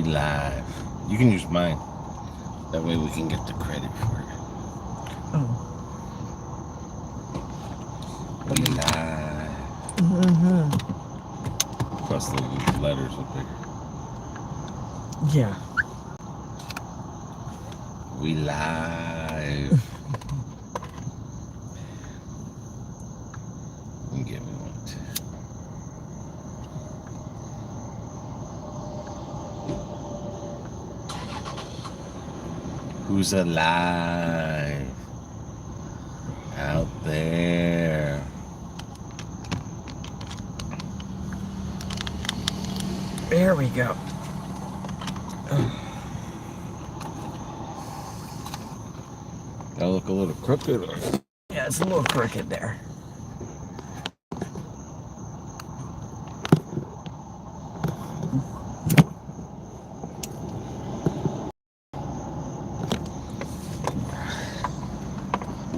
live. You can use mine. That way we can get the credit for it. Oh. We live. Mm-hmm. Plus the letters are bigger. Yeah. We live. You give me one too. Who's alive out there? There we go. I look a little crooked. Yeah, it's a little crooked there.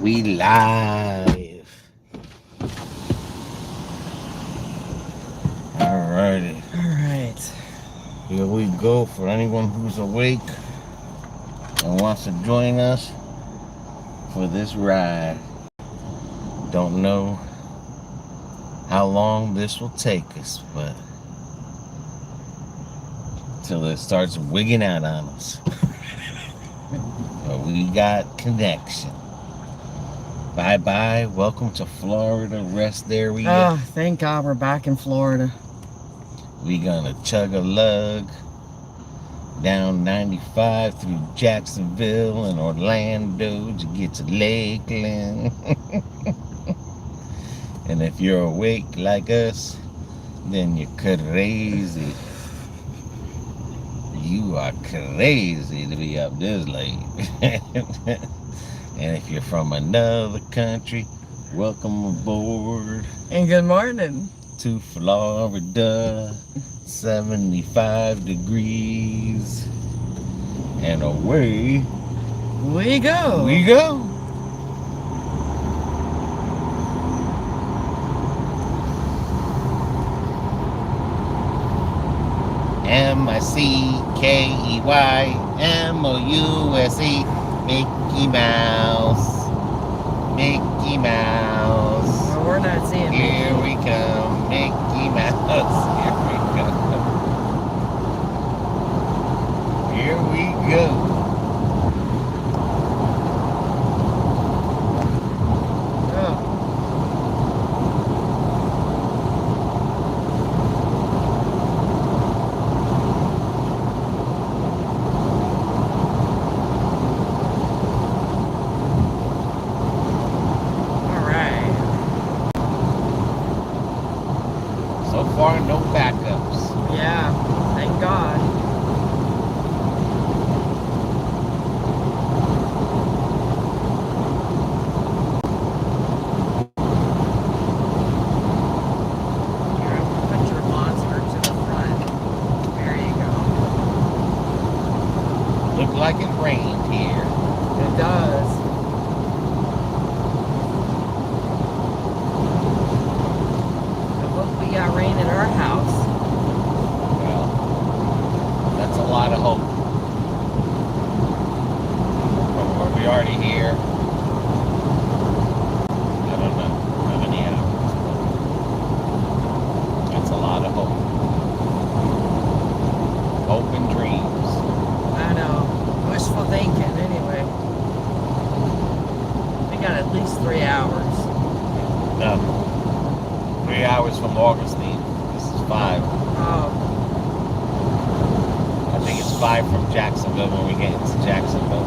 We live. Alrighty. Alright. Here we go for anyone who's awake and wants to join us for this ride. Don't know how long this will take us, but till it starts wigging out on us. But we got connection. Bye-bye. Welcome to Florida Rest Area. Oh, thank God we're back in Florida. We gonna chug a lug down 95 through Jacksonville and Orlando to get to Lakeland. And if you're awake like us, then you're crazy. You are crazy to be up this late. And if you're from another country, welcome aboard. And good morning. To Florida, 75 degrees. And away we go. we go. M-I-C-K-E-Y-M-O-U-S-E. Mickey Mouse. Mickey Mouse. Well, we're not seeing Here we come. Mickey Mouse. Here we go. Here we go. So far, no backups. Yeah, thank God. Here, put your monster to the front. There you go. Look like it rained here. It does. We got rain in our house. Well, that's a lot of hope. Are we already here? I don't know how many hours, but that's a lot of hope. Hope and dreams. I know. Wishful thinking, anyway. We got at least 3 hours. No. 3 hours from Augustine. This is 5. Oh. I think it's 5 from Jacksonville when we get into Jacksonville.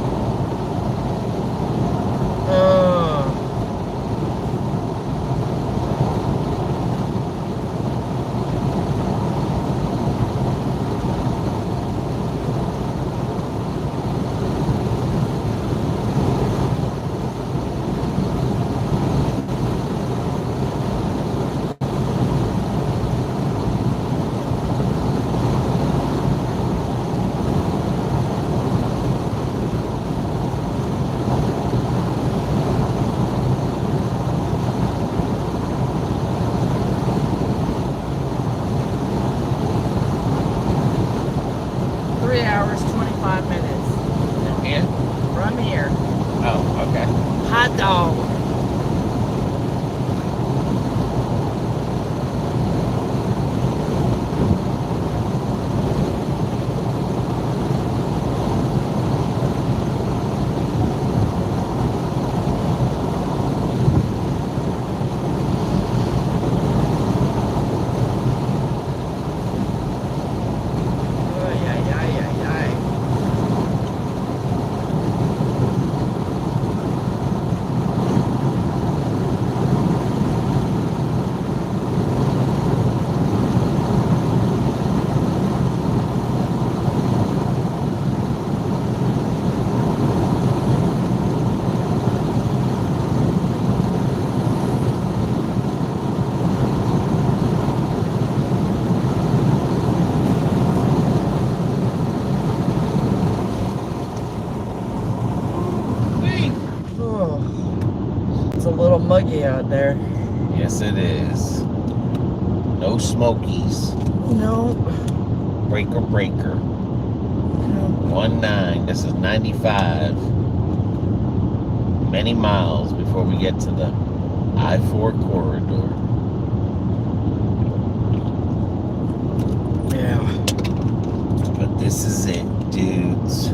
3 hours, 25 minutes. And? From here. Oh, okay. Hot dog. It's a little muggy out there. Yes, it is. No smokies. No. Breaker. 19. This is 95. Many miles before we get to the I-4 corridor. Yeah. But this is it, dudes.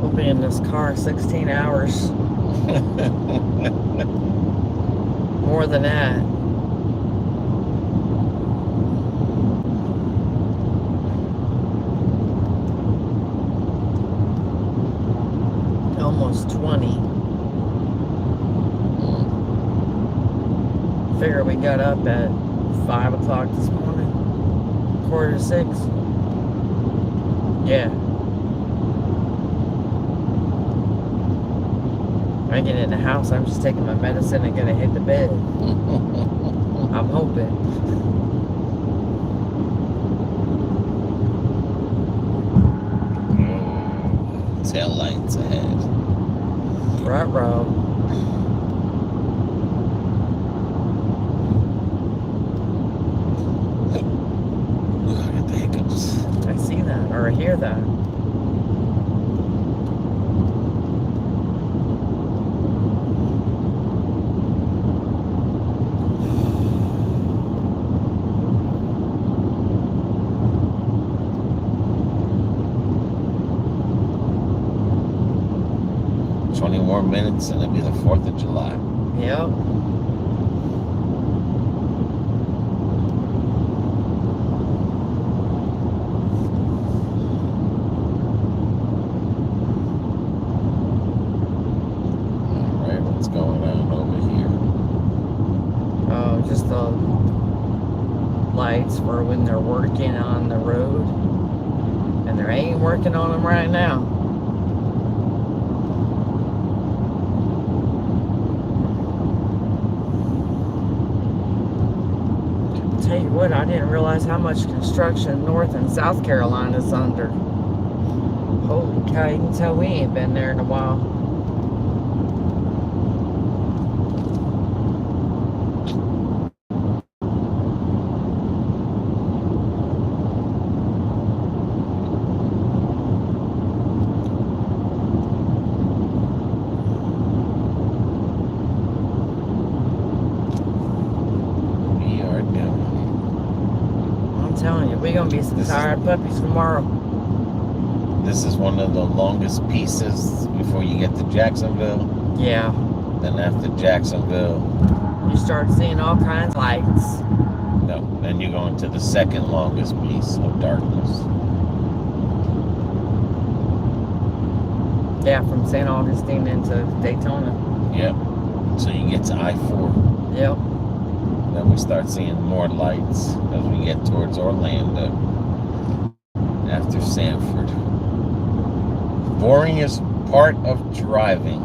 We'll be in this car 16 hours. More than that. Almost 20. Figure we got up at 5 o'clock this morning. 5:45. Yeah. I get in the house, I'm just taking my medicine and gonna hit the bed. I'm hoping. Tail lights ahead. Right, row. I got the hiccups. I see that, or I hear that. More minutes and it'll be the 4th of July. Yep. Alright, what's going on over here? Oh, just the lights for when they're working on the road. And they ain't working on them right now. Tell you what, I didn't realize how much construction North and South Carolina's under. Holy cow, you can tell we ain't been there in a while. We're gonna be some tired puppies tomorrow. This is one of the longest pieces before you get to Jacksonville. Yeah. Then after Jacksonville, you start seeing all kinds of lights. No, then you're going to the second longest piece of darkness. Yeah, from St. Augustine into Daytona. Yep. So you get to I-4. Yep. Then we start seeing more lights as we get towards Orlando after Sanford. Boringest part of driving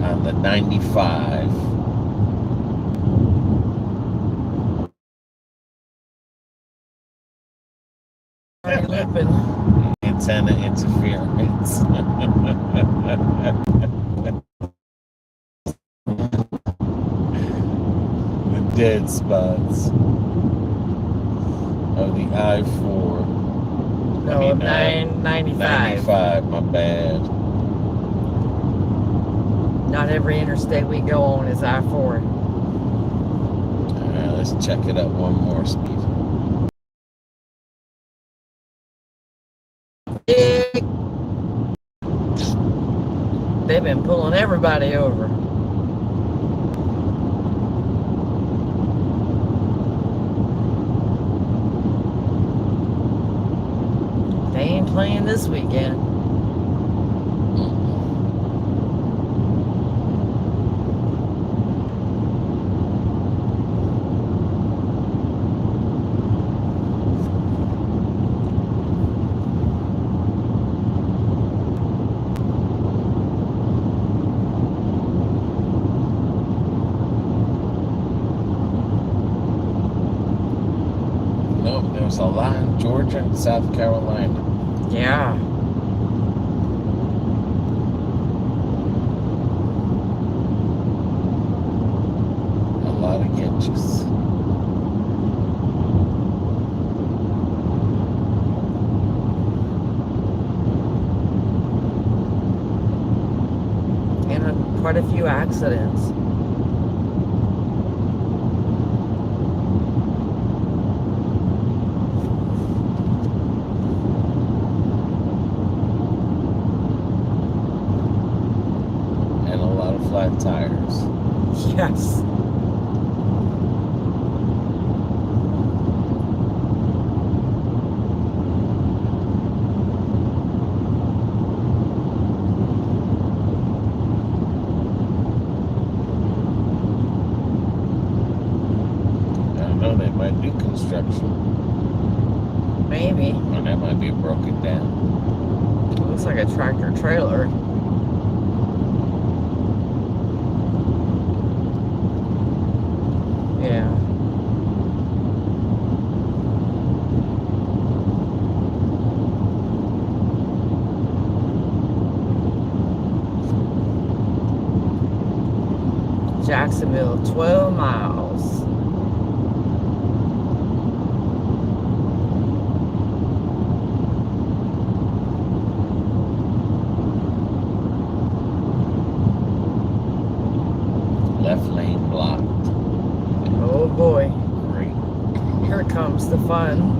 on the 95. Antenna interference. dead spots of the I-4. No, 95. 95, my bad. Not every interstate we go on is I-4. Alright, let's check it out one more speed. They've been pulling everybody over. They ain't playing this weekend. Nope, there's a lot in Georgia and South Carolina. Yeah. A lot of catches. And quite a few accidents. And a lot of flat tires. Yes. I know they might do construction. Maybe. Or that might be broken down. It looks like a tractor trailer. Yeah. Jacksonville, 12 miles. Left lane blocked. Oh boy. Great. Here comes the fun.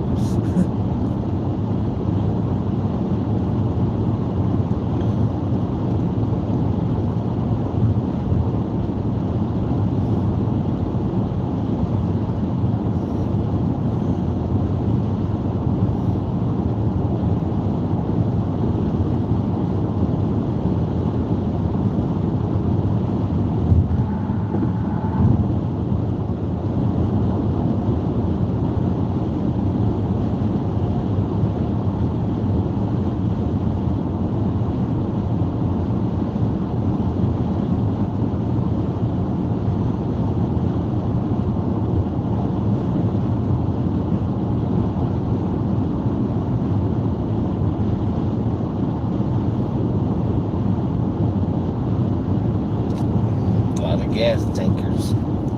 A lot of gas tankers.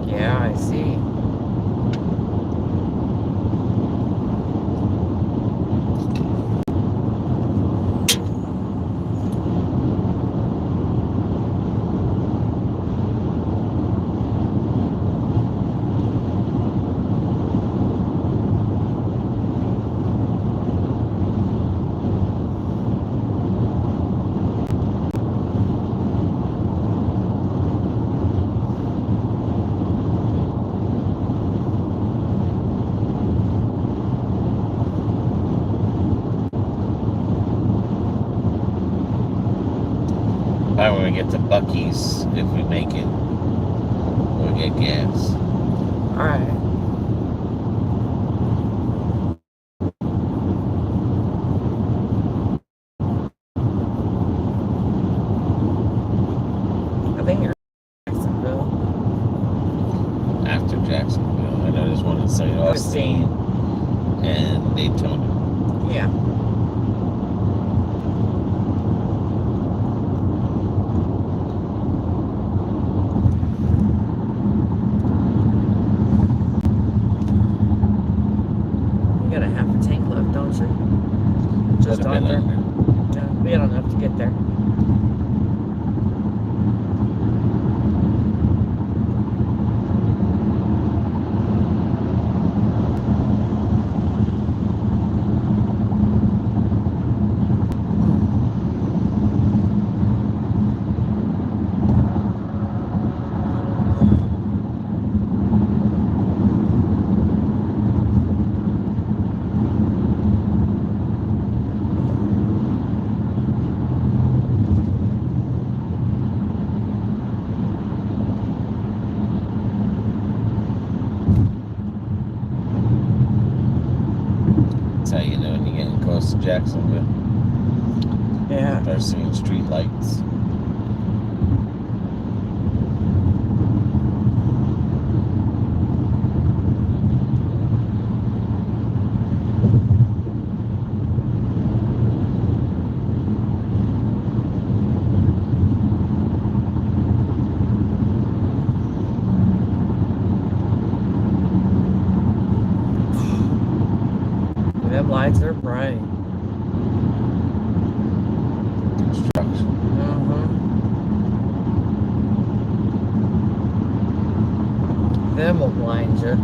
Yeah, I see. Probably when we get to Buc-ee's, if we make it, we'll get gas. Alright. I think you're in Jacksonville. After Jacksonville, I know there's one in St. Augustine and Daytona. Yeah. Just Would have been under. under. Yeah, we had enough to get there. That's how you know when you're getting close to Jacksonville. Yeah. Start seeing street lights. Them lights are bright. Construction. Them will blind you.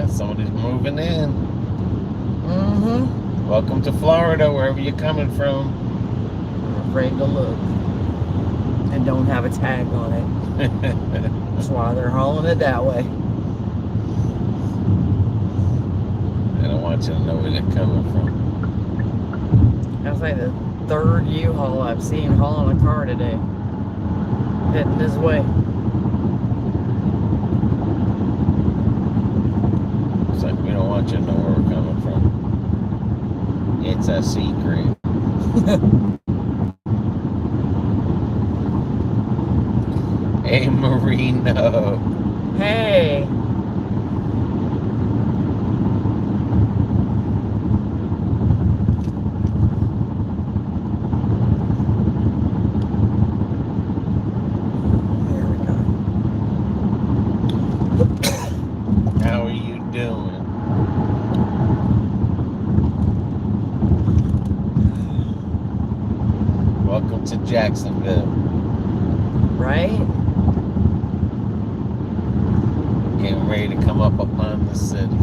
Somebody's moving in. Mm-hmm. Welcome to Florida, wherever you're coming from. I'm afraid to look. And don't have a tag on it. That's why they're hauling it that way. I don't want you to know where they're coming from. That's like the third U-Haul I've seen hauling a car today. Heading this way. It's like we don't want you to know where we're coming from. It's a secret. Hey, Marino. Hey. There we go. How are you doing? Welcome to Jacksonville. Right? Getting ready to come up upon the city.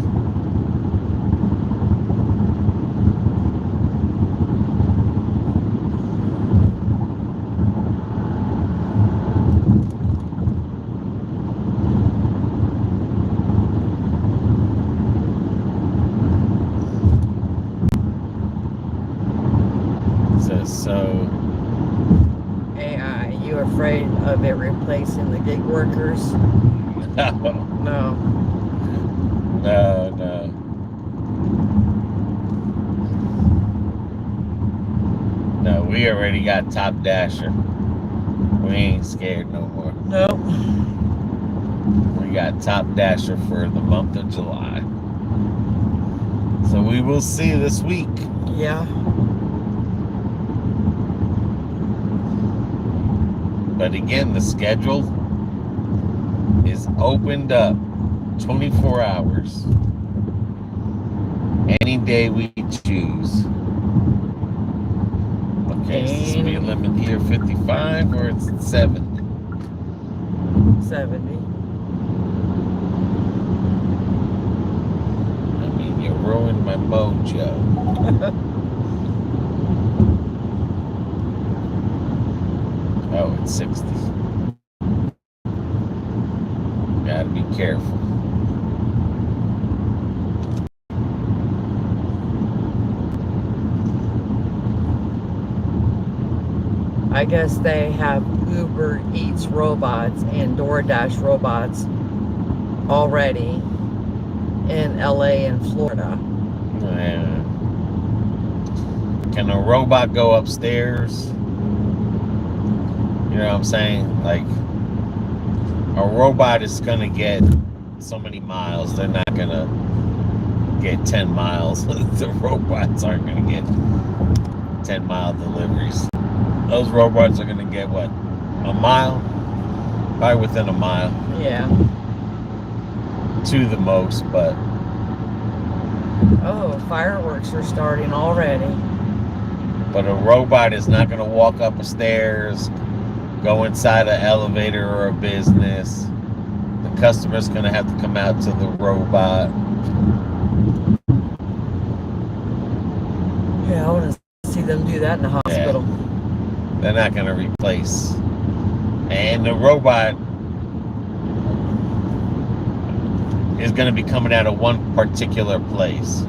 So AI, you afraid of it replacing the gig workers? No. No. No, we already got Top Dasher. We ain't scared no more. Nope. We got Top Dasher for the month of July. So we will see this week. Yeah. But again, the schedule is opened up 24 hours. Any day we choose. Okay, is the speed limit here 55 or it's 70? 70. I mean, you ruined my mojo. Oh, it's 60. Gotta be careful. I guess they have Uber Eats robots and DoorDash robots already in LA and Florida. Yeah. Can a robot go upstairs? You know what I'm saying? Like, a robot is going to get so many miles. They're not going to get 10 miles. The robots aren't going to get 10-mile deliveries. Those robots are going to get, what, a mile? Probably within a mile. Yeah. To the most, but... Oh, fireworks are starting already. But a robot is not going to walk up a stairs, go inside an elevator or a business. The customer's going to have to come out to the robot. Yeah, I want to see them do that in the hospital. Yeah. They're not going to replace. And the robot is going to be coming out of one particular place.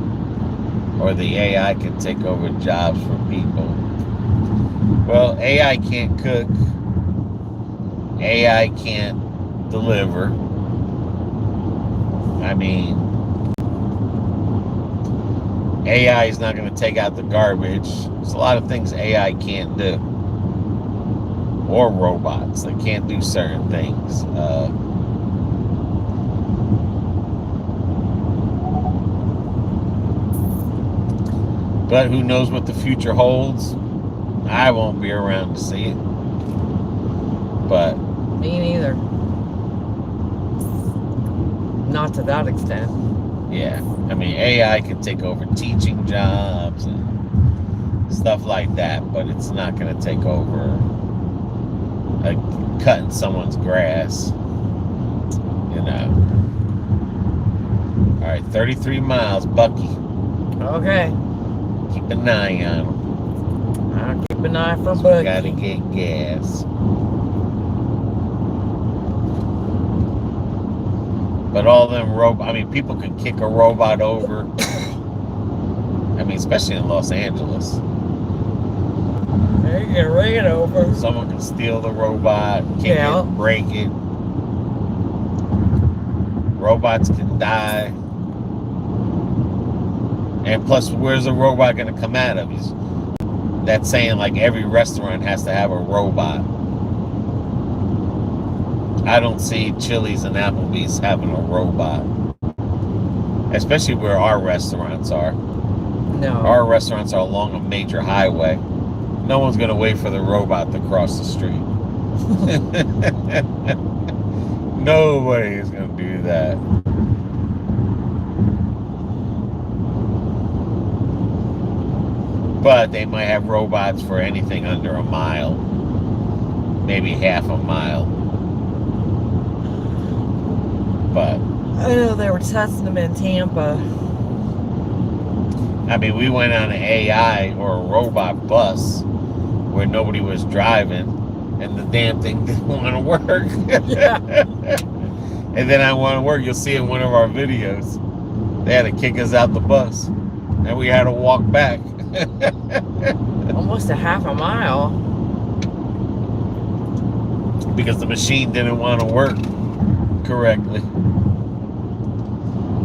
Or the AI can take over jobs for people. Well, AI can't cook. AI can't deliver. I mean, AI is not going to take out the garbage. There's a lot of things AI can't do. Or robots. They can't do certain things. But who knows what the future holds? I won't be around to see it. But me neither. Not to that extent. Yeah, I mean, AI can take over teaching jobs and stuff like that, but it's not going to take over like cutting someone's grass, you know. All right, 33 miles, Bucky. Okay. Keep an eye on him. I'll keep an eye for Bucky. Gotta get gas. But all them I mean, people can kick a robot over. I mean, especially in Los Angeles. They can ring it over. Someone can steal the robot, kick it, break it. Robots can die. And plus, where's the robot going to come out of? That's saying like every restaurant has to have a robot. I don't see Chili's and Applebee's having a robot. Especially where our restaurants are. No. Our restaurants are along a major highway. No one's going to wait for the robot to cross the street. Nobody is going to do that. But they might have robots for anything under a mile. Maybe half a mile. But I know they were testing them in Tampa. I mean, we went on an AI or a robot bus where nobody was driving, and the damn thing didn't want to work. Yeah. And then I want to work. You'll see in one of our videos, they had to kick us out the bus, and we had to walk back. Almost a half a mile. Because the machine didn't want to work correctly.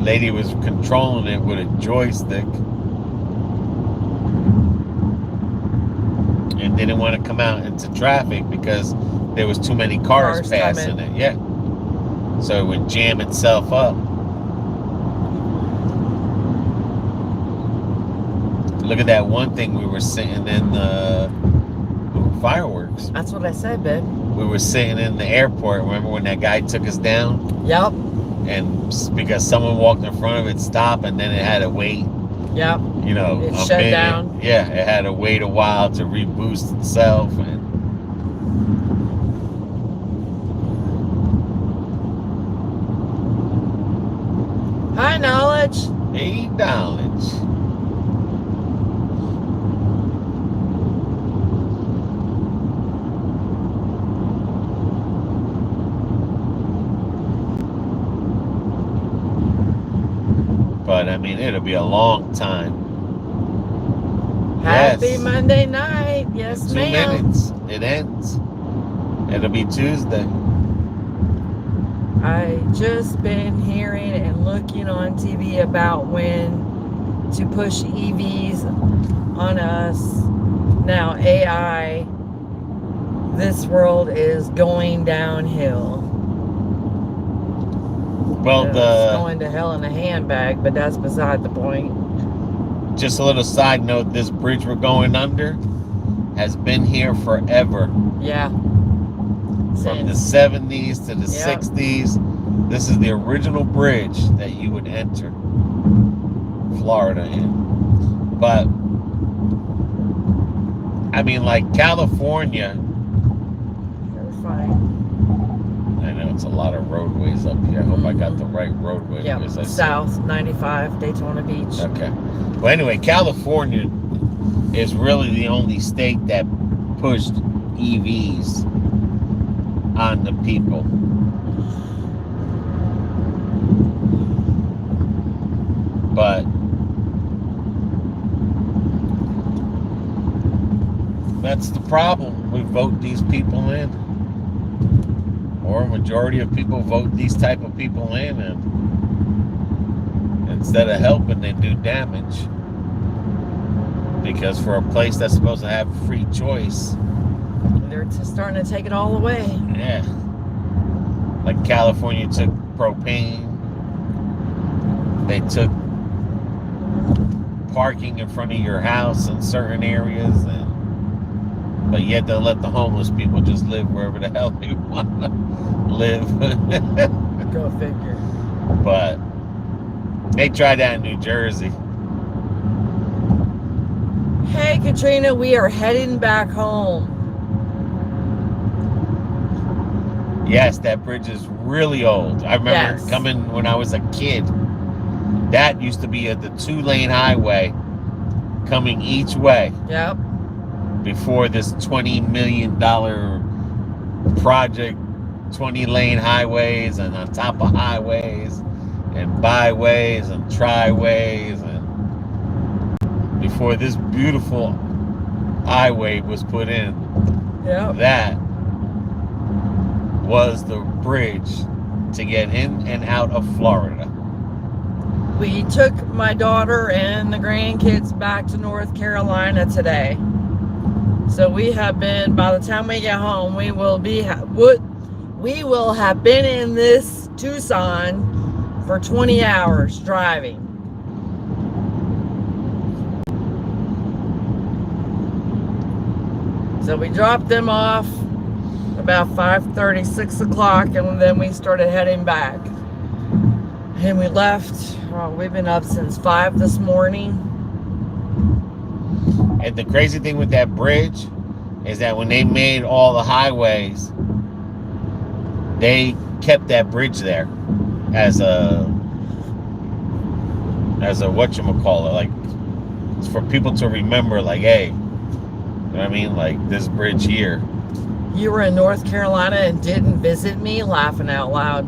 Lady was controlling it with a joystick and didn't want to come out into traffic because there was too many cars passing it. Yeah. So it would jam itself up. Look at that one thing we were sitting in the fireworks. That's what I said, babe. We were sitting in the airport. Remember when that guy took us down? Yep. And because someone walked in front of it, stopped, and then it had to wait. Yep. You know, it shut down. Yeah, it had to wait a while to reboost itself. And hi, knowledge. hey, knowledge. But I mean, it'll be a long time. Happy Monday night. Yes, ma'am. 2 minutes. it ends. It'll be Tuesday. I just been hearing and looking on TV about when to push EVs on us. Now AI, this world is going downhill. Well, it's going to hell in a handbag, but that's beside the point. Just a little side note, this bridge we're going under has been here forever. Yeah. From the 70s to the 60s. This is the original bridge that you would enter Florida in. But, I mean, like California. You're fine. I know it's a lot of roadways up here. I hope I got the right roadway. Yeah, South 95, Daytona Beach. Okay. Well, anyway, California is really the only state that pushed EVs on the people. But that's the problem. We vote these people in. Or a majority of people vote these type of people in, and instead of helping, they do damage. Because for a place that's supposed to have free choice, they're just starting to take it all away. Yeah. Like California took propane. They took parking in front of your house in certain areas, but yet they'll let the homeless people just live wherever the hell they want to live. Go figure. But they tried that in New Jersey. Hey Katrina, we are heading back home. Yes, that bridge is really old. I remember coming when I was a kid. That used to be the 2-lane highway coming each way. Yep. Before this $20 million project, 20-lane highways and on top of highways and byways and triways, and before this beautiful highway was put in, that was the bridge to get in and out of Florida. We took my daughter and the grandkids back to North Carolina today. So we have been, by the time we get home, we will have been in this Tucson for 20 hours driving. So we dropped them off about 5:30, 6 o'clock, and then we started heading back. And we left, we've been up since 5 this morning. And the crazy thing with that bridge is that when they made all the highways, they kept that bridge there as a whatchamacallit, like for people to remember, like, hey, you know what I mean? Like this bridge here. You were in North Carolina and didn't visit me? Laughing out loud.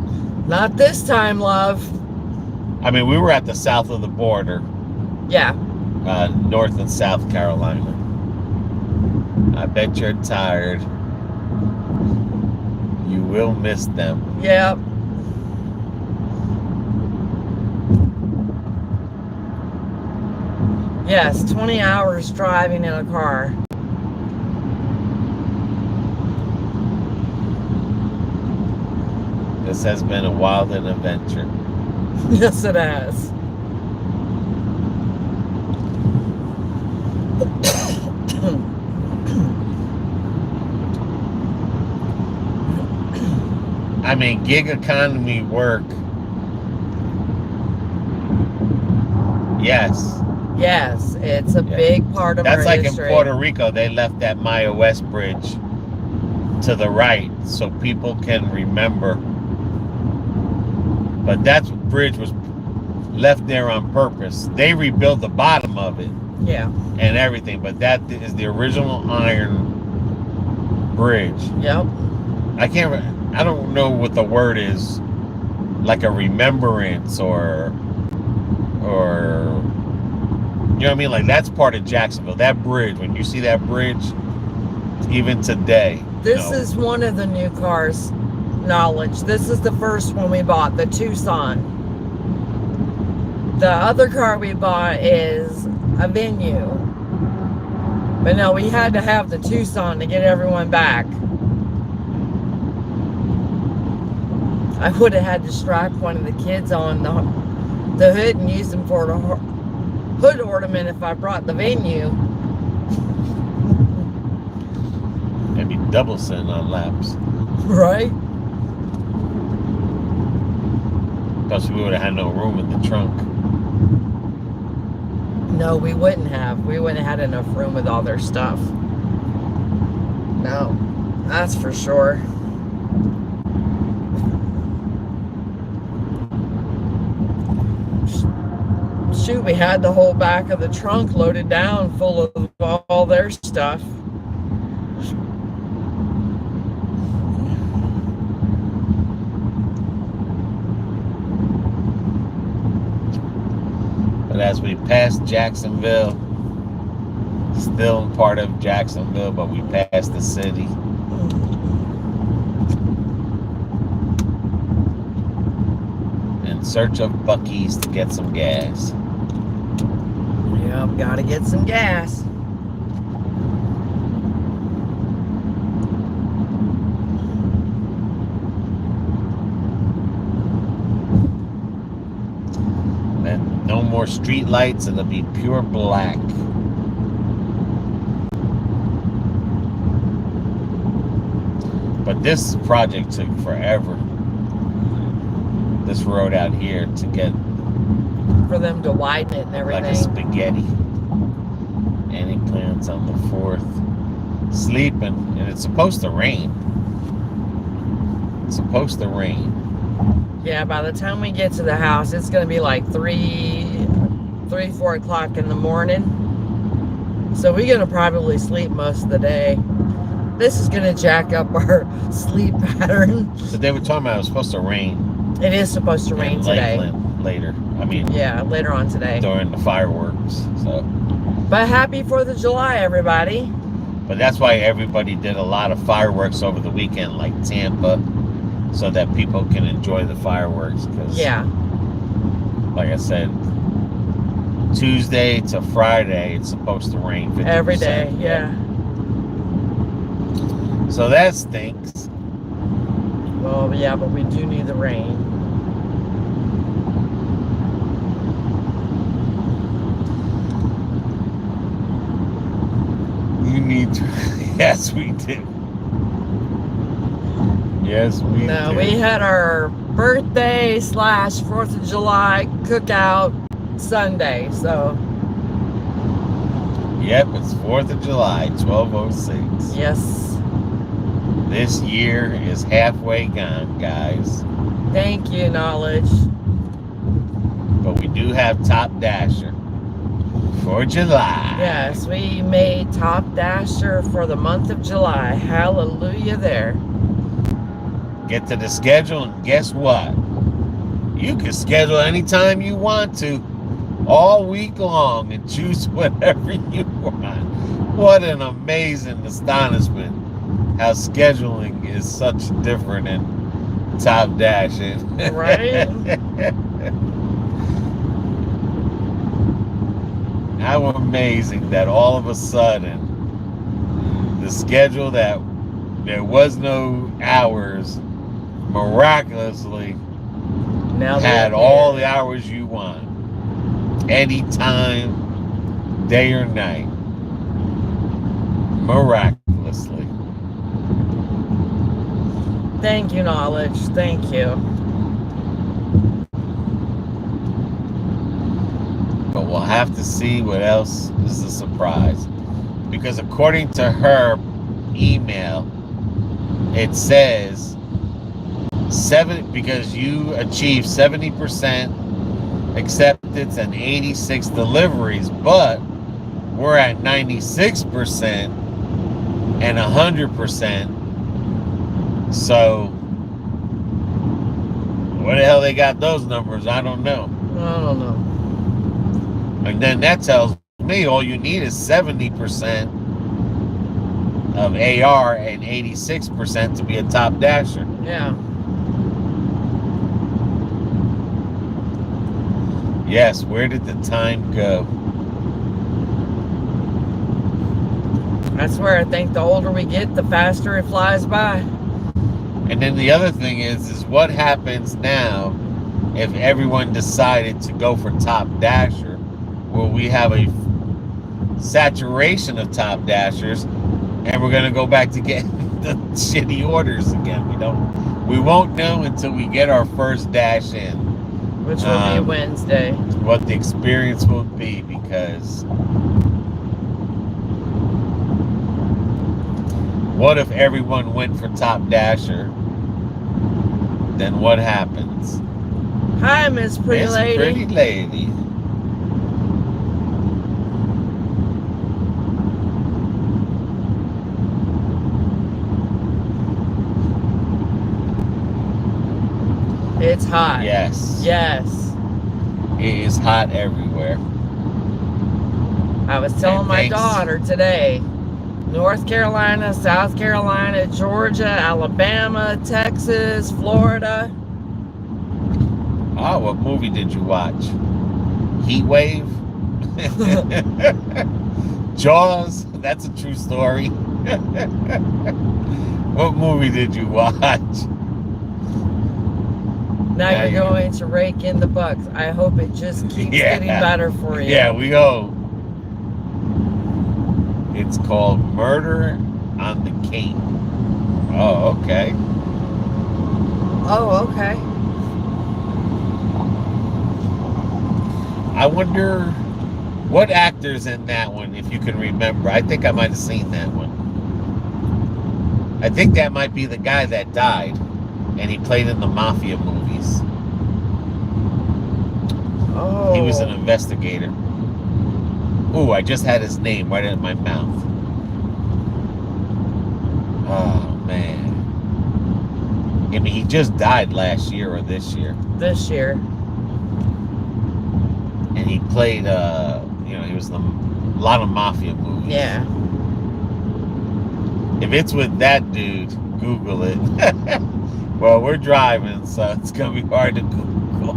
Not this time, love. I mean, we were at the south of the border. Yeah. North and South Carolina. I bet you're tired. You will miss them. Yep. Yes, 20 hours driving in a car. This has been a wild adventure. Yes, it has. I mean, gig economy work. Yes. Yes, it's a big part of our history. That's like history. in Puerto Rico, they left that Maya West Bridge to the right so people can remember. But that bridge was left there on purpose. They rebuilt the bottom of it. Yeah. And everything, but that is the original iron bridge. Yep. I don't know what the word is, like a remembrance or you know what I mean? Like that's part of Jacksonville. That bridge, when you see that bridge, even today. This is one of the new cars, Knowledge. This is the first one we bought, the Tucson. The other car we bought is a Venue. But no, we had to have the Tucson to get everyone back. I would have had to strap one of the kids on the hood and use them for the hood ornament if I brought the Venue. Maybe double sitting on laps. Right? Plus we would have had no room in the trunk. No, we wouldn't have. We wouldn't have had enough room with all their stuff. No, that's for sure. Shoot, we had the whole back of the trunk loaded down full of all their stuff. But as we pass Jacksonville, still part of Jacksonville, but we passed the city. In search of Buc-ee's to get some gas. Yep, gotta get some gas. And no more street lights, it'll be pure black. But this project took forever. This road out here to get for them to widen it and everything. like a spaghetti. Any plans on the 4th? Sleeping, and it's supposed to rain. It's supposed to rain. Yeah, by the time we get to the house, it's going to be like 4 o'clock in the morning. So we're going to probably sleep most of the day. This is going to jack up our sleep pattern. So they were talking about it was supposed to rain. It is supposed to rain today. Later. I mean, yeah, later on today. During the fireworks. So. But happy 4th of July, everybody. But that's why everybody did a lot of fireworks over the weekend, like Tampa, so that people can enjoy the fireworks. Cause, yeah. Like I said, Tuesday to Friday, it's supposed to rain 50%. Every day, yeah. So that stinks. Well, yeah, but we do need the rain. You need to. Yes, we do. Yes, we do. No, we had our birthday / 4th of July cookout Sunday, so. Yep, it's 4th of July, 12:06. Yes. This year is halfway gone, guys. Thank you, Knowledge. But we do have Top Dasher for July. Yes, we made Top Dasher for the month of July. Hallelujah there. Get to the schedule, and guess what? You can schedule anytime you want to, all week long, and choose whatever you want. What an amazing astonishment how scheduling is such different in Top Dasher. Right? How amazing that all of a sudden the schedule that there was no hours miraculously Now had all the hours you want, anytime, day or night, miraculously. Thank you, Knowledge. Thank you. But we'll have to see what else is a surprise. Because according to her email, it says because you achieved 70% acceptance and 86 deliveries, but we're at 96% and 100%. So where the hell they got those numbers? I don't know. I don't know. And then that tells me all you need is 70% of AR and 86% to be a top dasher. Yeah. Yes, where did the time go? I swear, I think the older we get, the faster it flies by. And then the other thing is what happens now if everyone decided to go for top dasher? Will we have a saturation of top dashers, and we're going to go back to getting the shitty orders again? We won't know until we get our first dash in, which will be Wednesday. What the experience will be, because what if everyone went for top dasher? Then what happens? Hi, Miss Pretty Lady. Miss Pretty Lady. It's hot. Yes. Yes. It is hot everywhere. I was telling my daughter today, North Carolina, South Carolina, Georgia, Alabama, Texas, Florida. Oh, what movie did you watch? Heat Wave? Jaws? That's a true story. What movie did you watch? Now you're going to rake in the bucks. I hope it just keeps getting better for you. Yeah, we hope. It's called Murder on the Cape. Oh, okay. Oh, okay. I wonder what actor's in that one, if you can remember. I think I might have seen that one. I think that might be the guy that died, and he played in the Mafia movies. Oh. He was an investigator. Ooh, I just had his name right in my mouth. Oh, man. I mean, he just died last year or this year. This year. And he played, he was in a lot of Mafia movies. Yeah. If it's with that dude, Google it. Well, we're driving, so it's going to be hard to Google.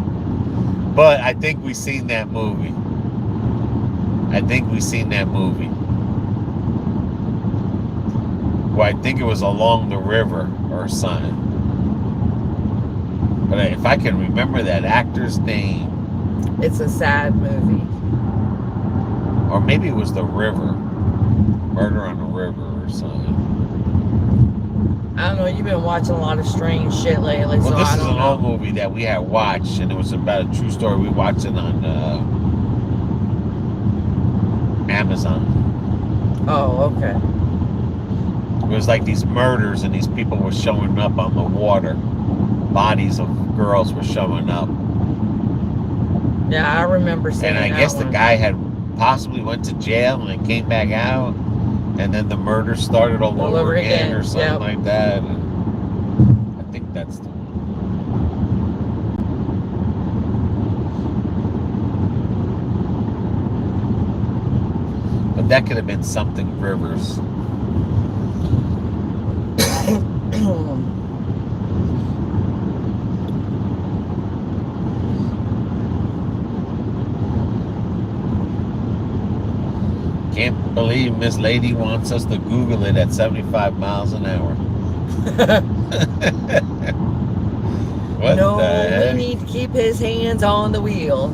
But I think we've seen that movie. Well, I think it was Along the River or something. But if I can remember that actor's name. It's a sad movie. Or maybe it was The River. Murder on the River or something. I don't know. You've been watching a lot of strange shit lately, well, so this I is don't an know. old movie that we had watched, and it was about a true story. We watched it on Amazon. Oh, okay. It was like these murders, and these people were showing up on the water. Bodies of girls were showing up. Yeah, I remember seeing that. And I guess the guy had possibly went to jail and then came back out, and then the murder started all over again or something like that. And I think that's the one. But that could have been something Rivers. Can't believe Miss Lady wants us to Google it at 75 miles an hour. What no, the heck? we need to keep his hands on the wheel.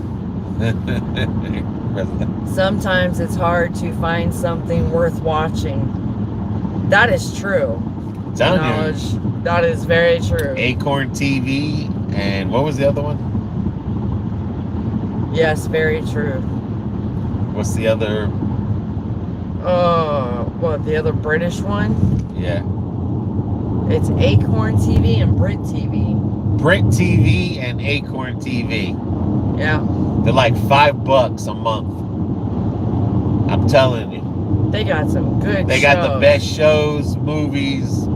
Sometimes it's hard to find something worth watching. That is true. That is very true. Acorn TV, and what was the other one? Yes, very true. What's the other? What, the other British one? Yeah. It's Acorn TV and Brit TV. Brit TV and Acorn TV. Yeah. They're like $5 a month. I'm telling you. They got some good shows. They got the best shows, movies.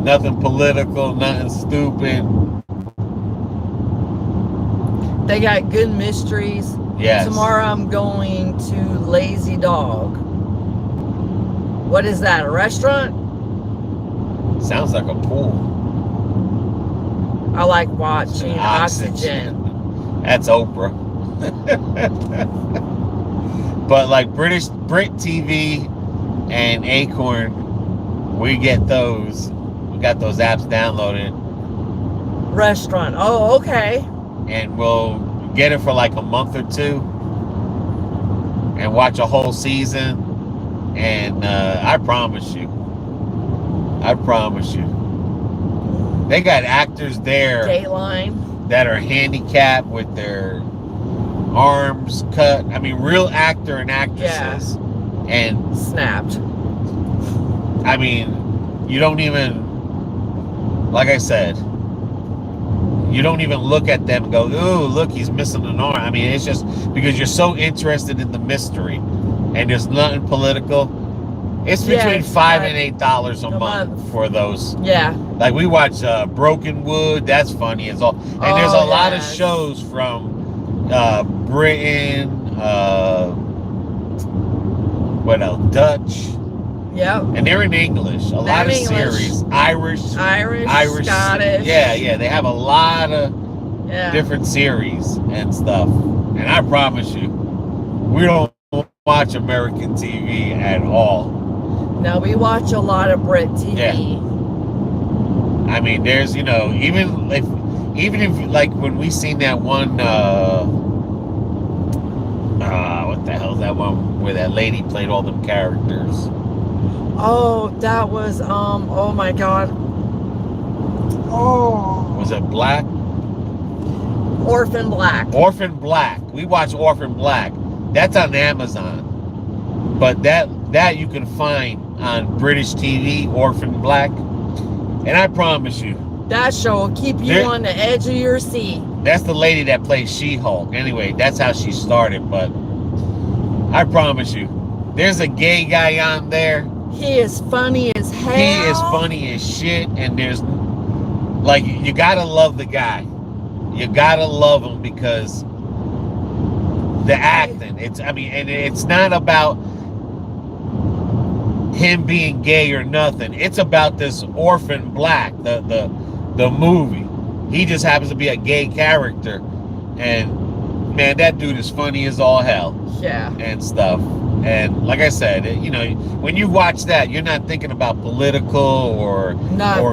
Nothing political, nothing stupid. They got good mysteries. Yes. Tomorrow I'm going to Lazy Dog. What is that, a restaurant? Sounds like a pool. I like watching Oxygen. That's Oprah. But like Brit TV and Acorn, we get those. We got those apps downloaded. Restaurant. Oh, okay. And we'll get it for like a month or two and watch a whole season. And I promise you, they got actors there Dateline that are handicapped with their arms cut. I mean, real actor and actresses. Yeah. And snapped. I mean, you don't even, like I said, you don't even look at them and go, ooh, look, he's missing an arm. I mean, it's just because you're so interested in the mystery and there's nothing political. It's between $5 and $8 a month for those. Yeah. Like we watch Broken Wood. That's funny as all. And there's a lot of shows from Britain. What else? Dutch. Yep. And they're in English. A lot of series. Irish, Scottish. Yeah. They have a lot of different series and stuff. And I promise you, we don't watch American TV at all. No, we watch a lot of Brit TV. Yeah. I mean, there's, even if like when we seen that one, what the hell is that one where that lady played all them characters? Oh, that was, oh my God. Oh. Was it Black? Orphan Black. Orphan Black. We watch Orphan Black. That's on Amazon. But that you can find on British TV, Orphan Black. And I promise you, that show will keep you on the edge of your seat. That's the lady that plays She-Hulk. Anyway, that's how she started. But I promise you, there's a gay guy on there. He is funny as hell. He is funny as shit. And there's, like, you gotta love the guy. You gotta love him because the acting. And it's not about him being gay or nothing. It's about this Orphan Black, the movie. He just happens to be a gay character, and man, that dude is funny as all hell. Yeah. And stuff. And like I said, when you watch that, you're not thinking about political or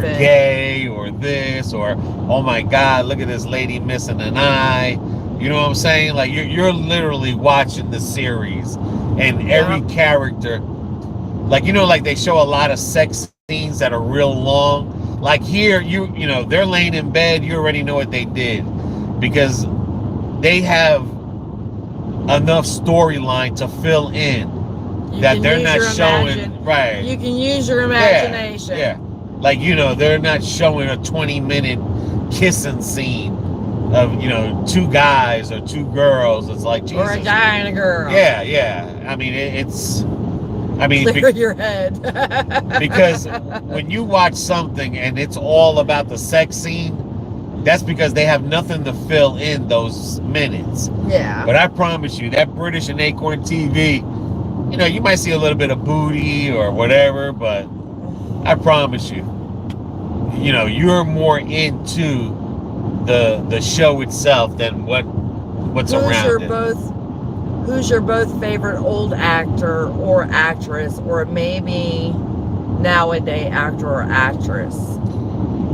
gay or this or, oh my God, look at this lady missing an eye. You know what I'm saying? Like you're literally watching the series, and every character. Like, like they show a lot of sex scenes that are real long. Like here, they're laying in bed. You already know what they did because they have enough storyline to fill in that they're not showing. Right. You can use your imagination. Yeah. Like, they're not showing a 20-minute kissing scene of, two guys or two girls. It's like, Jesus. Or a guy and a girl. Yeah. I mean, clear your head. Because when you watch something and it's all about the sex scene, that's because they have nothing to fill in those minutes. Yeah. But I promise you, that British and Acorn TV, you might see a little bit of booty or whatever, but I promise you, you're more into the show itself than what's around it. Who's your both favorite old actor or actress, or maybe nowadays actor or actress?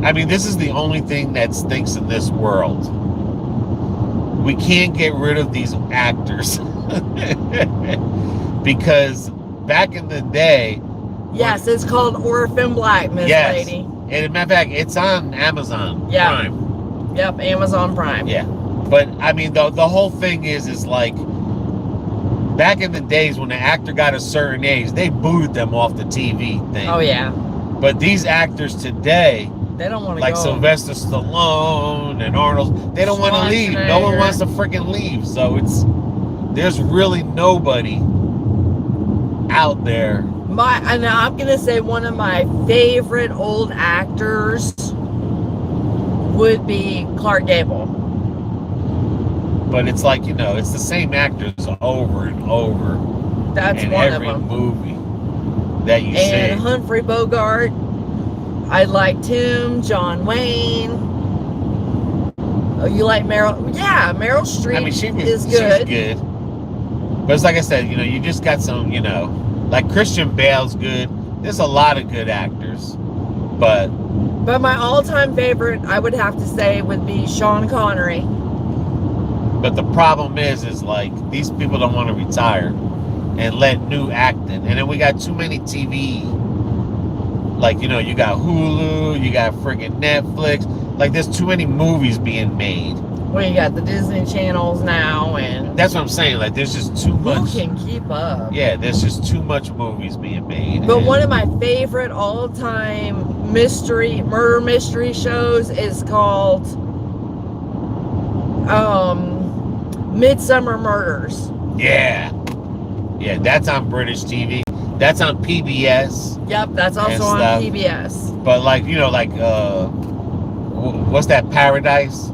I mean, this is the only thing that stinks in this world. We can't get rid of these actors. Because back in the day... Yes, it's called Orphan Black, Miss Lady. And as a matter of fact, it's on Amazon Prime. Yep, Amazon Prime. Yeah. But, I mean, the whole thing is like... Back in the days when the actor got a certain age, they booted them off the TV thing. Oh, yeah. But these actors today... They don't want to like go. Sylvester Stallone and Arnold, they don't want to leave. No one wants to freaking leave. So there's really nobody out there. And I'm gonna say one of my favorite old actors would be Clark Gable. But it's like, it's the same actors over and over. That's in one every of them. movie. that you and see. Humphrey Bogart. I liked him. John Wayne. Oh, you like Meryl? Yeah, Meryl Streep is good. She's good. But it's like I said, you just got some, like Christian Bale's good. There's a lot of good actors, but my all-time favorite, I would have to say, would be Sean Connery. But the problem is like these people don't want to retire and let new acting. And then we got too many TV. Like, you got Hulu, you got friggin' Netflix. Like, there's too many movies being made. Well, you got the Disney channels now, and that's what I'm saying. Like, there's just too much. Who can keep up? Yeah, there's just too much movies being made. But one of my favorite all-time murder mystery shows is called Midsummer Murders. Yeah, that's on British TV. That's on PBS. Yep, that's also on PBS. But what's that, Paradise?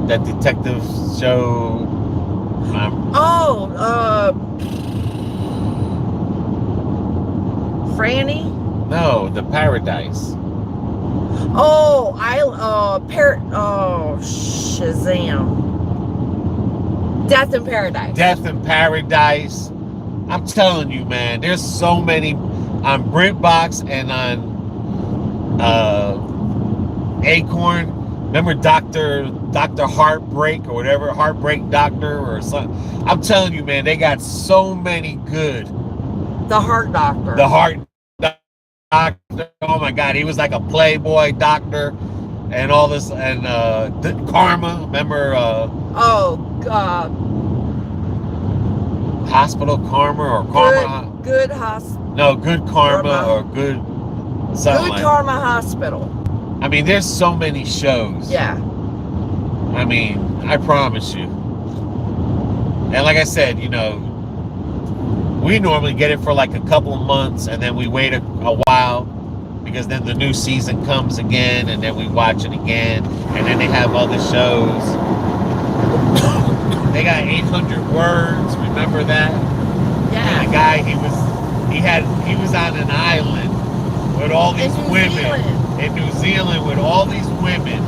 That detective show. Franny? No, the Paradise. Shazam. Death in Paradise. Death in Paradise. I'm telling you, man, there's so many on BritBox and on Acorn. Remember Dr. Heartbreak or whatever, Heartbreak Doctor or something. I'm telling you, man, they got so many good. The Heart Doctor. The Heart Doctor. Oh my God, he was like a Playboy doctor and all this. And Karma, remember? Hospital Karma or Karma? Good Hospital. No, Good Karma or Good something. Good Karma Hospital. I mean, there's so many shows. Yeah. I mean, I promise you. And like I said, we normally get it for like a couple of months and then we wait a while because then the new season comes again and then we watch it again and then they have other shows. They got 800 words, remember that? Yeah. And the guy, he was on an island with all these women. In New Zealand with all these women,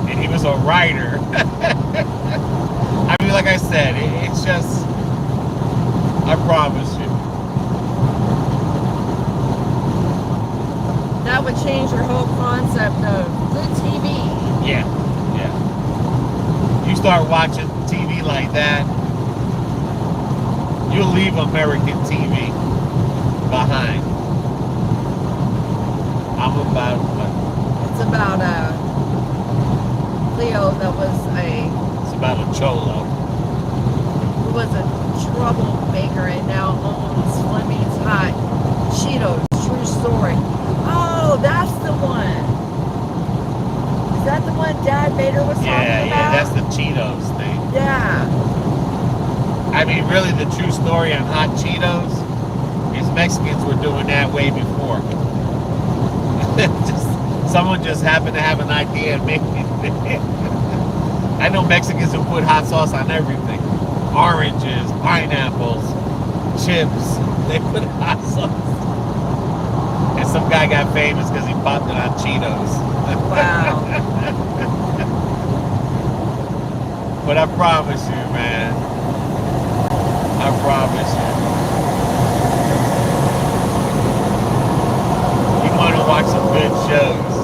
and he was a writer. I mean, like I said, it's just, I promise you. That would change your whole concept of good TV. Yeah. You start watching TV like that, you'll leave American TV behind. It's about Leo that was It's about a cholo. Who was a troublemaker and now owns Fleming's Hot Cheetos. True story. Oh, that's the one. Is that the one Dad Vader was talking about? Yeah, that's the Cheetos thing. Yeah. I mean, really, the true story on Hot Cheetos is Mexicans were doing that way before. Someone just happened to have an idea and make it. I know Mexicans who put hot sauce on everything. Oranges, pineapples, chips. They put hot sauce. And some guy got famous because he popped it on Cheetos. Wow. But I promise you, man. I promise you. You want to watch some good shows.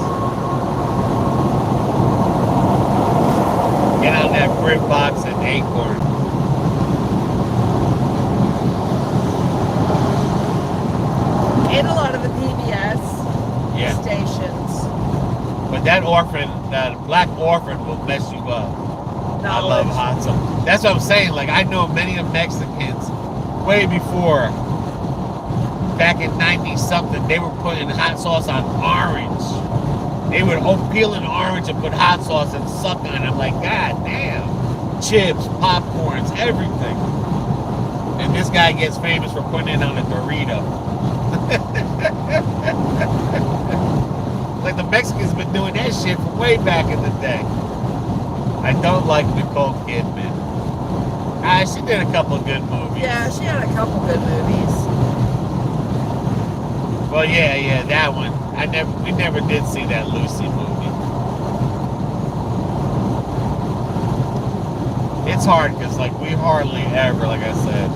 Get on that BritBox and Acorn. And a lot of the PBS stations. But that black orphan will mess you up. I love hot sauce. That's what I'm saying. Like, I know many of Mexicans way before, back in 90-something, they were putting hot sauce on orange. They would peel an orange and put hot sauce and suck on it. I'm like, God damn. Chips, popcorns, everything. And this guy gets famous for putting it on a Dorito. Like, the Mexicans been doing that shit from way back in the day. I don't like Nicole Kidman. She did a couple of good movies. Yeah, she had a couple good movies. Well, yeah, that one. We never did see that Lucy movie. It's hard because, like, we hardly ever, like I said.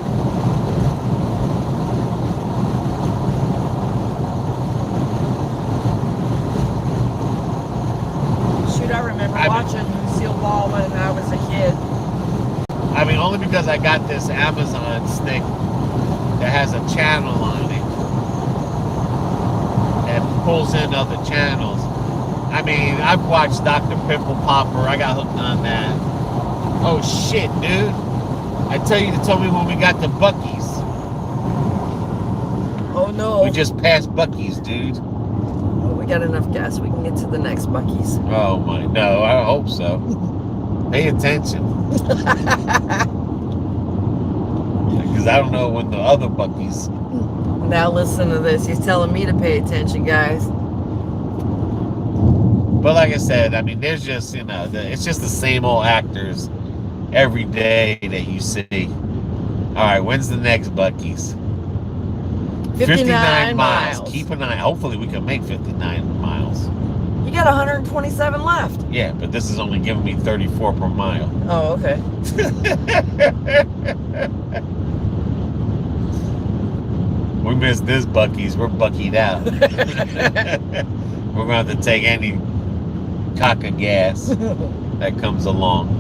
Shoot, I remember watching Lucille Ball when I was a kid. I mean, only because I got this Amazon stick that has a channel on it that pulls in other channels. I mean, I've watched Dr. Pimple Popper. I got hooked on that. Oh shit, dude! I told me when we got to Buc-ee's. Oh no! We just passed Buc-ee's, dude. Oh, we got enough gas. We can get to the next Buc-ee's. Oh my, no! I hope so. Pay attention. Because I don't know when the other Buc-ee's. Now listen to this. He's telling me to pay attention, guys. But like I said, I mean, there's just, it's just the same old actors every day that you see. All right, when's the next Buc-ee's? 59 miles. Keep an eye. Hopefully we can make 59 miles. You got 127 left. Yeah, but this is only giving me 34 per mile. Oh, okay. We missed this Buc-ee's. We're Buc-ee'd out. We're going to have to take any cock of gas that comes along.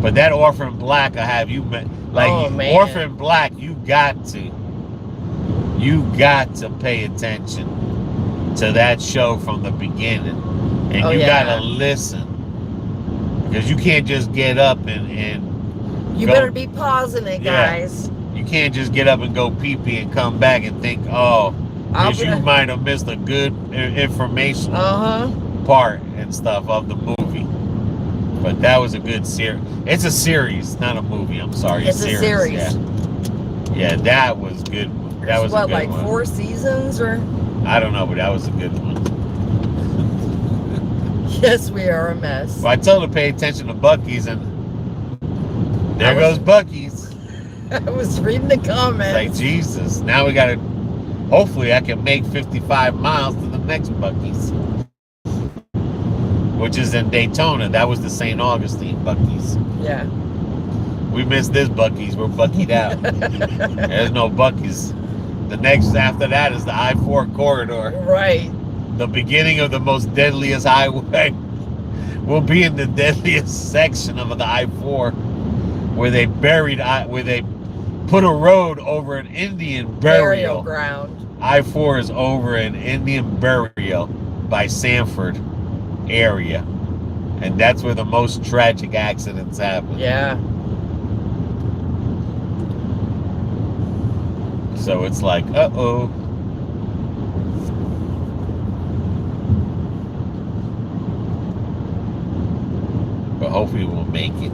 But that Orphan Black, I have you met. Like, Orphan Black, you got to pay attention to that show from the beginning. And you got to listen. Because you can't just get up and you better be pausing it, guys. You can't just get up and go pee-pee and come back and think, oh, because you might have missed a good information part and stuff of the movie. But that was a good series. It's a series, not a movie. I'm sorry. It's a series. Yeah, that was good. That was what, a good like one. 4 seasons or? I don't know, but that was a good one. Yes, we are a mess. Well, I told her to pay attention to Buc-ee's, and there goes Buc-ee's. I was reading the comments. It's like, Jesus, now we got to, hopefully I can make 55 miles to the next Buc-ee's, which is in Daytona. That was the St. Augustine Buc-ee's. Yeah. We missed this Buc-ee's. We're Buc-ee'd out. There's no Buc-ee's. The next after that is the I-4 corridor. Right. The beginning of the most deadliest highway. We'll be in the deadliest section of the I-4 where they put a road over an Indian burial ground. I-4 is over an Indian burial by Sanford area. And that's where the most tragic accidents happen. Yeah. So it's like, uh-oh. But hopefully we'll make it.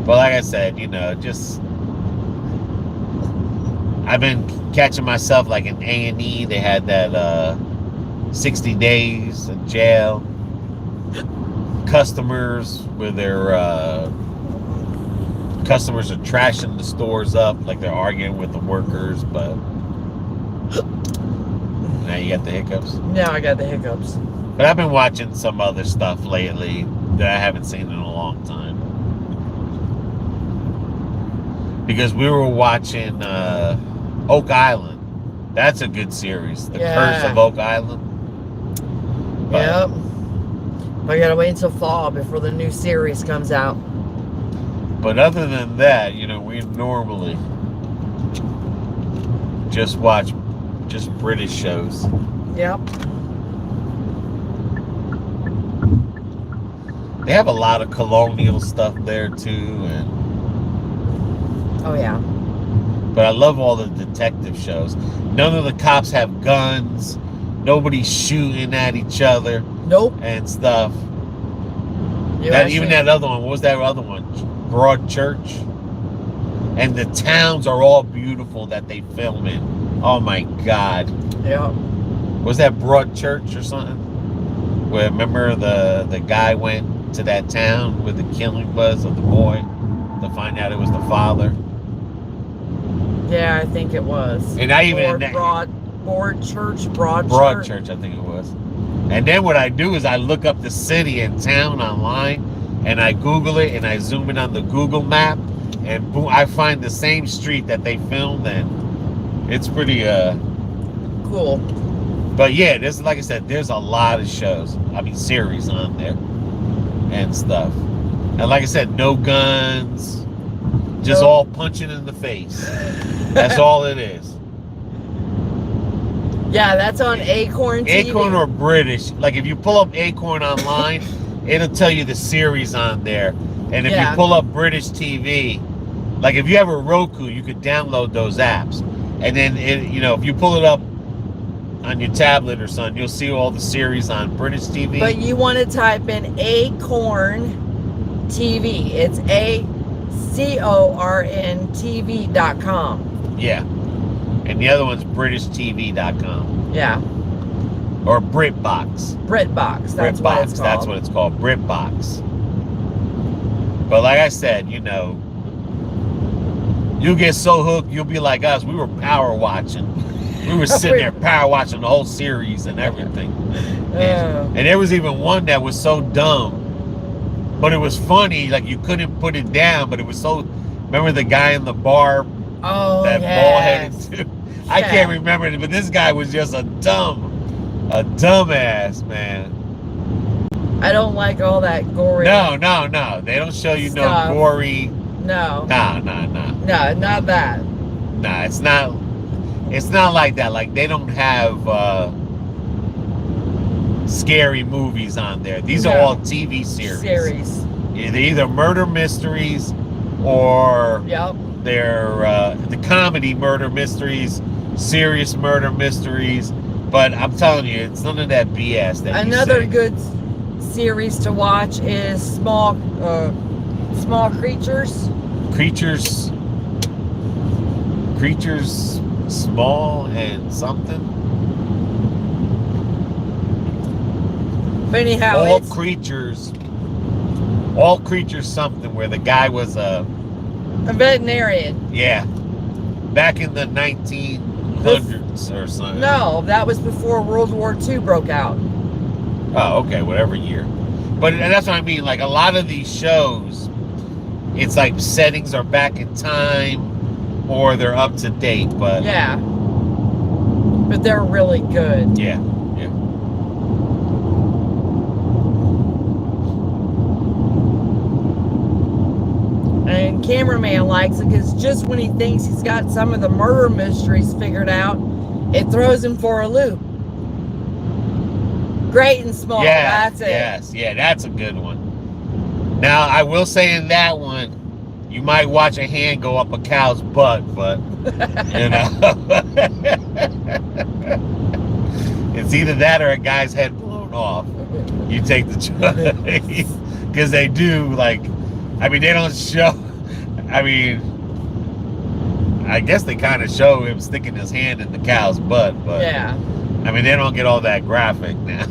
But like I said, just I've been catching myself like in A&E. They had that 60 days in jail. Customers where their customers are trashing the stores up, like they're arguing with the workers, but now you got the hiccups. Now I got the hiccups. But I've been watching some other stuff lately that I haven't seen in a long time. Because we were watching Oak Island. That's a good series. The Curse of Oak Island. But, yep. I gotta wait until fall before the new series comes out. But other than that, we normally just watch British shows. Yep. They have a lot of colonial stuff there too, and oh yeah. But I love all the detective shows. None of the cops have guns. Nobody's shooting at each other. Nope. And stuff. Even that other one. What was that other one? Broad Church. And the towns are all beautiful that they film in. Oh my God. Yeah. Was that Broad Church or something? Where remember the guy went to that town where the killing was of the boy to find out it was the father. Yeah, I think it was. And I even Broad Church. I think it was. And then what I do is I look up the city and town online, and I Google it, and I zoom in on the Google map, and boom, I find the same street that they filmed, and it's pretty cool. But yeah, there's, like I said, there's a lot of shows. I mean, series on there and stuff. And like I said, no guns, just all punching in the face. That's all it is. Yeah, that's on Acorn TV. Acorn or British. Like if you pull up Acorn online, it'll tell you the series on there. And if you pull up British TV, like if you have a Roku, you could download those apps. And then, if you pull it up on your tablet or something, you'll see all the series on British TV. But you want to type in Acorn TV. It's ACORN TV.com. And the other one's BritishTV.com. Yeah. Or BritBox. BritBox. That's what it's called. That's what it's called. BritBox. But like I said, you'll get so hooked, you'll be like us. We were power watching. We were sitting there power watching the whole series and everything. And there was even one that was so dumb, but it was funny. Like you couldn't put it down, but it was so. Remember the guy in the bar? Oh, that bald-headed dude. I can't remember it, but this guy was just a dumbass, man. I don't like all that gory. No. They don't show you stuff. No gory. No. No, not that. No, it's not like that. Like they don't have scary movies on there. These are all TV series. They're either murder mysteries or they're the comedy murder mysteries, serious murder mysteries. But I'm telling you, it's none of that BS. Another good series to watch is Small Creatures. Creatures small and something. But anyhow, all creatures something, where the guy was a veterinarian. Yeah. Back in the 1900s or something. No, that was before World War II broke out. Oh, okay, whatever year. But that's what I mean. Like a lot of these shows, it's like settings are back in time or they're up to date. But yeah, but they're really good. Yeah. And cameraman likes it because just when he thinks he's got some of the murder mysteries figured out, it throws him for a loop. Great and Small. Yeah, that's it. Yes, yeah, that's a good one. Now, I will say in that one, you might watch a hand go up a cow's butt, but, it's either that or a guy's head blown off. You take the choice. Because they do, like, they don't show, I guess they kind of show him sticking his hand in the cow's butt, but, yeah. They don't get all that graphic now.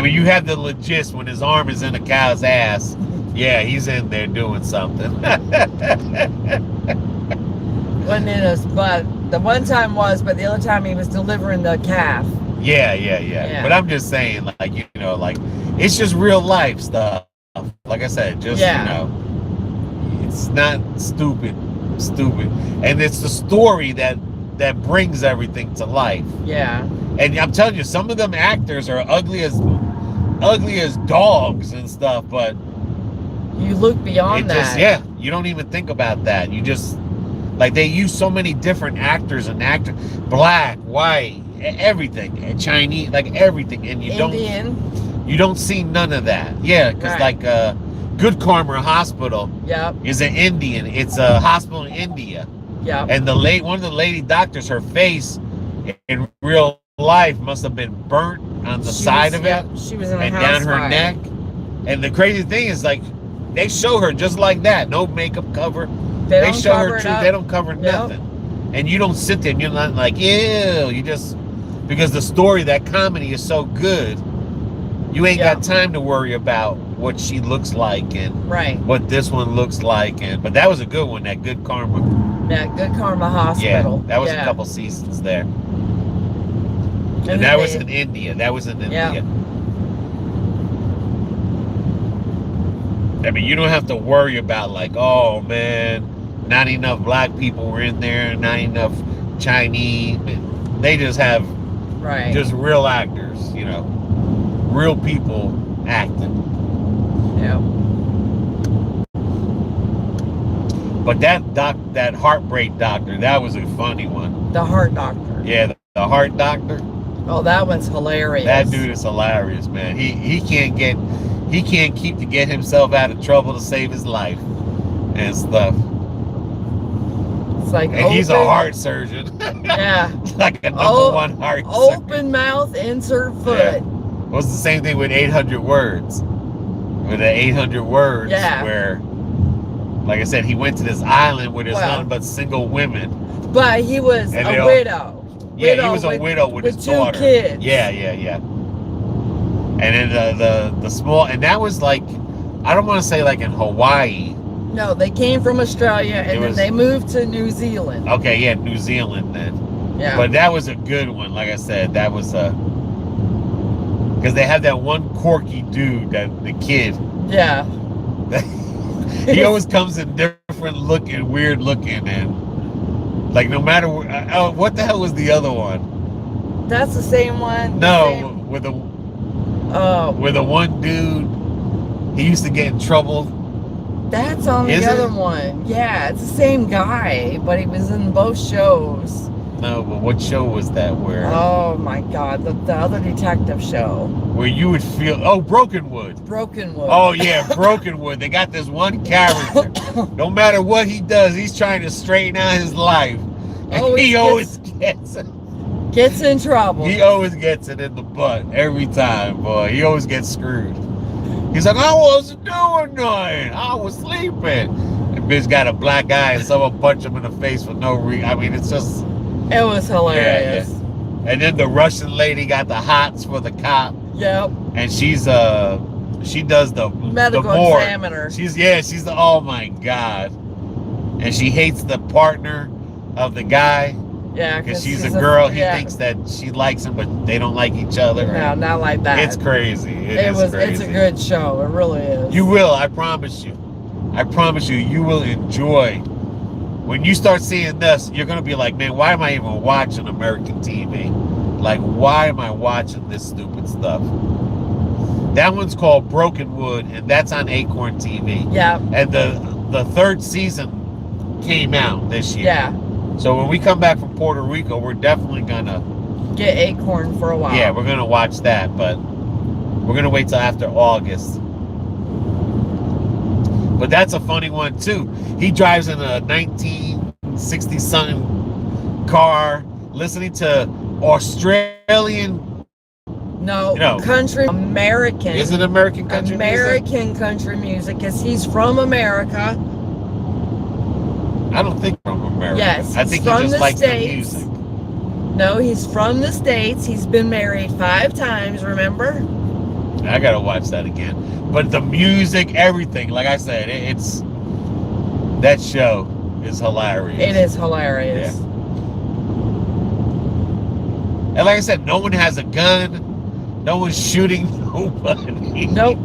You have the legit when his arm is in a cow's ass. Yeah, he's in there doing something. Wasn't in his butt. The one time was, but the other time he was delivering the calf. Yeah. But I'm just saying, like, it's just real life stuff. Like I said, just, it's not stupid. And it's the story that brings everything to life. Yeah. And I'm telling you, some of them actors are ugly as dogs and stuff, but you look beyond that. You don't even think about that. You just, like, they use so many different actors and black, white, everything, and Chinese, like everything, and you don't see none of that. Yeah, because like Good Karma Hospital is an Indian. It's a hospital in India. Yeah. And one of the lady doctors, her face in real life must have been burnt on the side of it. She was in a and house down her fire. neck. And the crazy thing is, like, they show her just like that, no makeup cover. They show her true. They don't cover nothing. And you don't sit there and you're not like, ew. You just, because the story, that comedy is so good, you ain't got time to worry about what she looks like and Right. what this one looks like. And but that was a good one, that Good Karma. Yeah, Good Karma Hospital. Yeah, that was a couple seasons there. And that was in India. That was in India. Yeah. I mean, you don't have to worry about like, oh man, not enough black people were in there, not enough Chinese. They just have just real actors, you know, real people acting. Yeah. But that heartbreak doctor, that was a funny one. The heart doctor. Yeah, the heart doctor. Oh, that one's hilarious. That dude is hilarious, man. He can't keep to get himself out of trouble to save his life and stuff. It's like, and he's a heart surgeon. Yeah. Like a #1 heart surgeon. Open mouth, insert foot. Yeah. Well, it's the same thing with 800 words. With the 800 words, where, like I said, he went to this island where there's nothing but single women. But he was a widow. Yeah, he was a widow with his daughter. 2 kids. Yeah. And then the small, and that was like, I don't want to say like in Hawaii. No, they came from Australia and then they moved to New Zealand. Okay, yeah, New Zealand then. Yeah. But that was a good one. Like I said, that was because they have that one quirky dude, the kid. Yeah. He always comes in different looking, weird looking, and like no matter what the hell was the other one? That's the same one. No, with the one dude, he used to get in trouble. That's on the other one. Yeah, it's the same guy, but he was in both shows. No, but what show was that where? Oh my God, the other detective show. Where you would feel, Brokenwood. Brokenwood. Oh yeah, Brokenwood. They got this one character. No matter what he does, he's trying to straighten out his life. And he always gets in trouble. He always gets it in the butt every time, boy. He always gets screwed. He's like, I wasn't doing nothing. I was sleeping. And bitch got a black eye and someone punched him in the face for no reason. I mean, it's just... It was hilarious. Yeah. And then the Russian lady got the hots for the cop. Yep. And she does the medical examiner. She's the, oh my God. And she hates the partner of the guy. Yeah, because she's a girl. He thinks that she likes him, but they don't like each other. No, not like that. It's crazy. It's a good show. It really is. You will. I promise you. I promise you. You will enjoy. When you start seeing this, you're gonna be like, man, why am I even watching American TV? Like, why am I watching this stupid stuff? That one's called Brokenwood, and that's on Acorn TV. Yeah. And the 3rd season came out this year. Yeah. So when we come back from Puerto Rico, we're definitely gonna get Acorn for a while. Yeah, we're gonna watch that, but we're gonna wait till after August. But that's a funny one too. He drives in a 1960-something car, listening to Australian. No, country American. Is it American country music? American country music, because he's from America. I don't think from America. Yes, I think he just likes the music. No, he's from the States. He's been married 5 times, remember? I gotta watch that again. But the music, everything, like I said, that show is hilarious. It is hilarious. Yeah. And like I said, no one has a gun. No one's shooting nobody. Nope.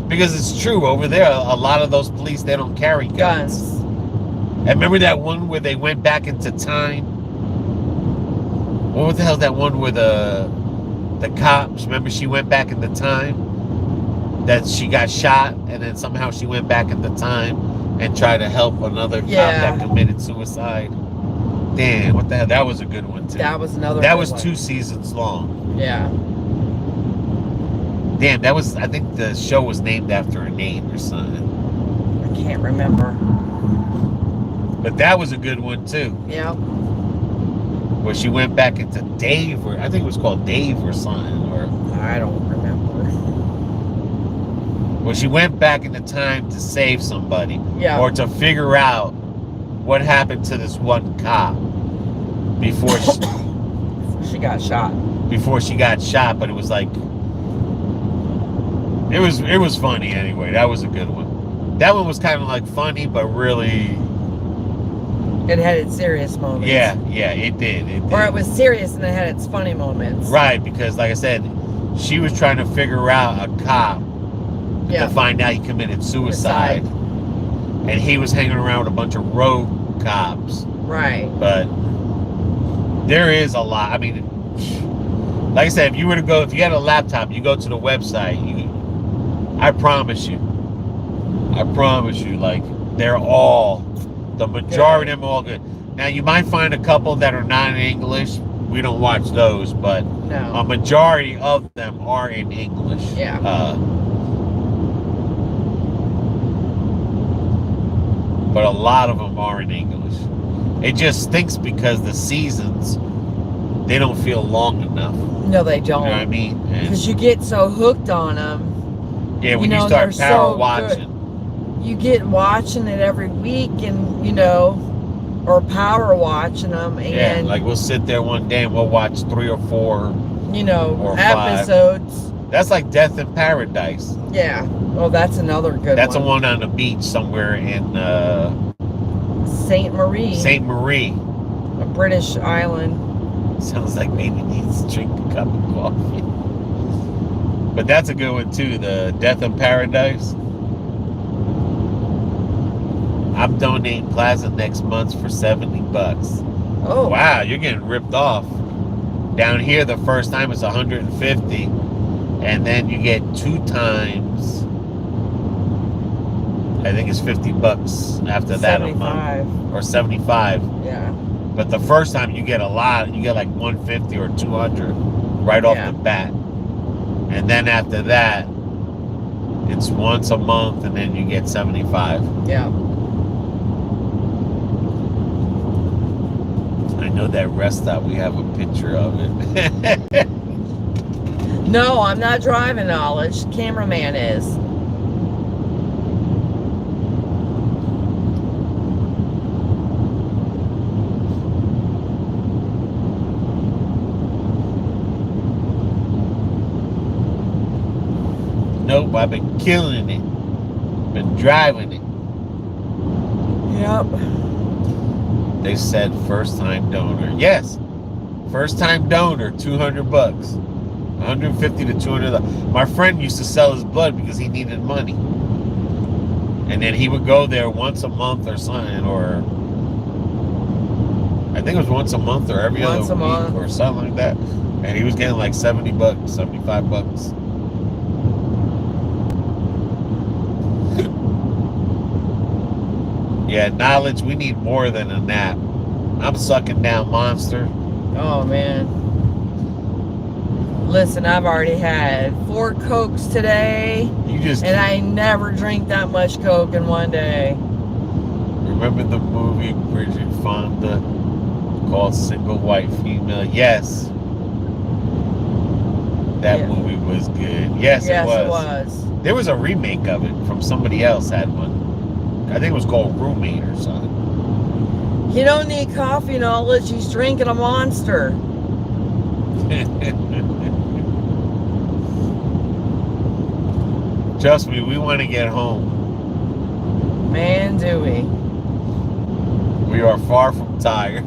Because it's true, over there, a lot of those police, they don't carry guns. And remember that one where they went back into time? What the hell is that one where the cops, remember she went back into time? That she got shot, and then somehow she went back into time and tried to help another cop that committed suicide. Damn, what the hell? That was a good one too. That was another That good was one. 2 seasons long. Yeah. Damn, that was, I think the show was named after a name or something. I can't remember. But that was a good one too. Yeah. Where she went back into Dave, or I think it was called Dave or something, or I don't remember. Where she went back into time to save somebody. Yeah. Or to figure out what happened to this one cop before she got shot. Before she got shot, but it was like It was funny anyway. That was a good one. That one was kind of like funny, but really, it had its serious moments. Yeah, it did. It did. Or it was serious and it had its funny moments. Right, because like I said, she was trying to figure out a cop to find out he committed suicide. And he was hanging around with a bunch of rogue cops. Right. But there is a lot. I mean, like I said, if you had a laptop, you go to the website, I promise you, like, the majority of them are all good. Now, you might find a couple that are not in English. We don't watch those, but a majority of them are in English. Yeah. But a lot of them are in English. It just stinks because the seasons, they don't feel long enough. No, they don't. You know what I mean? Because you get so hooked on them. Yeah, when you start power watching. You get watching it every week and, or power watching them. And, yeah, like we'll sit there one day and we'll watch 3 or 4, or episodes. 5. That's like Death in Paradise. Yeah. Oh, that's another good one. That's a one on the beach somewhere in Saint Marie. Saint Marie. A British island. Sounds like maybe needs to drink a cup of coffee. But that's a good one too, the Death in Paradise. I'm donating plasma next month for $70. Oh. Wow, you're getting ripped off. Down here, the first time it's $150, and then you get 2 times. I think it's $50 after that a month, or $75. Yeah. But the first time you get a lot, you get like $150 or $200 right off the bat, and then after that, it's once a month, and then you get $75. Yeah. I know that rest stop. We have a picture of it. No, I'm not driving knowledge. Cameraman is. Nope, I've been killing it. Been driving it. Yep. They said first time donor. Yes. First time donor, $200. $150 to $200. My friend used to sell his blood because he needed money. And then he would go there once a month or something, or I think it was once a month or every other week or something like that. And he was getting like $70, $75. Yeah, knowledge, we need more than a nap. I'm sucking down Monster. Oh, man. Listen, I've already had 4 Cokes today. And I never drink that much Coke in one day. Remember the movie Bridget Fonda called Single White Female? Yes. That movie was good. Yes, it was. There was a remake of it from somebody else had one. I think it was called Roommate or something. He don't need coffee knowledge. He's drinking a Monster. Trust me, we want to get home. Man, do we. We are far from tired.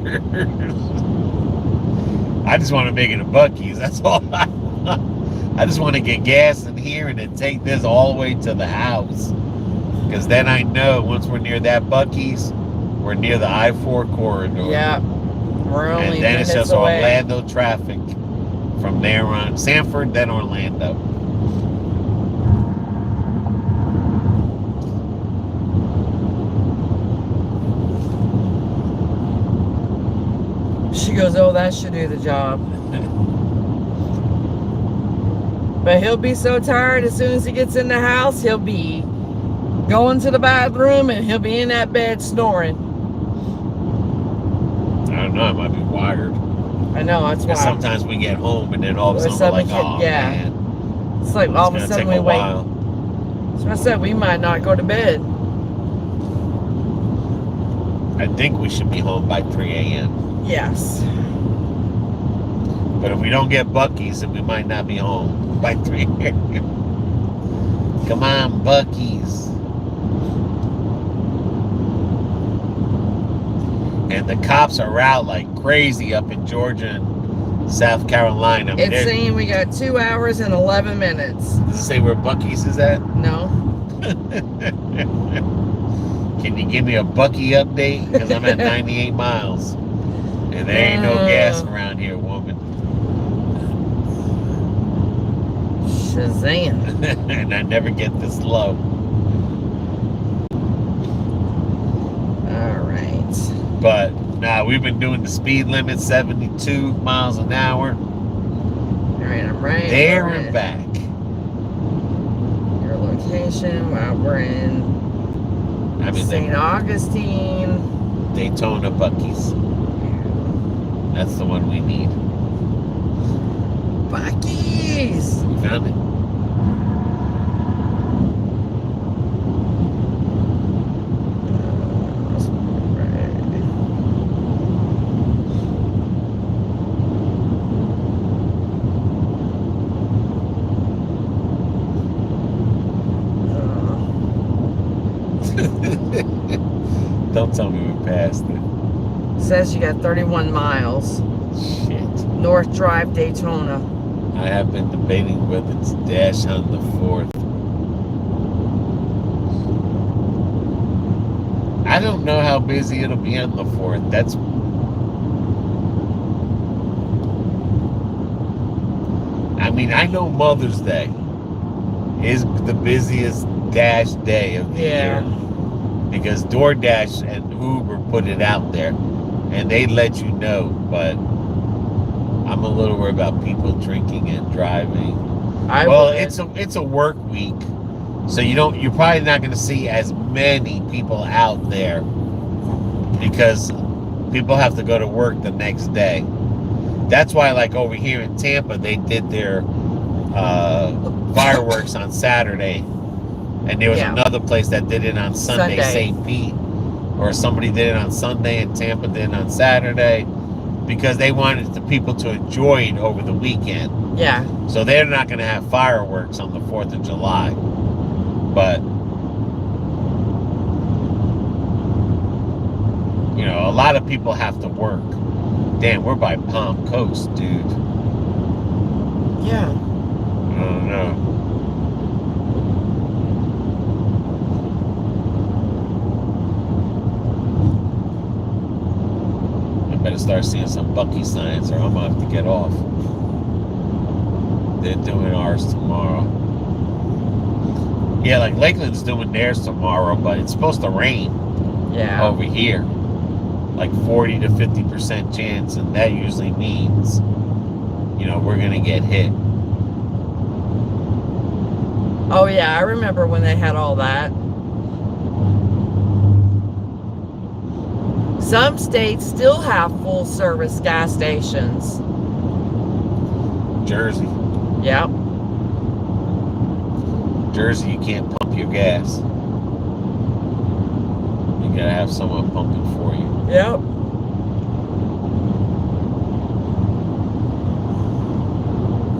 I just want to make it a Buc-ee's. That's all I want. I just want to get gas in here and then take this all the way to the house. Because then I know once we're near that Buc-ee's, we're near the I-4 corridor. Yeah. We're only and then it's just away. Orlando traffic. From there on. Sanford, then Orlando. She goes, oh, that should do the job. But he'll be so tired as soon as he gets in the house, he'll be going to the bathroom and he'll be in that bed snoring. I don't know, I might be wired. I know, that's why. Sometimes we get home and then all of a sudden we're like, oh, man. It's like all of a sudden we wake. So I said we might not go to bed. I think we should be home by 3 a.m. Yes. But if we don't get Buc-ee's, then we might not be home by 3 a.m. Come on, Buc-ee's. And the cops are out like crazy up in Georgia and South Carolina. I mean, It's saying we got 2 hours and 11 minutes. Does it say where Buc-ee's is at? No. Can you give me a Buc-ee update? Because I'm at 98 miles. And there ain't no gas around here, woman. Shazam. And I never get this low. All right. But, nah, we've been doing the speed limit, 72 miles an hour. All right, I'm right there and back. Your location, while we're in St. Augustine. Daytona Buc-ee's. That's the one we need. Buc-ee's! You found it? Don't tell me we passed it. Says you got 31 miles. Shit. North Drive, Daytona. I have been debating whether to dash on the 4th. I don't know how busy it'll be on the 4th. I mean, I know Mother's Day is the busiest dash day of the year. Because DoorDash and Uber put it out there. And they let you know. But I'm a little worried about people drinking and driving. It's a work week. So you're probably not going to see as many people out there. Because people have to go to work the next day. That's why, like over here in Tampa, they did their fireworks on Saturday. And there was another place that did it on Sunday, St. Pete. Or somebody did it on Sunday and Tampa did it on Saturday. Because they wanted the people to enjoy it over the weekend. Yeah. So they're not going to have fireworks on the 4th of July. But, you know, a lot of people have to work. Damn, we're by Palm Coast, dude. Yeah. I don't know. Better start seeing some Buc-ee signs or I'm gonna have to get off. They're doing ours tomorrow. Yeah, like Lakeland's doing theirs tomorrow, but it's supposed to rain over here. Like 40 to 50% chance, and that usually means, you know, we're gonna get hit. Oh yeah, I remember when they had all that. Some states still have full service gas stations. Jersey. Yep. Jersey, you can't pump your gas. You gotta have someone pumping for you. Yep.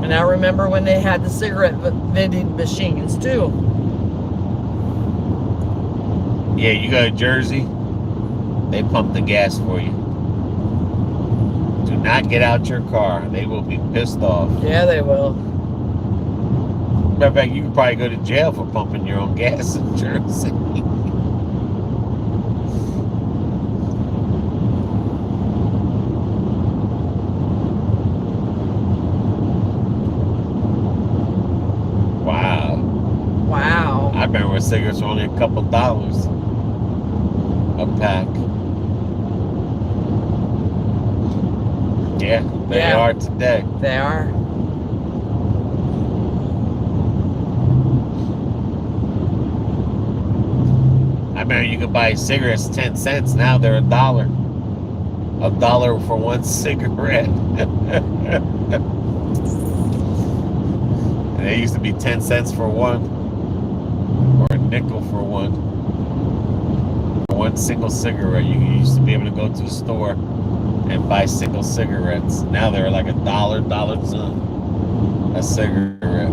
And I remember when they had the cigarette vending machines too. Yeah, you go to Jersey, they pump the gas for you. Do not get out your car. They will be pissed off. Yeah, they will. Matter of fact, you could probably go to jail for pumping your own gas in Jersey. Wow. Wow. I remember when cigarettes were only a couple dollars a pack. Yeah, they are today. They are. I remember you could buy cigarettes 10 cents. Now they're $1. $1 for one cigarette. And they used to be 10 cents for one. Or a nickel for one. For one single cigarette. You used to be able to go to the store and buy single cigarettes. Now they're like $1, $1 a cigarette.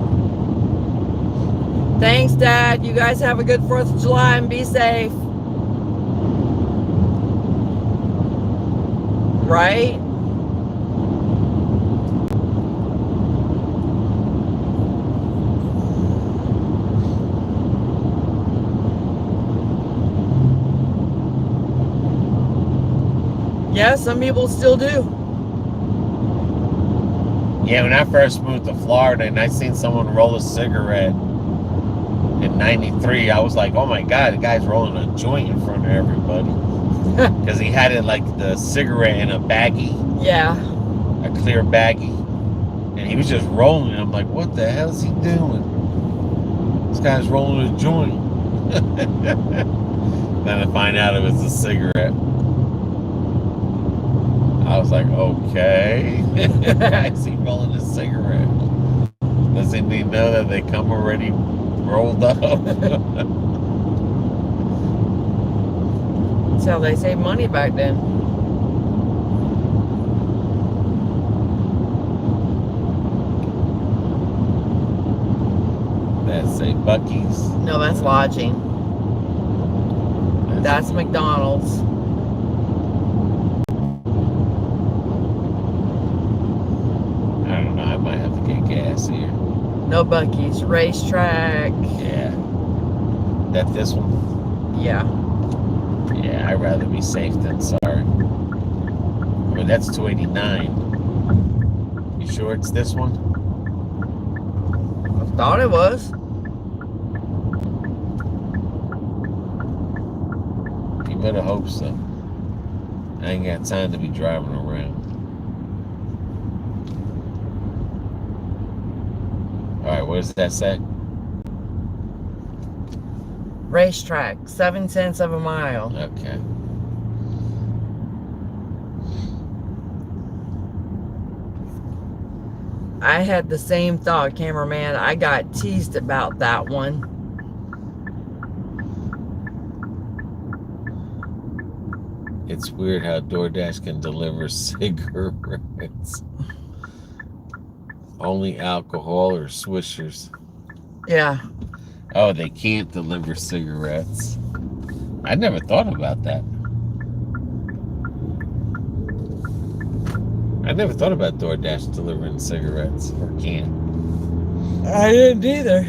Thanks, Dad. You guys have a good 4th of July and be safe. Right? Yeah, some people still do. Yeah, when I first moved to Florida and I seen someone roll a cigarette in 93, I was like, oh my God, the guy's rolling a joint in front of everybody. Because he had it like the cigarette in a baggie. Yeah. A clear baggie. And he was just rolling it. I'm like, what the hell is he doing? This guy's rolling a joint. Then I find out it was a cigarette. I was like, okay. I see rolling a cigarette. Doesn't he know that they come already rolled up? That's how they saved money back then. That's a Buc-ee's. No, that's lodging. That's McDonald's. I don't know. I might have to get gas here. No Buc-ee's. Racetrack. Yeah. That this one? Yeah. Yeah, I'd rather be safe than sorry. Well, that's 289. You sure it's this one? I thought it was. You better hope so. I ain't got time to be driving around. Alright, what does that say? Racetrack. 7/10 of a mile. Okay. I had the same thought, cameraman. I got teased about that one. It's weird how DoorDash can deliver cigarettes. Only alcohol or swishers. Yeah. Oh, they can't deliver cigarettes. I never thought about that. I never thought about DoorDash delivering cigarettes, or can't. I didn't either.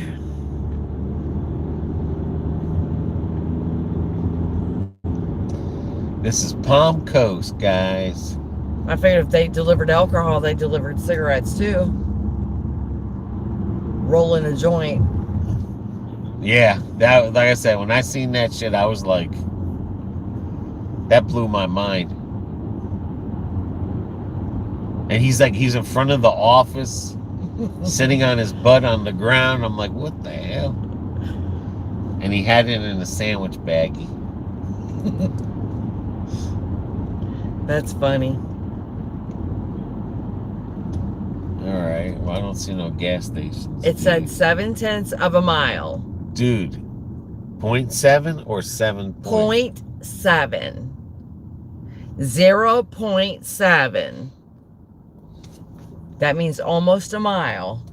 This is Palm Coast, guys. I figured if they delivered alcohol, they delivered cigarettes too. Rolling a joint. Yeah, that, like I said, when I seen that shit, I was like, that blew my mind. And he's in front of the office, sitting on his butt on the ground. I'm like, what the hell? And he had it in a sandwich baggie. That's funny. All right. Well, I don't see no gas stations. It said 7/10 of a mile. Dude, 0.7 or 7? 0.7. 0.7. That means almost a mile.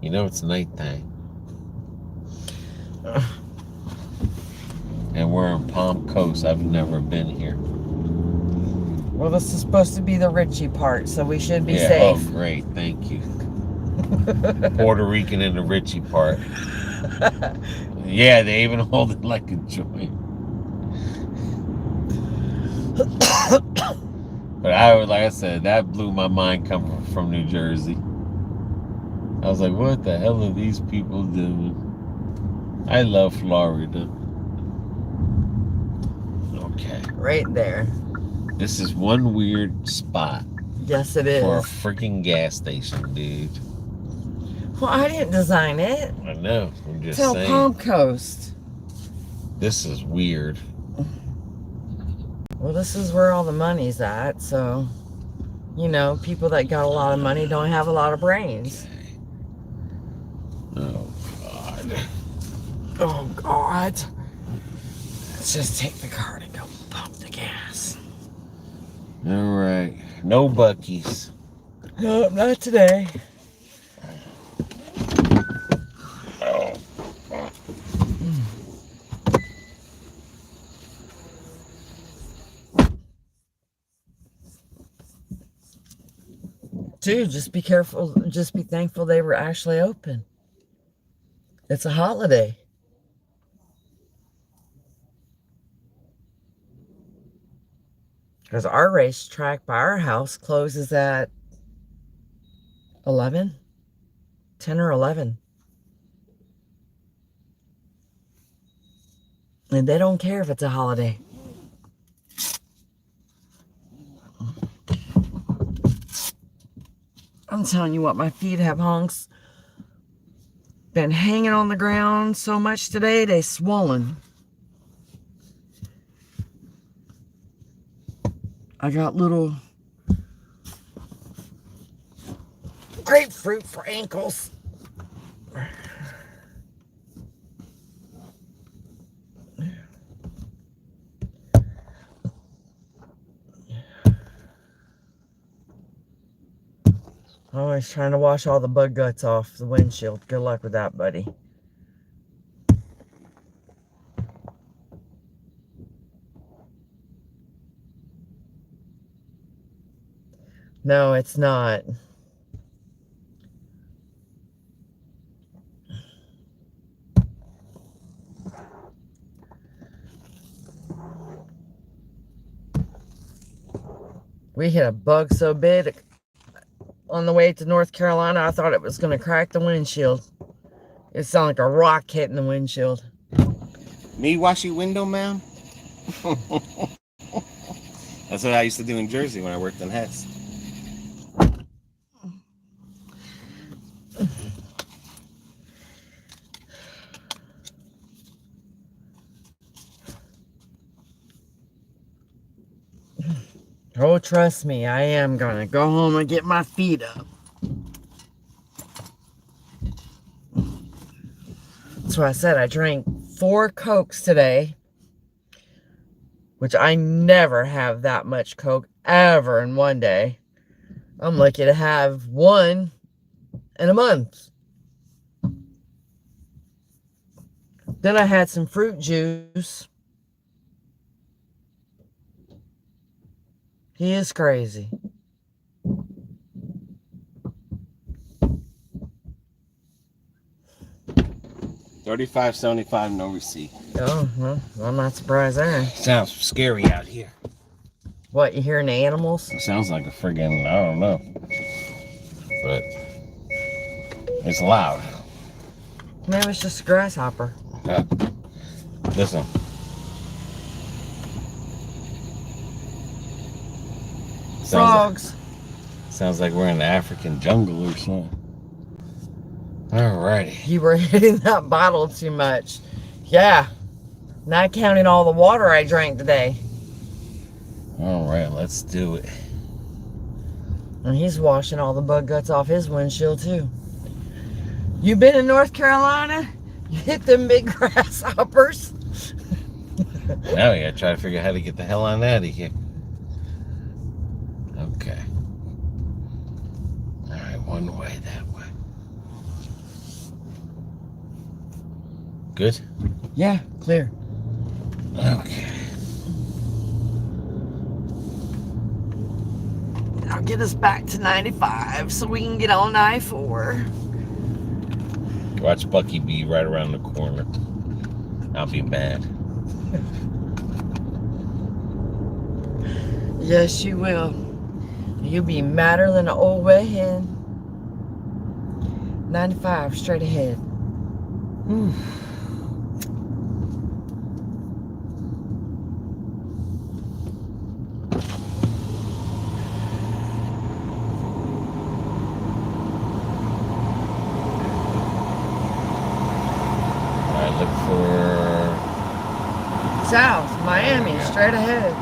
You know it's nighttime. And we're in Palm Coast. I've never been here. Well, this is supposed to be the Richie part, so we should be safe. Oh, great. Thank you. Puerto Rican in the Richie part. Yeah, they even hold it like a joint. But like I said, that blew my mind coming from New Jersey. I was like, what the hell are these people doing? I love Florida. Okay. Right there. This is one weird spot. Yes, it is. For a freaking gas station, dude. Well, I didn't design it. I know. I'm just Tell saying. Palm Coast. This is weird. Well, this is where all the money's at, so, you know, people that got a lot of money don't have a lot of brains. Okay. Oh, God. Oh, God. Let's just take the car and go pump the gas. All right. No Buc-ee's. Nope, not today. too. Just be careful. Just be thankful they were actually open. It's a holiday. Because our racetrack by our house closes at 11, 10 or 11. And they don't care if it's a holiday. I'm telling you what, my feet have honks. Been hanging on the ground so much today, they swollen. I got little grapefruit for ankles. Always trying to wash all the bug guts off the windshield. Good luck with that, buddy. No, it's not. We hit a bug so big on the way to North Carolina, I thought it was going to crack the windshield. It sounded like a rock hitting the windshield. Me wash your window, ma'am? That's what I used to do in Jersey when I worked in Hess. Oh, trust me, I am gonna go home and get my feet up. That's why I said I drank 4 Cokes today, which I never have that much Coke ever in one day. I'm lucky to have one in a month. Then I had some fruit juice. He is crazy. $35.75, no receipt. Oh, well, I'm not surprised there. Sounds scary out here. What, you hearing the animals? It sounds like a friggin', I don't know. But it's loud. Maybe it's just a grasshopper. Listen. Frogs. Sounds like we're in the African jungle or something. Alrighty. You were hitting that bottle too much. Yeah. Not counting all the water I drank today. Alright, let's do it. And he's washing all the bug guts off his windshield too. You been in North Carolina? You hit them big grasshoppers? Now we gotta try to figure out how to get the hell on out of here. Okay. Alright, one way, that way. Good? Yeah, clear. Okay. I'll get us back to 95 so we can get on I-4. Watch Bucky be right around the corner. I'll be mad. Yes, you will. You'll be madder than an old wet hen. 95, straight ahead. Whew. Look for South, Miami, yeah. Straight ahead.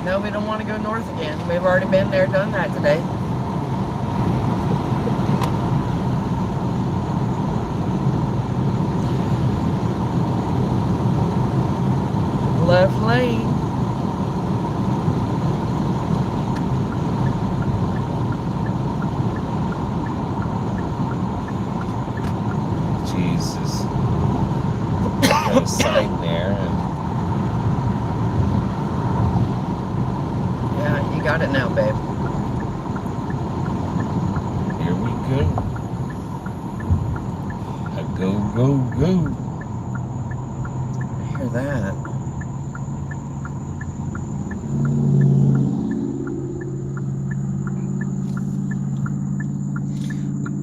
No, we don't want to go north again. We've already been there, done that today. Left lane. Jesus. Got a sign there. And got it now, babe. Here we go. A go, go, go. I hear that.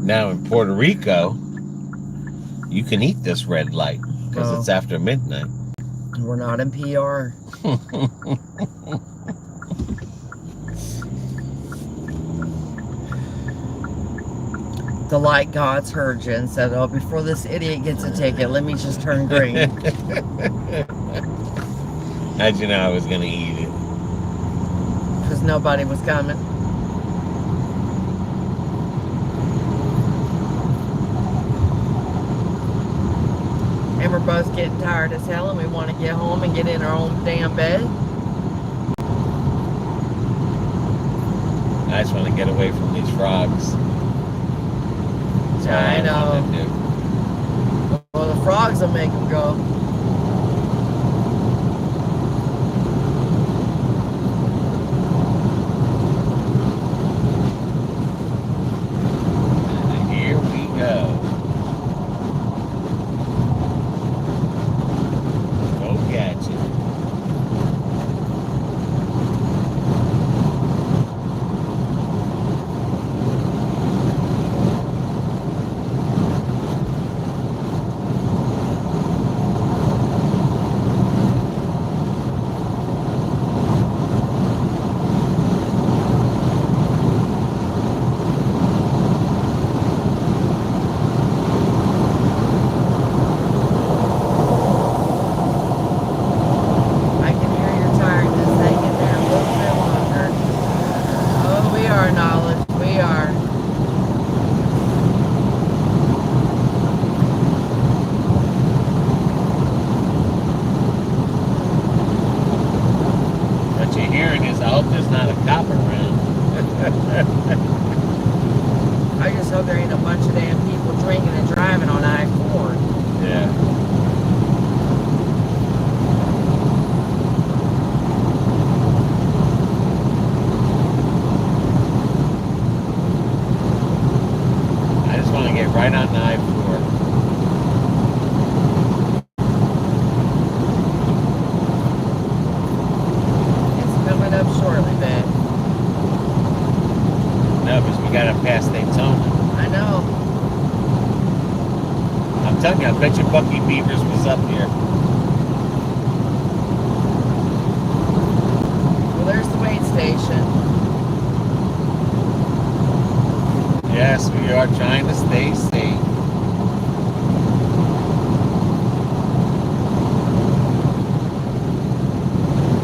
Now in Puerto Rico, you can eat this red light because it's after midnight. We're not in PR. The light gods heard you and said, oh, before this idiot gets a ticket, let me just turn green. How'd you know I was going to eat it? Because nobody was coming. And we're both getting tired as hell and we want to get home and get in our own damn bed. I just want to get away from these frogs. I know. Well, the frogs will make them go. Here we go. Go catch it. I just hope there ain't a bunch of damn people drinking and driving on I-4. Yeah. I just want to get right on the I-4. It's coming up shortly, babe. No, because we got to pass Daytona. I know. I'm telling you, I bet you Bucky Beavers was up here. Well, there's the wait station. Yes, we are trying to stay safe.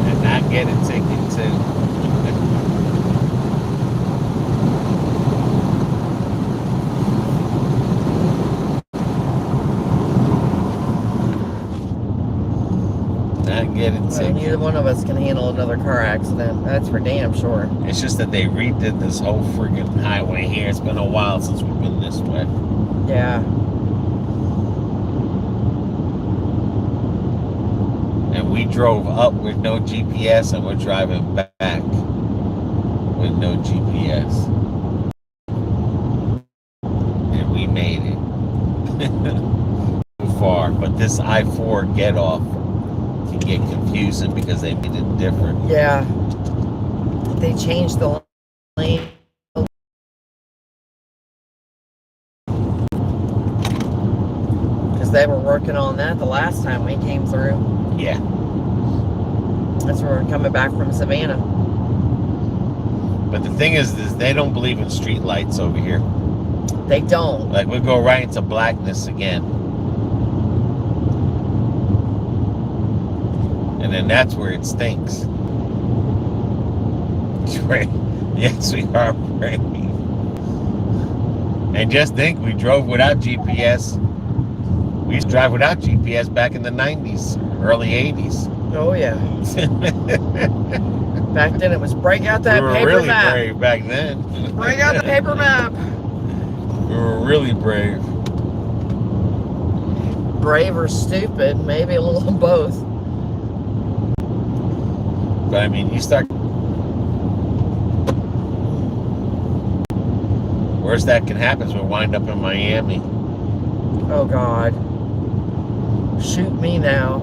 And not get a ticket, too. Well, neither one of us can handle another car accident. That's for damn sure. It's just that they redid this whole friggin' highway here. It's been a while since we've been this way. Yeah. And we drove up with no GPS, and we're driving back with no GPS. And we made it. Too far. But this I-4 get off can get confusing because they made it different. Yeah. They changed the lane. Because they were working on that the last time we came through. Yeah. That's where we're coming back from Savannah. But the thing is they don't believe in street lights over here. They don't. Like, we'll go right into blackness again. And then that's where it stinks. Yes, we are brave. And just think, we drove without GPS. We used to drive without GPS back in the 90s, early 80s. Oh, yeah. Back then it was break out that paper really map. We were really brave back then. Break out the paper map. We were really brave. Brave or stupid, maybe a little of both. But I mean, you start Worst that can happen is we'll wind up in Miami. Oh, God. Shoot me now.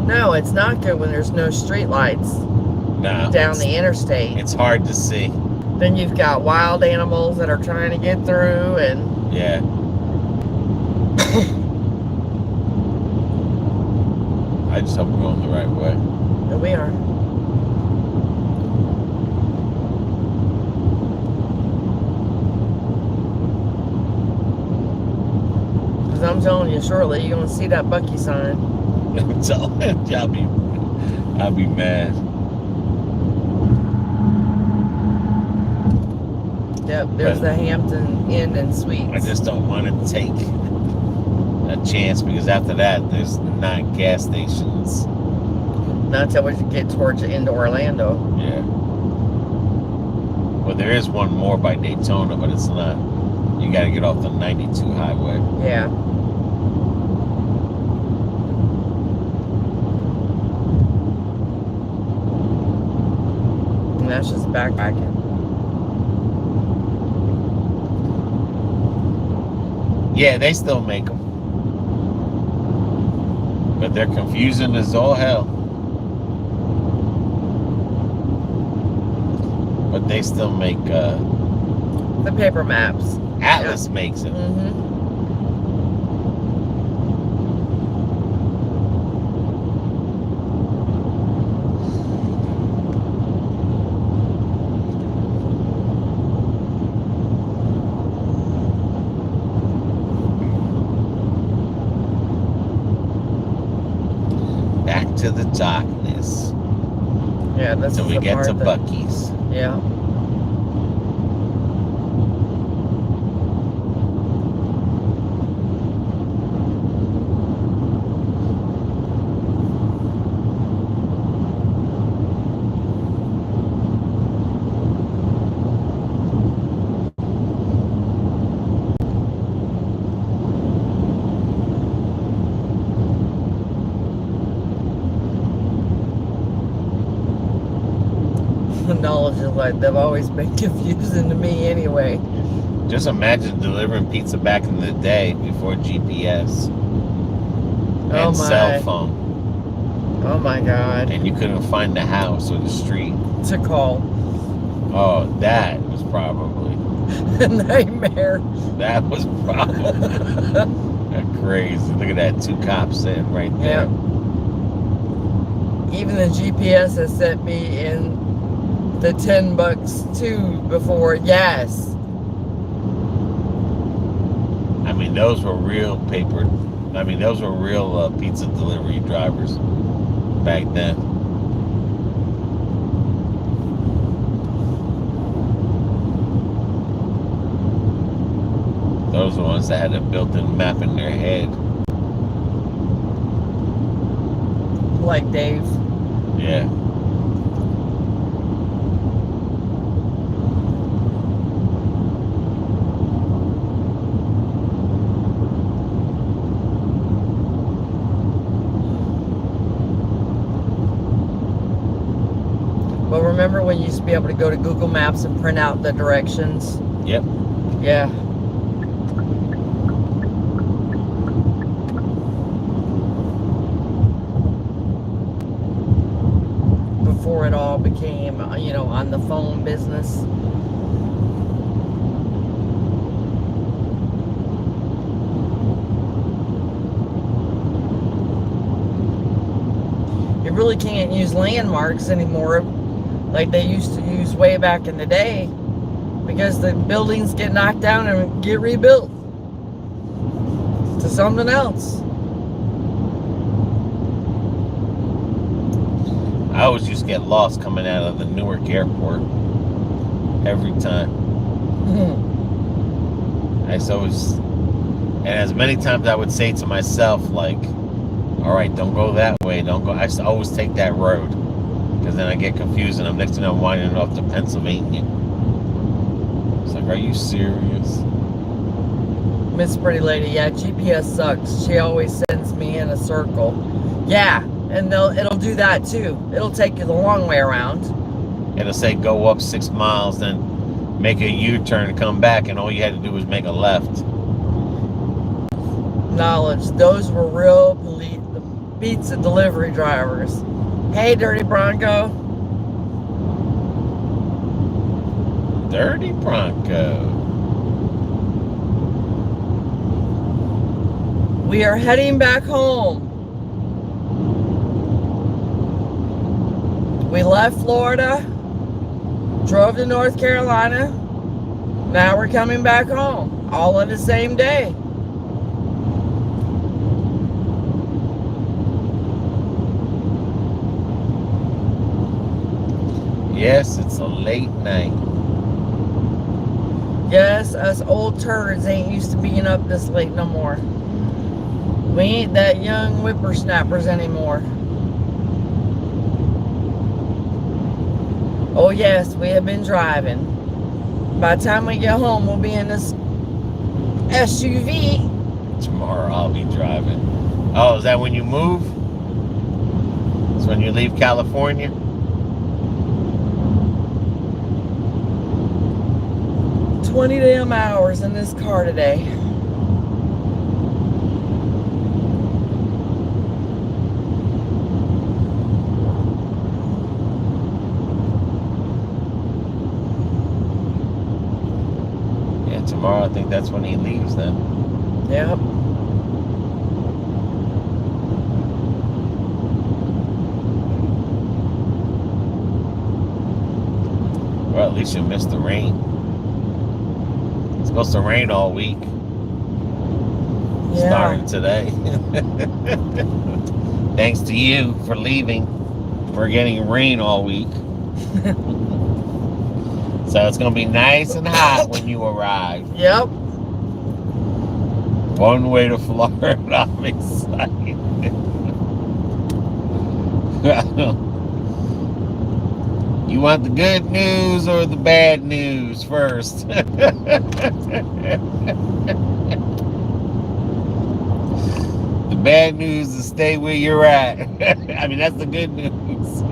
No, it's not good when there's no street lights down the interstate. It's hard to see. Then you've got wild animals that are trying to get through, and yeah. I just hope we're going the right way. Yeah, we are. Because I'm telling you, shortly you're going to see that Bucky sign. I'm telling you, I'll be mad. Yep, there's the Hampton Inn and Suites. I just don't want to take a chance because after that, there's 9 gas stations. Not until we get towards into Orlando. Yeah. Well, there is one more by Daytona, but it's not. You got to get off the 92 highway. Yeah. And that's just backpacking. Yeah, they still make them. But they're confusing as all hell. But they still make... the paper maps. Atlas makes it. Mm-hmm. To the darkness. Yeah, that's until we get to Buc-ee's. Yeah. Knowledge is like they've always been confusing to me anyway. Just imagine delivering pizza back in the day before GPS and cell phone. Oh my God. And you couldn't find the house or the street to call. Oh, that was probably a nightmare. That was probably crazy. Look at that, 2 cops sitting right there. Yep. Even the GPS has sent me in the $10 too before. Yes. I mean, those were real those were real pizza delivery drivers back then. Those are the ones that had a built-in map in their head. Like Dave. Yeah. Well, remember when you used to be able to go to Google Maps and print out the directions? Yep. Yeah. Before it all became, you know, on the phone business. You really can't use landmarks anymore like they used to use way back in the day, because the buildings get knocked down and get rebuilt to something else. I always used to get lost coming out of the Newark airport every time. I always, and as many times I would say to myself, like, all right, don't go that way, don't go. I used to always take that road, because then I get confused and next thing I'm winding off to Pennsylvania. It's like, are you serious? Miss Pretty Lady, yeah, GPS sucks. She always sends me in a circle. Yeah, and it'll do that too. It'll take you the long way around. It'll say go up 6 miles, then make a U-turn, come back, and all you had to do was make a left. Knowledge. Those were real pizza delivery drivers. Hey, Dirty Bronco. Dirty Bronco. We are heading back home. We left Florida, drove to North Carolina. Now we're coming back home, all in the same day. Yes, it's a late night. Yes, us old turds ain't used to being up this late no more. We ain't that young whippersnappers anymore. Oh yes, we have been driving. By the time we get home, we'll be in this SUV. Tomorrow I'll be driving. Oh, is that when you move? It's when you leave California? 20 damn hours in this car today. Yeah, tomorrow I think that's when he leaves then. Yep. Well, at least you'll miss the rain. It's supposed to rain all week. Yeah. Starting today. Thanks to you for leaving. We're getting rain all week. So it's going to be nice and hot when you arrive. Yep. One way to Florida. I'm excited. You want the good news or the bad news first? The bad news is stay where you're at. I mean, that's the good news.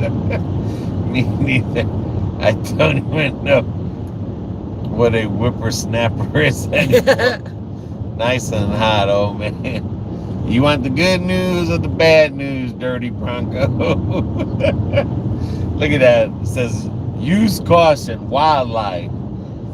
Me neither. I don't even know what a whippersnapper is anymore. Nice and hot, oh man. You want the good news or the bad news, Dirty Bronco? Look at that. It says, use caution, wildlife.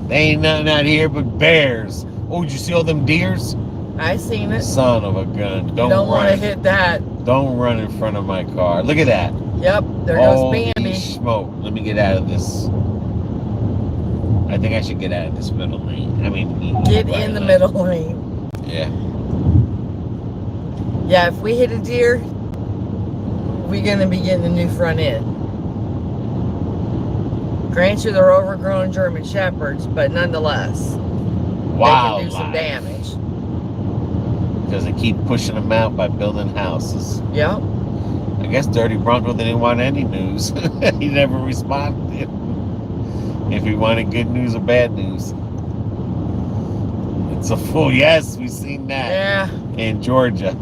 They ain't nothing out here but bears. Oh, did you see all them deers? I seen it. Son of a gun. Don't want to hit that. Don't run in front of my car. Look at that. Yep, there goes Holy Bambi. smoke. Let me get out of this. I think I should get out of this middle lane. I mean, Get in the middle lane. Yeah. Yeah, if we hit a deer, we're going to be getting a new front end. Grant you they're overgrown German Shepherds, but nonetheless, Wow. they can do some damage. Because they keep pushing them out by building houses. Yep. I guess Dirty Bronco didn't want any news. He never responded. If he wanted good news or bad news. It's a full, yes, we've seen that. Yeah. In Georgia.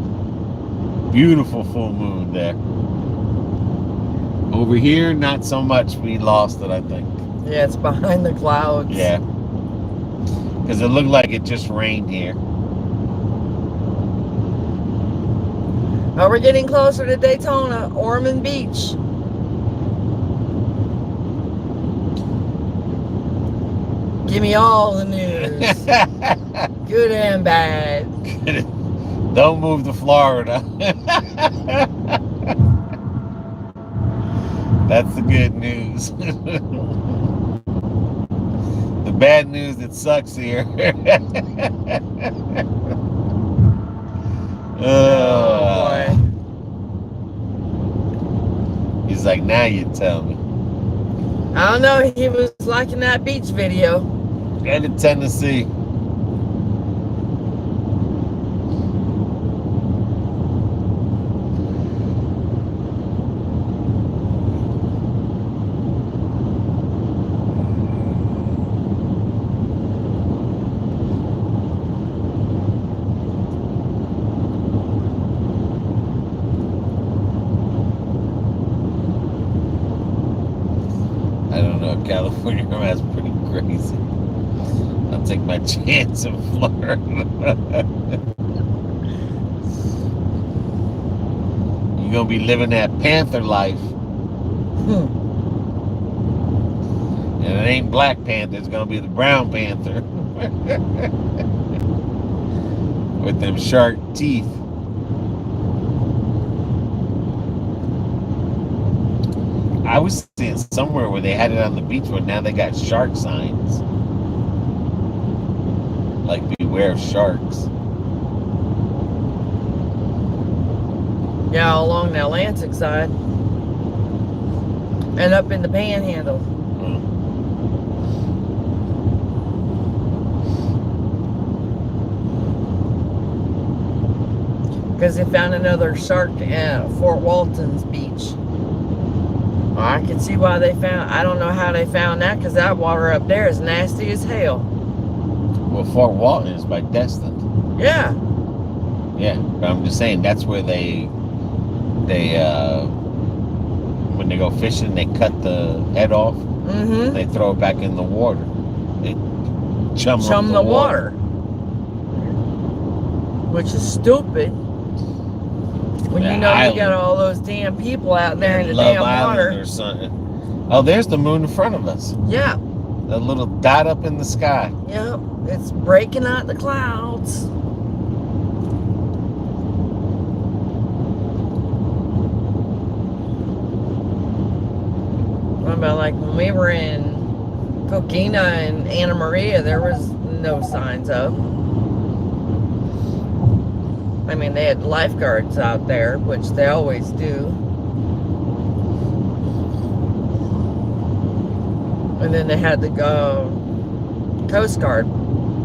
Beautiful full moon there. Over here, not so much. We lost it, I think. Yeah, it's behind the clouds. Yeah. Because it looked like it just rained here. Oh, we're getting closer to Daytona, Ormond Beach. Give me all the news. Good and bad. Don't move to Florida. That's the good news. The bad news, it sucks here. Oh, boy. He's like, now you tell me. I don't know. He was liking that beach video. Head to Tennessee. I don't know. California, that's pretty crazy. I'll take my chance in Florida. You're gonna be living that panther life. And it ain't Black Panther, it's gonna be the Brown Panther. With them shark teeth. I was seeing somewhere where they had it on the beach where now they got shark signs. Like, beware of sharks. Yeah, along the Atlantic side. And up in the Panhandle. Because they found another shark at Fort Walton's beach. I can see why they found. I don't know how they found that, because that water up there is nasty as hell. Well, Fort Walton is by Destin. Yeah. Yeah, but I'm just saying that's where they when they go fishing, they cut the head off. Mm-hmm. They throw it back in the water. They chum the water. Which is stupid. When you know you got all those damn people out there in the damn water. Or something. Oh, there's the moon in front of us. Yeah. The little dot up in the sky. Yep. It's breaking out the clouds. But like when we were in Coquina and Anna Maria, there was no signs of. I mean, they had lifeguards out there, which they always do. And then they had the Coast Guard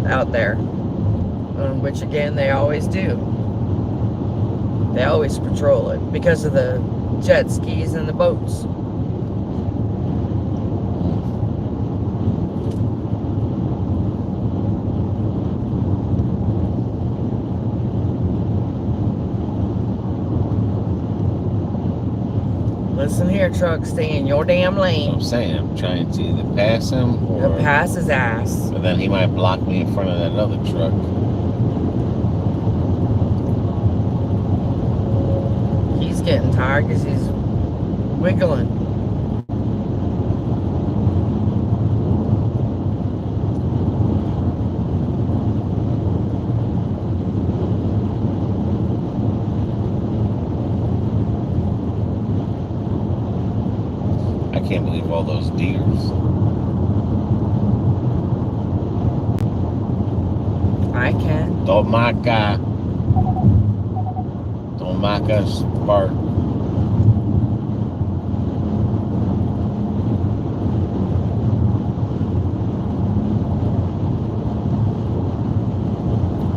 out there, which again, they always do. They always patrol it because of the jet skis and the boats. Listen here, truck, stay in your damn lane. I'm saying, I'm trying to either pass him or pass his ass. But then he might block me in front of that other truck. He's getting tired because he's wiggling. I can't believe all those deers. I can. Tomaka Spark.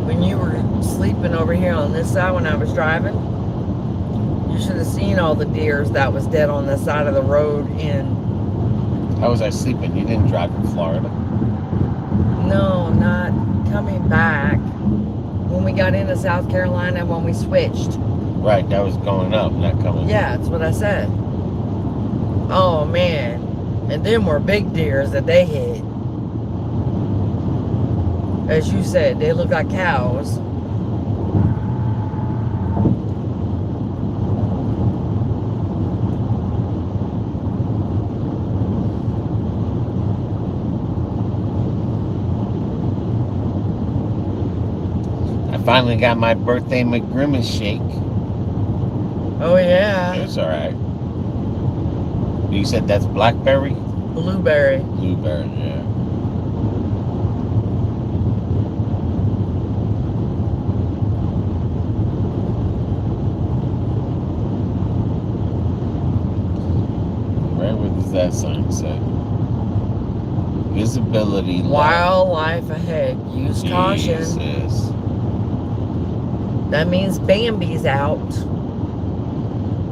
When you were sleeping over here on this side when I was driving, you should have seen all the deers that was dead on the side of the road in... How was I sleeping? You didn't drive in Florida? No, not coming back. When we got into South Carolina, when we switched. Right, that was going up, not coming. Yeah, that's what I said. Oh, man. And them were big deers that they hit. As you said, they look like cows. Finally got my birthday McGrimace shake. Oh, yeah. It's alright. You said that's blackberry? Blueberry. Blueberry, yeah. Right, what does that sign say? Visibility. Wildlife ahead. Use caution. Jesus. That means Bambi's out.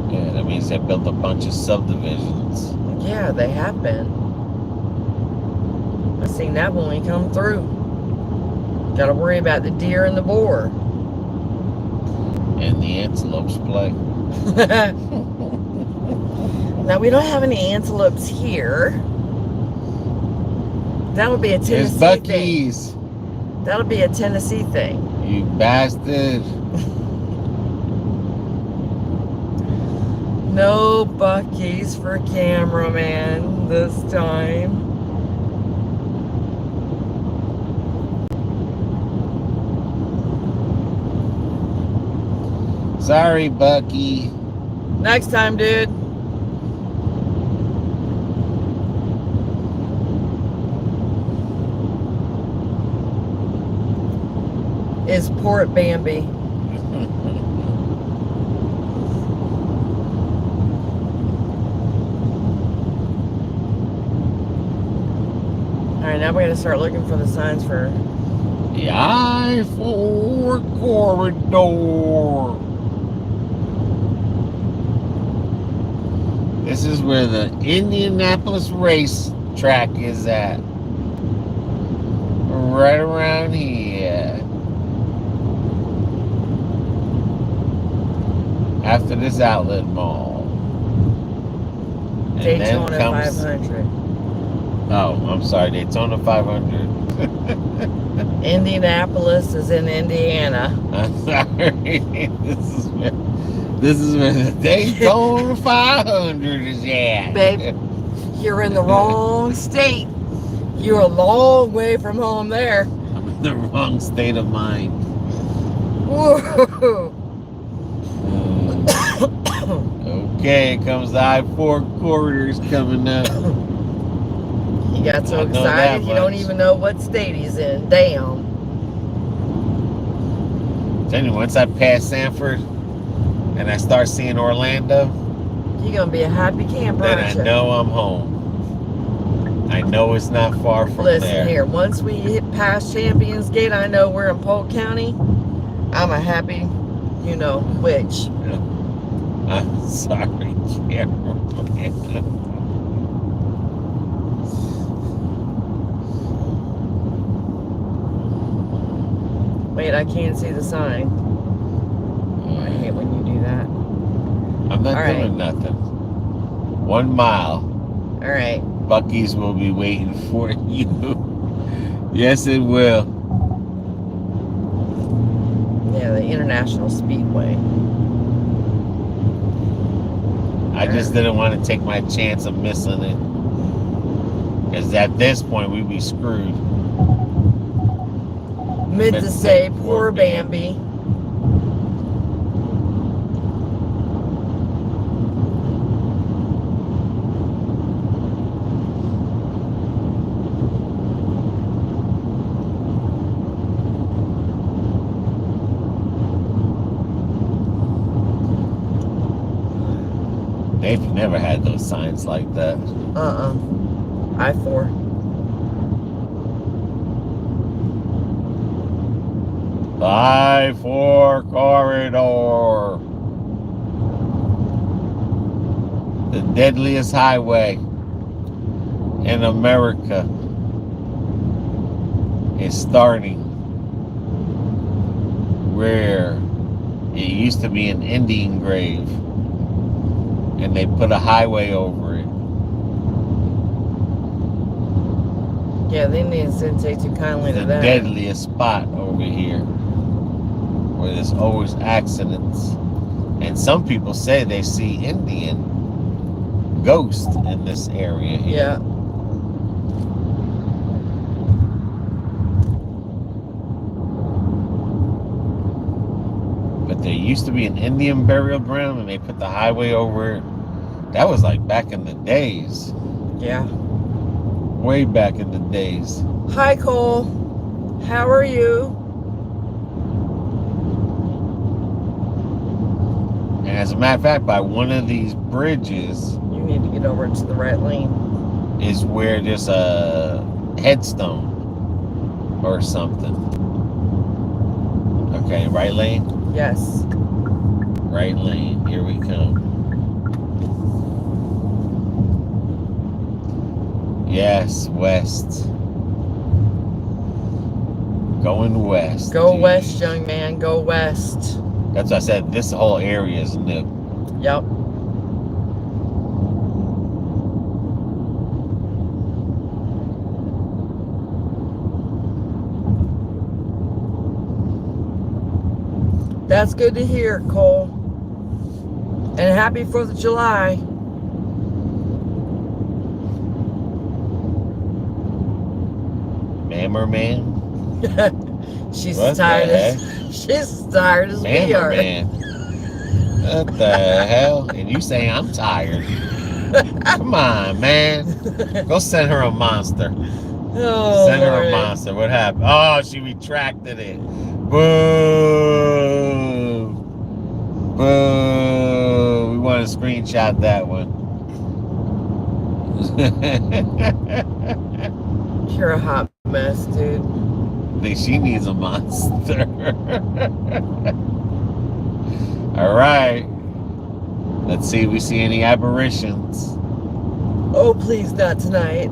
Yeah, that means they built a bunch of subdivisions. Yeah, they have been. I seen that when we come through. Gotta worry about the deer and the boar. And the antelopes play. Now, we don't have any antelopes here. That would be a Tennessee There's Buc-ee's. thing. That'll be a Tennessee thing. You bastard. No Buc-ee's for cameraman this time. Sorry, Bucky. Next time, dude. Is Port Bambi. Alright, now we're going to start looking for the signs for the I-4 corridor. This is where the Indianapolis race track is at. Right around here. After this outlet mall. And Daytona then comes, 500. Oh, I'm sorry, Daytona 500. Indianapolis is in Indiana. I'm sorry. This is where the Daytona 500 is at. Babe, you're in the wrong state. You're a long way from home there. I'm in the wrong state of mind. Whoa. Okay, here comes the I-4 corridors coming up. He got so excited you don't even know what state he's in. Damn. Anyway, once I pass Sanford and I start seeing Orlando, you're gonna be a happy camper. Then I know I'm home. I know it's not far from there. Listen here, once we hit past Champions Gate, I know we're in Polk County. I'm a happy, you know, which. I'm sorry, Cameron. Wait, I can't see the sign. I hate when you do that. I'm not doing nothing. 1 mile. All right. Buc-ee's will be waiting for you. Yes, it will. Yeah, the International Speedway. I just didn't want to take my chance of missing it. Because at this point, we'd be screwed. Meant to say, poor Bambi. They've never had those signs like that. I-4. The I-4 corridor. The deadliest highway in America is starting where it used to be an Indian grave. And they put a highway over it. Yeah, the Indians didn't take too kindly to that. The deadliest spot over here, where there's always accidents. And some people say they see Indian ghosts in this area here. Yeah. But there used to be an Indian burial ground, and they put the highway over it. That was like back in the days. Yeah. Way back in the days. Hi, Cole. How are you? And as a matter of fact, by one of these bridges, you need to get over into the right lane. Is where there's a headstone or something. Okay, right lane? Yes. Right lane. Here we come. Yes, west. Going west. Go west, young man. Go west. That's what I said. This whole area is new. Yep. That's good to hear, Cole. And happy 4th of July. Mammer man? She's What tired the as we Mammer are. man. What the hell? And you say I'm tired. Come on, man. Go send her a monster. Oh, Send her a Lordy. monster. What happened? Oh, she retracted it. Boo. Boo. We want to screenshot that one. You're a hot mess, dude. I think she needs a monster. All right. Let's see if we see any aberrations. Oh, please, not tonight.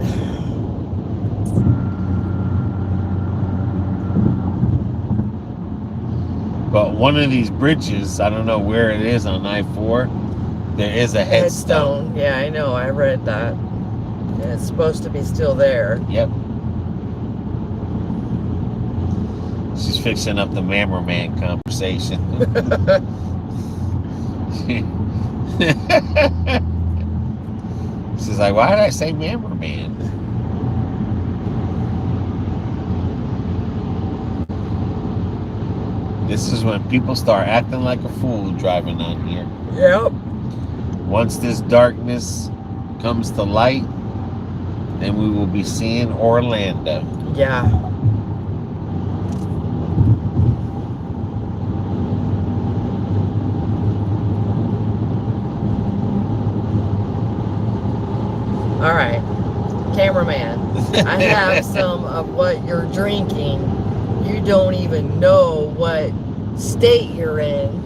But one of these bridges, I don't know where it is on I-4, there is a headstone. Yeah, I know. I read that. And it's supposed to be still there. Yep. She's fixing up the Mammer Man conversation. She's like, why did I say Mammer Man? This is when people start acting like a fool driving on here. Yep. Once this darkness comes to light, then we will be seeing Orlando. Yeah. All right, cameraman, I have some of what you're drinking. You don't even know what state you're in.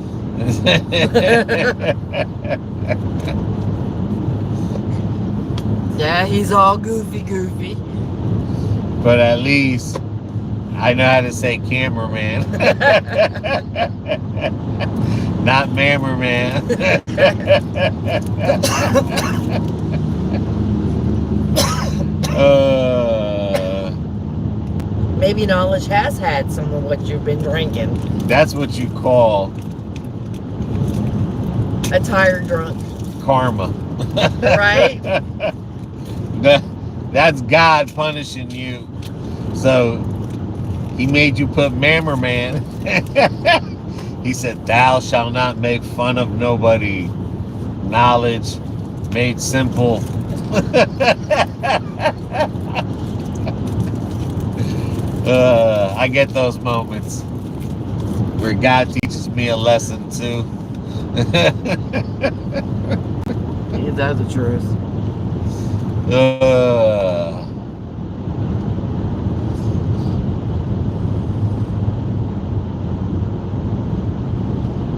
Yeah, he's all goofy. But at least I know how to say cameraman. Not Mammerman. Maybe knowledge has had some of what you've been drinking. That's what you call a tired drunk. Karma. Right? That's God punishing you. So he made you put Mammerman. He said, thou shalt not make fun of nobody. Knowledge made simple. I get those moments where God teaches me a lesson too. That's the truth.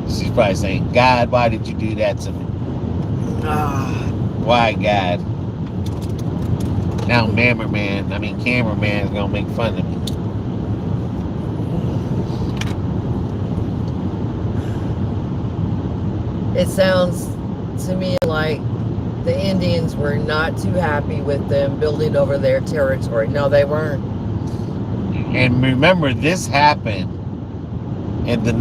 She's probably saying, God, why did you do that to me? Why, God? Now cameraman is gonna make fun of me. It sounds to me like the Indians were not too happy with them building over their territory. No, they weren't. And remember, this happened in the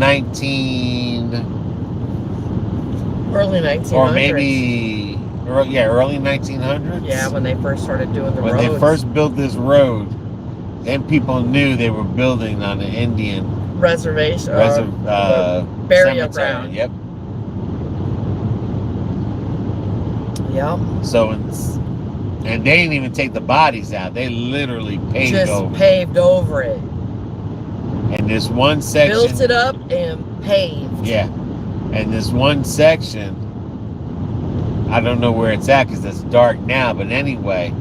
early 1900s. Or maybe, early 1900s. Yeah, when they first started doing the roads. When they first built this road, then people knew they were building on an Indian reservation, cemetery. burial ground. Yep. Yep. So, and they didn't even take the bodies out. They literally paved over it. And this one section built it up and paved. Yeah. And this one section, I don't know where it's at because it's dark now, but anyway,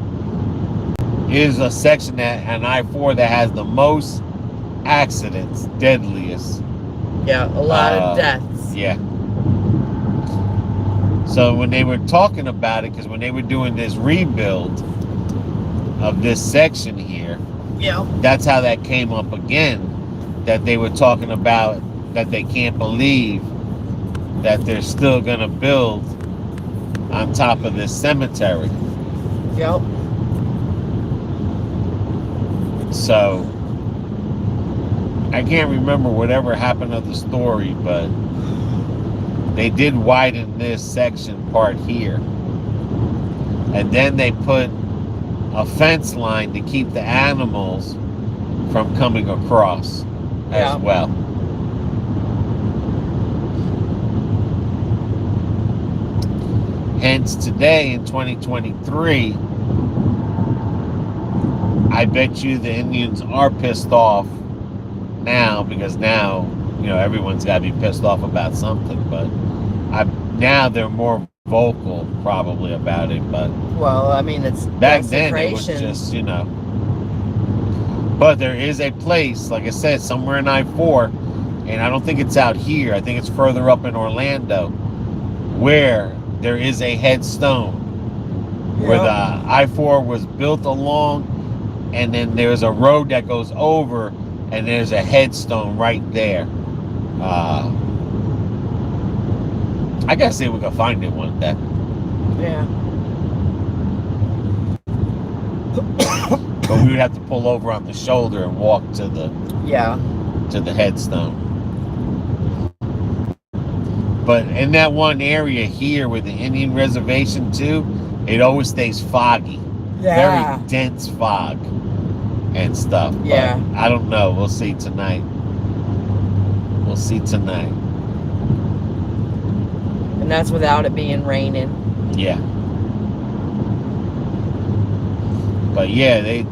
is a section that an I-4 that has the most accidents, deadliest. Yeah, a lot of deaths. Yeah. So when they were talking about it, because when they were doing this rebuild of this section here, yeah, that's how that came up again, that they were talking about that they can't believe that they're still gonna build on top of this cemetery. Yep. So I can't remember whatever happened to the story, but they did widen this section part here. And then they put a fence line to keep the animals from coming across as well. Hence today in 2023, I bet you the Indians are pissed off now, because now, you know, everyone's got to be pissed off about something, but now they're more vocal probably about it. But well, I mean, it's back then it was just, you know. But there is a place, like I said, somewhere in I-4, and I don't think it's out here, I think it's further up in Orlando, where there is a headstone where the I-4 was built along, and then there's a road that goes over, and there's a headstone right there. I gotta see if we can find it one day. Yeah. But we would have to pull over on the shoulder and walk to the headstone. But in that one area here with the Indian reservation too, it always stays foggy. Yeah. Very dense fog and stuff. Yeah. But I don't know. We'll see tonight. We'll see tonight. And that's without it being raining. Yeah. But yeah, it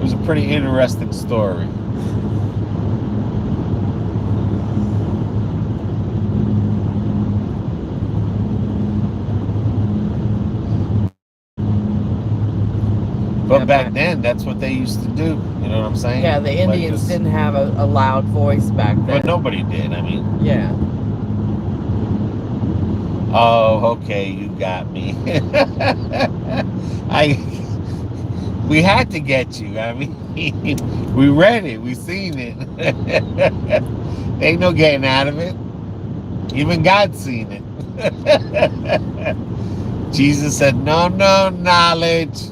was a pretty interesting story. But back then, that's what they used to do. You know what I'm saying? Yeah, the Indians didn't have a loud voice back then. But nobody did, I mean. Yeah. Oh, okay, you got me. We had to get you. I mean, we read it, we seen it. Ain't no getting out of it. Even God seen it. Jesus said, no knowledge.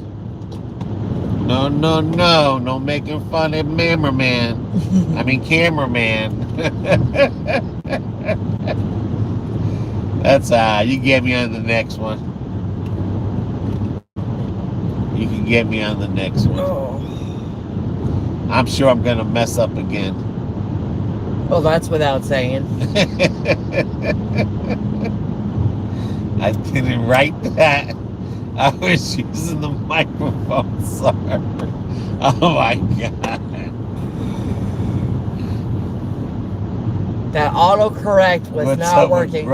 No making fun of cameraman. That's you get me on the next one. You can get me on the next one. Oh. I'm sure I'm gonna mess up again. Well, that's without saying. I didn't write that. I was using the microphone, sorry. Oh my God. That autocorrect was not working.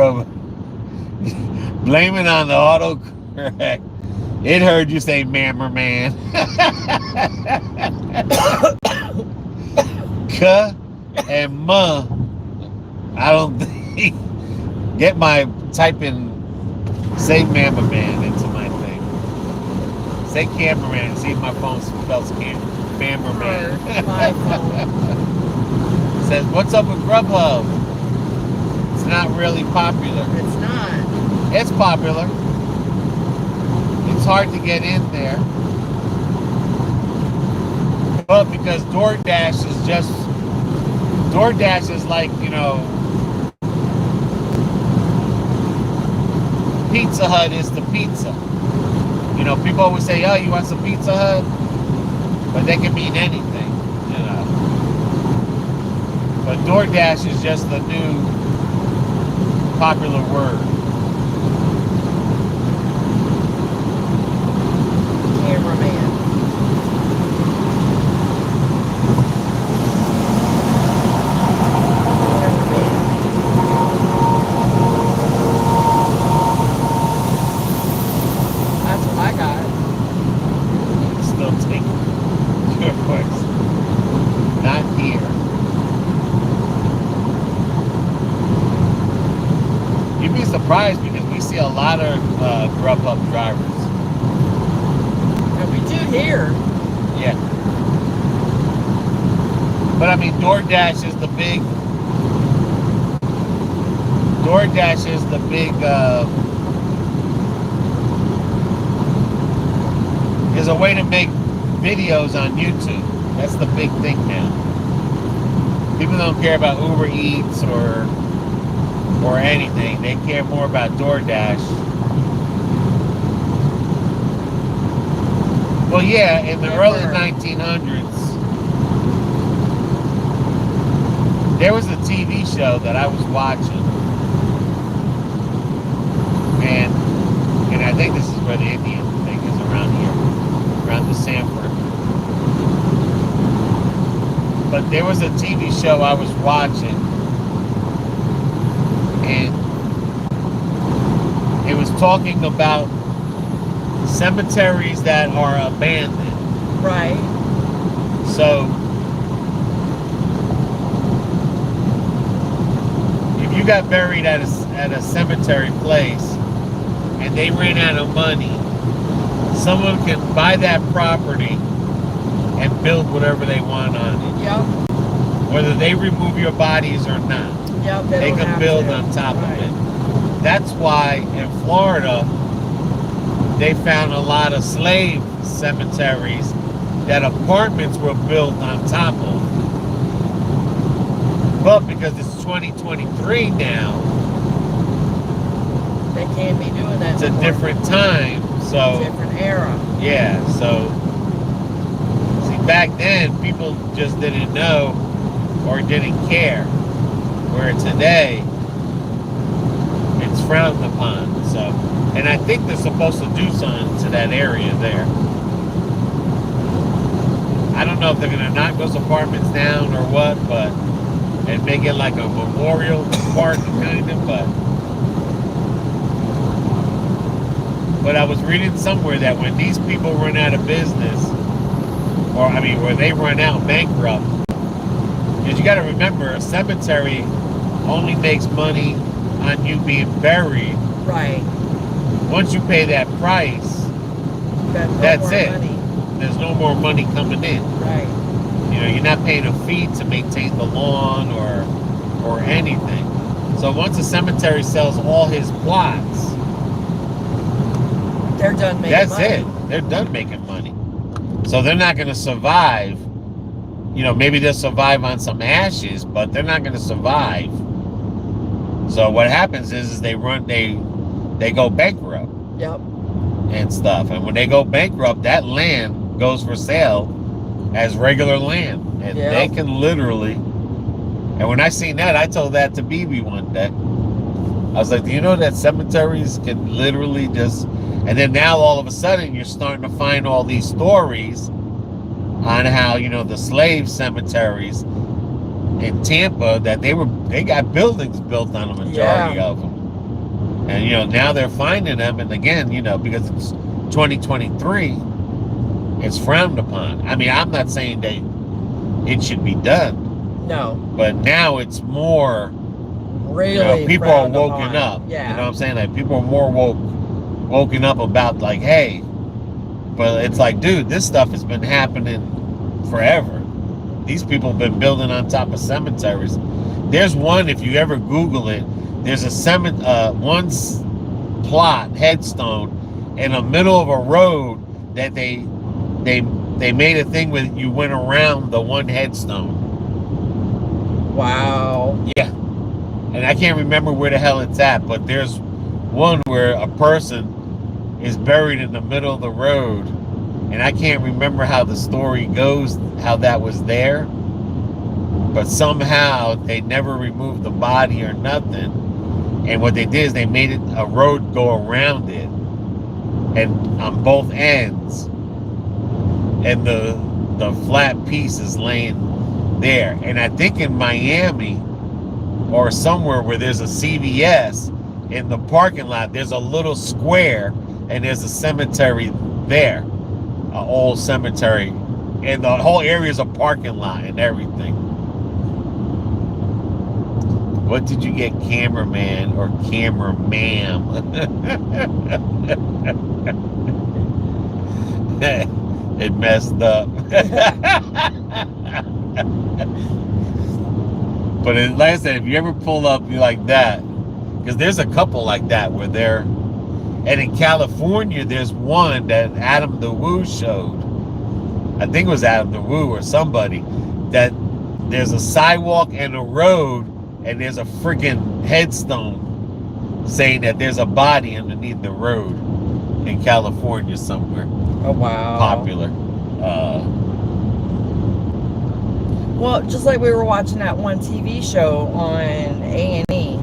Blame it on the autocorrect. It heard you say man. K and ma. I don't think. Type in, say man into my thing. Say cameraman and see if my phone spells cameraman. My phone. Says, what's up with Grubhub? It's not really popular. It's not. It's popular. It's hard to get in there. But because DoorDash is like, you know, Pizza Hut is the pizza. You know, people always say, oh, you want some Pizza Hut? But they can mean anything, you know. But DoorDash is just the new popular word. Cameraman. That's what I got. Still taking your voice. Not here. You'd be surprised because we see a lot of Grubhub drivers. And we do here. Yeah. But I mean, DoorDash is the big. Is a way to make videos on YouTube. That's the big thing now. People don't care about Uber Eats or anything. They care more about DoorDash. Well, yeah, in the early 1900s, there was a TV show that I was watching, and I think this is where the Indian thing is, around here, around the Sanford. But there was a TV show I was watching, and it was talking about cemeteries that are abandoned. Right. So if you got buried at a cemetery place and they ran out of money, someone can buy that property and build whatever they want on it. Yep. Whether they remove your bodies or not. Yep. They can build on top of it. That's why in Florida they found a lot of slave cemeteries that apartments were built on top of. But because it's 2023 now, they can't be doing that. It's a different time. So different era. Yeah, so see, back then people just didn't know or didn't care. Where today it's frowned upon. So, and I think they're supposed to do something to that area there. I don't know if they're gonna knock those apartments down or what, but and make it like a memorial park kind of, but I was reading somewhere that when these people run out of business, or I mean where they run out bankrupt, because you gotta remember a cemetery only makes money on you being buried. Right. Once you pay that price, that's it. Money. There's no more money coming in. Right. You know, you're not paying a fee to maintain the lawn or anything. So once a cemetery sells all his plots, they're done making that's money. it. They're done making money. So they're not going to survive. You know, maybe they'll survive on some ashes, but they're not going to survive. So what happens is they go bankrupt. Yep. And stuff. And when they go bankrupt, that land goes for sale as regular land. And they can literally, and when I seen that, I told that to BB one day. I was like, do you know that cemeteries can literally just, and then now all of a sudden you're starting to find all these stories on how, you know, the slave cemeteries in Tampa, that they got buildings built on the majority of them. And, you know, now they're finding them. And again, you know, because it's 2023, it's frowned upon. I mean, I'm not saying that it should be done. No. But now it's more, really, you know, people are woken upon. up. Yeah. You know what I'm saying? Like, people are more woken up about, like, hey, but it's like, dude, this stuff has been happening forever. These people have been building on top of cemeteries. There's one, if you ever Google it, there's a one plot headstone in the middle of a road that they made a thing where you went around the one headstone. Wow. Yeah. And I can't remember where the hell it's at, but there's one where a person is buried in the middle of the road, and I can't remember how the story goes, how that was there, but somehow they never removed the body or nothing. And what they did is they made it a road go around it, and on both ends, and the flat piece is laying there. And I think in Miami or somewhere where there's a CVS, in the parking lot there's a little square, and there's a cemetery there, an old cemetery, and the whole area is a parking lot and everything. What did you get, cameraman or camera ma'am? It messed up. But like I said, if you ever pull up, you like that, because there's a couple like that where they're, and in California, there's one that Adam the Woo showed I think it was Adam DeWoo or somebody, that there's a sidewalk and a road, and there's a freaking headstone saying that there's a body underneath the road in California somewhere. Oh, wow. Popular. Well, just like we were watching that one TV show on A&E.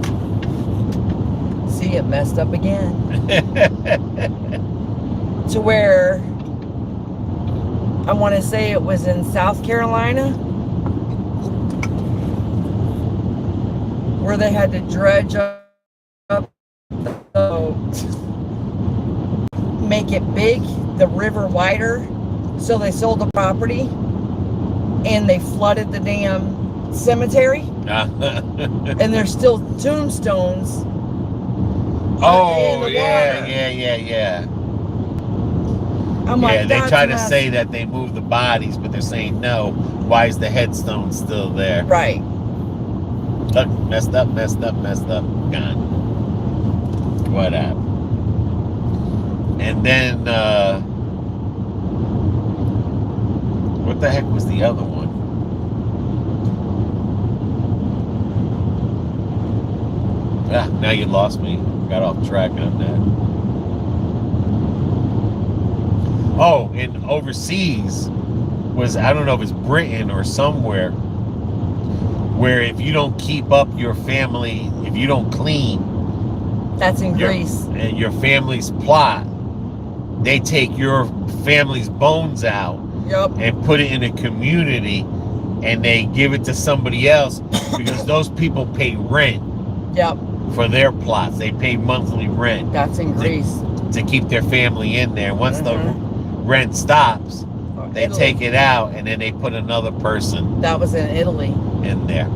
See, it messed up again. To where I want to say it was in South Carolina, where they had to dredge up the boat, make it big, the river wider, so they sold the property, and they flooded the damn cemetery, and there's still tombstones. Oh, yeah. I'm like, yeah, they try to say that they moved the bodies, but they're saying no. Why is the headstone still there? Right. Look, messed up. Gone. What happened? And then, what the heck was the other one? Ah, now you lost me. Got off track on that. Oh, and overseas was, I don't know if it's Britain or somewhere, where if you don't keep up your family, if you don't clean, that's in Greece, and your family's plot, they take your family's bones out. Yep. And put it in a community, and they give it to somebody else because those people pay rent. Yep. For their plots, they pay monthly rent. That's in Greece. To keep their family in there. Once the rent stops, they take it out, and then they put another person. That was in Italy. In there.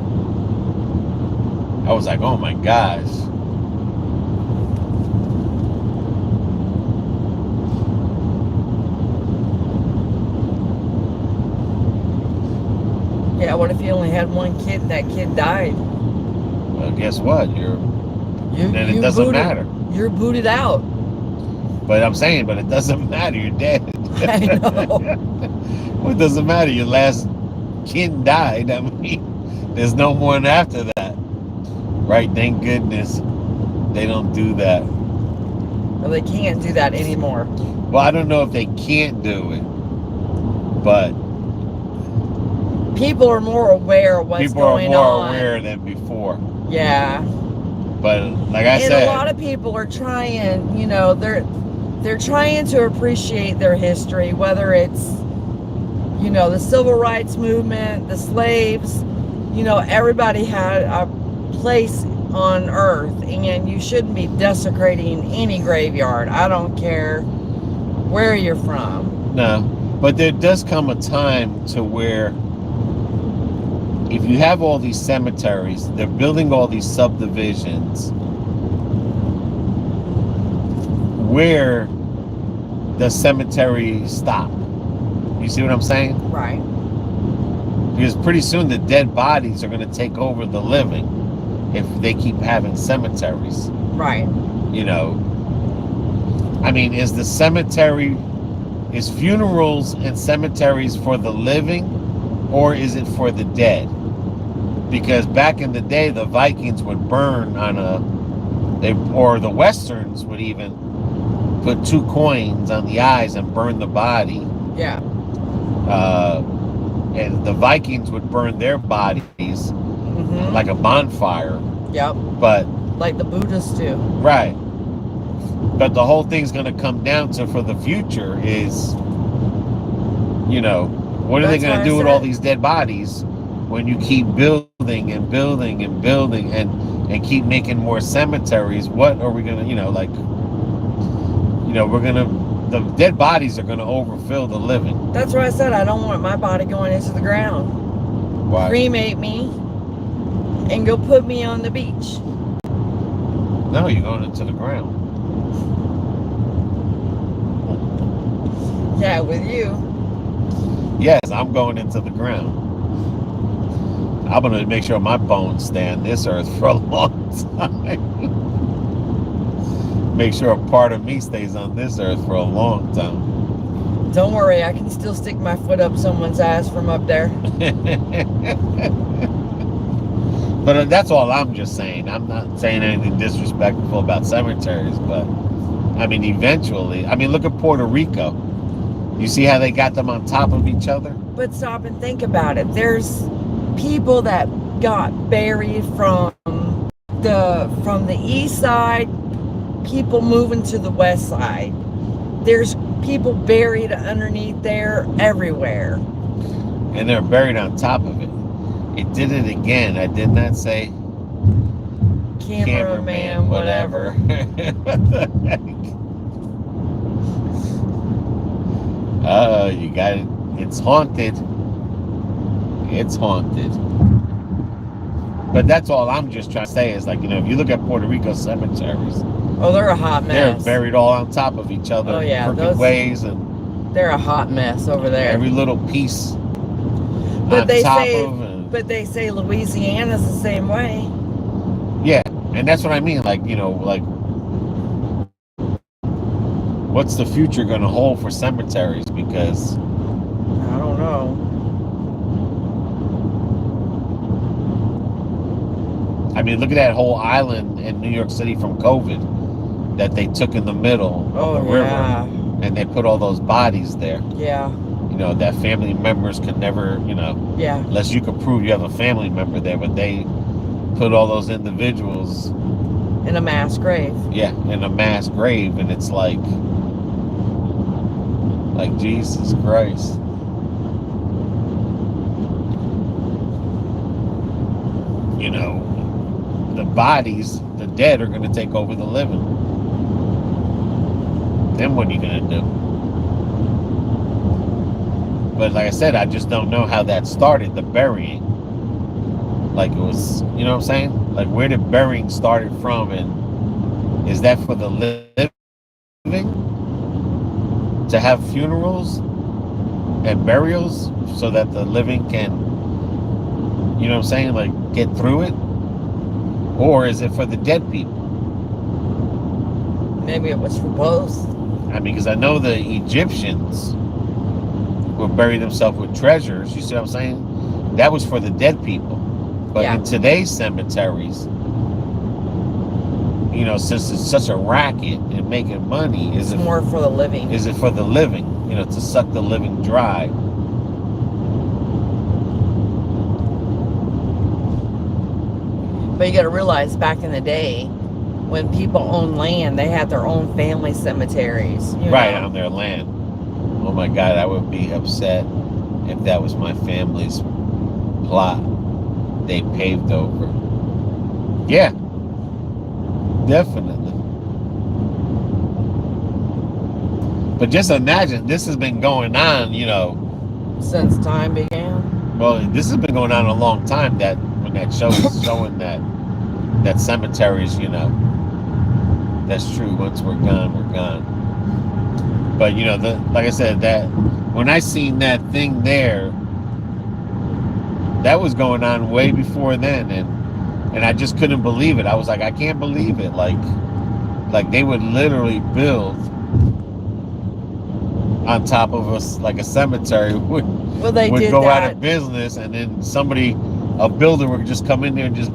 I was like, oh my gosh. Yeah, what if you only had one kid and that kid died? Well, guess what? Then it doesn't matter. You're booted out. But I'm saying, but it doesn't matter. You're dead. I know. Well, it doesn't matter. Your last kid died. I mean, there's no more after that. Right? Thank goodness they don't do that. Well, they can't do that anymore. Well, I don't know if they can't do it, but people are more aware of what's going on. People are more aware than before. Yeah. But like I said, and a lot of people are trying, you know, they're trying to appreciate their history, whether it's, you know, the civil rights movement, the slaves, you know, everybody had a place on earth, and you shouldn't be desecrating any graveyard. I don't care where you're from. No, but there does come a time to where if you have all these cemeteries, they're building all these subdivisions, where does cemetery stop? You see what I'm saying? Right. Because pretty soon the dead bodies are going to take over the living if they keep having cemeteries. Right. You know, I mean, is funerals and cemeteries for the living, or is it for the dead? Because back in the day, the Vikings would burn or the Westerns would even put 2 coins on the eyes and burn the body. Yeah. And the Vikings would burn their bodies like a bonfire. Yep. But like the Buddhists do. Right. But the whole thing's going to come down to, for the future, is, you know, what are they going to do with all these dead bodies when you keep building and building and building and keep making more cemeteries? What are we going to, you know, like, you know, the dead bodies are going to overfill the living. That's why I said I don't want my body going into the ground. Why? Cremate me and go put me on the beach. No, you're going into the ground. Yeah, with you. Yes, I'm going into the ground. I'm going to make sure my bones stay on this earth for a long time. Make sure a part of me stays on this earth for a long time. Don't worry, I can still stick my foot up someone's ass from up there. But that's all I'm just saying. I'm not saying anything disrespectful about cemeteries, but I mean, eventually, I mean, look at Puerto Rico. You see how they got them on top of each other? But stop and think about it. There's people that got buried from the east side, people moving to the west side. There's people buried underneath there everywhere. And they're buried on top of it. It did it again. I did not say Cameraman, whatever. What the heck? You got it. It's haunted. It's haunted. But that's all I'm just trying to say is, like, you know, if you look at Puerto Rico cemeteries, oh, they're a hot mess. They're buried all on top of each other. Oh yeah, crooked ways, and they're a hot mess over there. Every little piece. But they say Louisiana's the same way. Yeah, and that's what I mean. Like, you know, like, what's the future going to hold for cemeteries? Because I don't know. I mean, look at that whole island in New York City from COVID that they took in the middle of the river, and they put all those bodies there. Yeah. You know, that family members could never, you know, unless you could prove you have a family member there, but they put all those individuals in a mass grave. Yeah, in a mass grave, and it's like Jesus Christ. You know, the bodies, the dead are going to take over the living. Then what are you going to do? But like I said, I just don't know how that started, the burying. Like, it was, you know what I'm saying? Like, where did burying started from, and is that for the living? To have funerals and burials so that the living can, you know what I'm saying, like, get through it? Or is it for the dead people? Maybe it was for both. I mean, because I know the Egyptians would bury themselves with treasures. You see what I'm saying? That was for the dead people. But in today's cemeteries, you know, since it's such a racket and making money, is it more for the living? Is it for the living? You know, to suck the living dry. But you got to realize, back in the day, when people owned land, they had their own family cemeteries. Right, on their land. Oh my God, I would be upset if that was my family's plot they paved over. Yeah, definitely. But just imagine, this has been going on, you know, since time began. Well, this has been going on a long time. That when that show is showing that cemeteries, you know, that's true. Once we're gone, we're gone. But you know, like I said, that when I seen that thing there, that was going on way before then, and I just couldn't believe it. I was like, I can't believe it. Like they would literally build on top of us, like a cemetery would go out of business, and then a builder would just come in there and just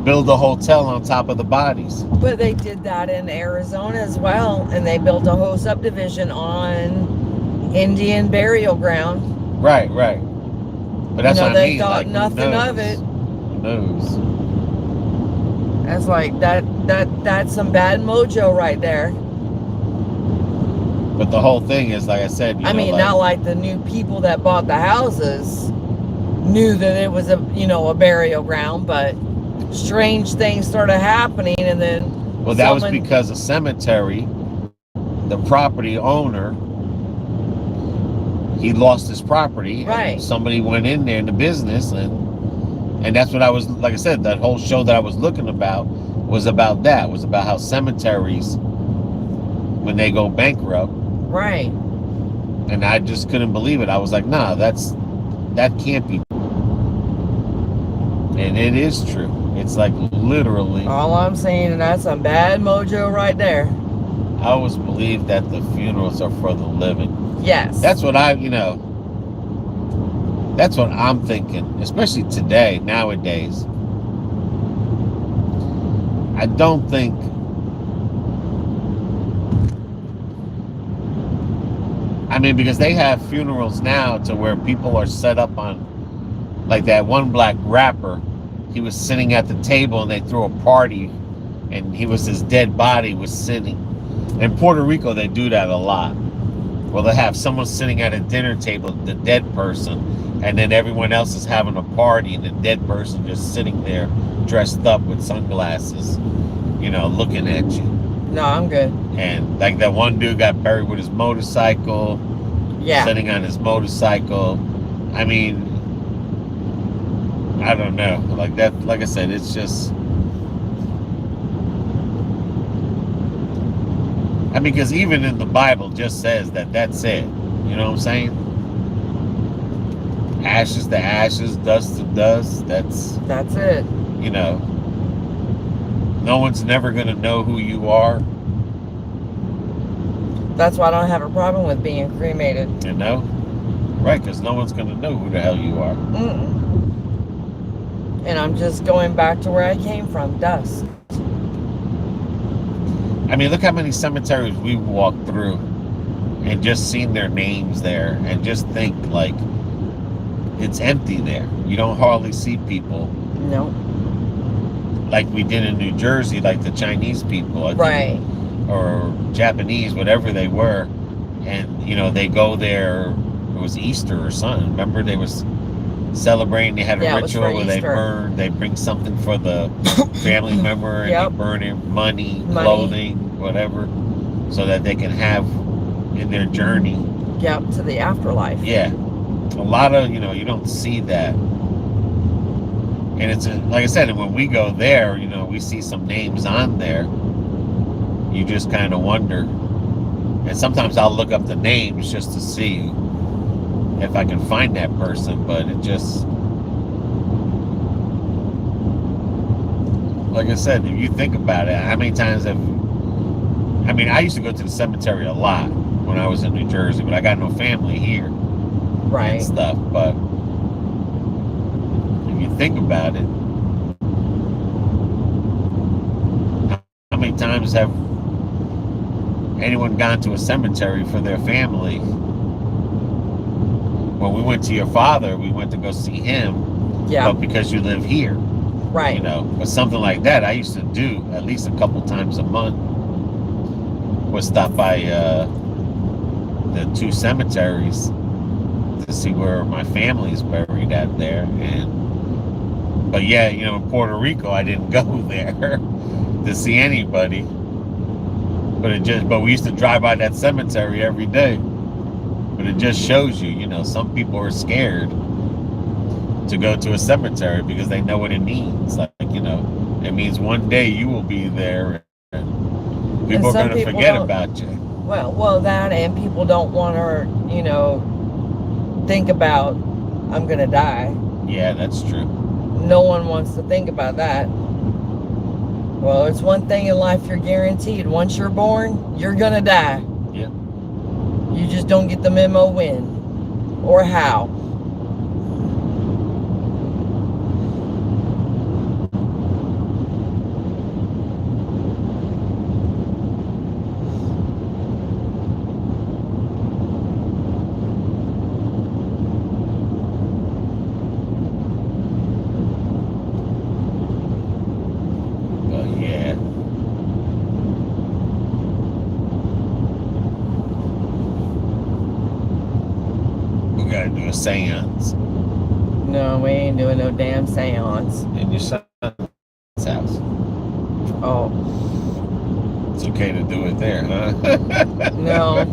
build a hotel on top of the bodies. But they did that in Arizona as well, and they built a whole subdivision on Indian burial ground. Right. But that's what I mean. They thought nothing of it. Who knows? That's like that's some bad mojo right there. But the whole thing is, like I said, I mean, not like the new people that bought the houses knew that it was a burial ground, but strange things started happening, and then that was because a cemetery, the property owner, he lost his property. Right. Somebody went in there in the business, and that's what I was, like I said, that whole show that I was looking about was about that. It was about how cemeteries, when they go bankrupt. Right. And I just couldn't believe it. I was like, nah, that can't be. And it is true. It's like literally. All I'm saying, and that's some bad mojo right there. I always believe that the funerals are for the living. Yes. That's what that's what I'm thinking, especially today, nowadays. I don't think, I mean, because they have funerals now to where people are set up on, like that one black rapper, he was sitting at the table and they threw a party and his dead body was sitting. In Puerto Rico, they do that a lot. Well, they have someone sitting at a dinner table, the dead person, and then everyone else is having a party, and the dead person just sitting there, dressed up with sunglasses, looking at you. No, I'm good. And like that one dude got buried with his motorcycle, sitting on his motorcycle. I mean, I don't know. Like that, like I said, it's just. I mean, because even in the Bible just says that that's it. You know what I'm saying? Ashes to ashes, dust to dust. That's it. No one's never going to know who you are. That's why I don't have a problem with being cremated. Right, because no one's going to know who the hell you are. And I'm just going back to where I came from, dust. I mean, look how many cemeteries we walked through and just seen their names there and just think, like, it's empty there. You don't hardly see people. No. Like we did in New Jersey, like the Chinese people, I think, right, or Japanese, whatever they were. And, they go there, it was Easter or something. Remember, they was celebrating, they had a ritual where they bring something for the family member and they burn it, money, clothing, whatever, so that they can have in their journey. To the afterlife. Yeah. A lot of, you don't see that. And it's, like I said, when we go there, we see some names on there. You just kind of wonder. And sometimes I'll look up the names just to see if I can find that person, but it just, like I said, if you think about it, how many times I used to go to the cemetery a lot when I was in New Jersey, but I got no family here. And stuff, but if you think about it, how many times have anyone gone to a cemetery for their family? When we went to your father, we went to go see him, but because you live here, but something like that I used to do at least a couple times a month, was stop by the two cemeteries to see where my family's buried at there. But in Puerto Rico, I didn't go there to see anybody. But we used to drive by that cemetery every day. But it just shows you, some people are scared to go to a cemetery because they know what it means. Like, it means one day you will be there and people are going to forget about you. Well, that, and people don't want to, think about, I'm gonna die. Yeah, that's true. No one wants to think about that. Well, it's one thing in life you're guaranteed. Once you're born, you're gonna die. Yeah. You just don't get the memo when or how. Seance. No, we ain't doing no damn seance. In your son's house. Oh. It's okay to do it there, huh? No.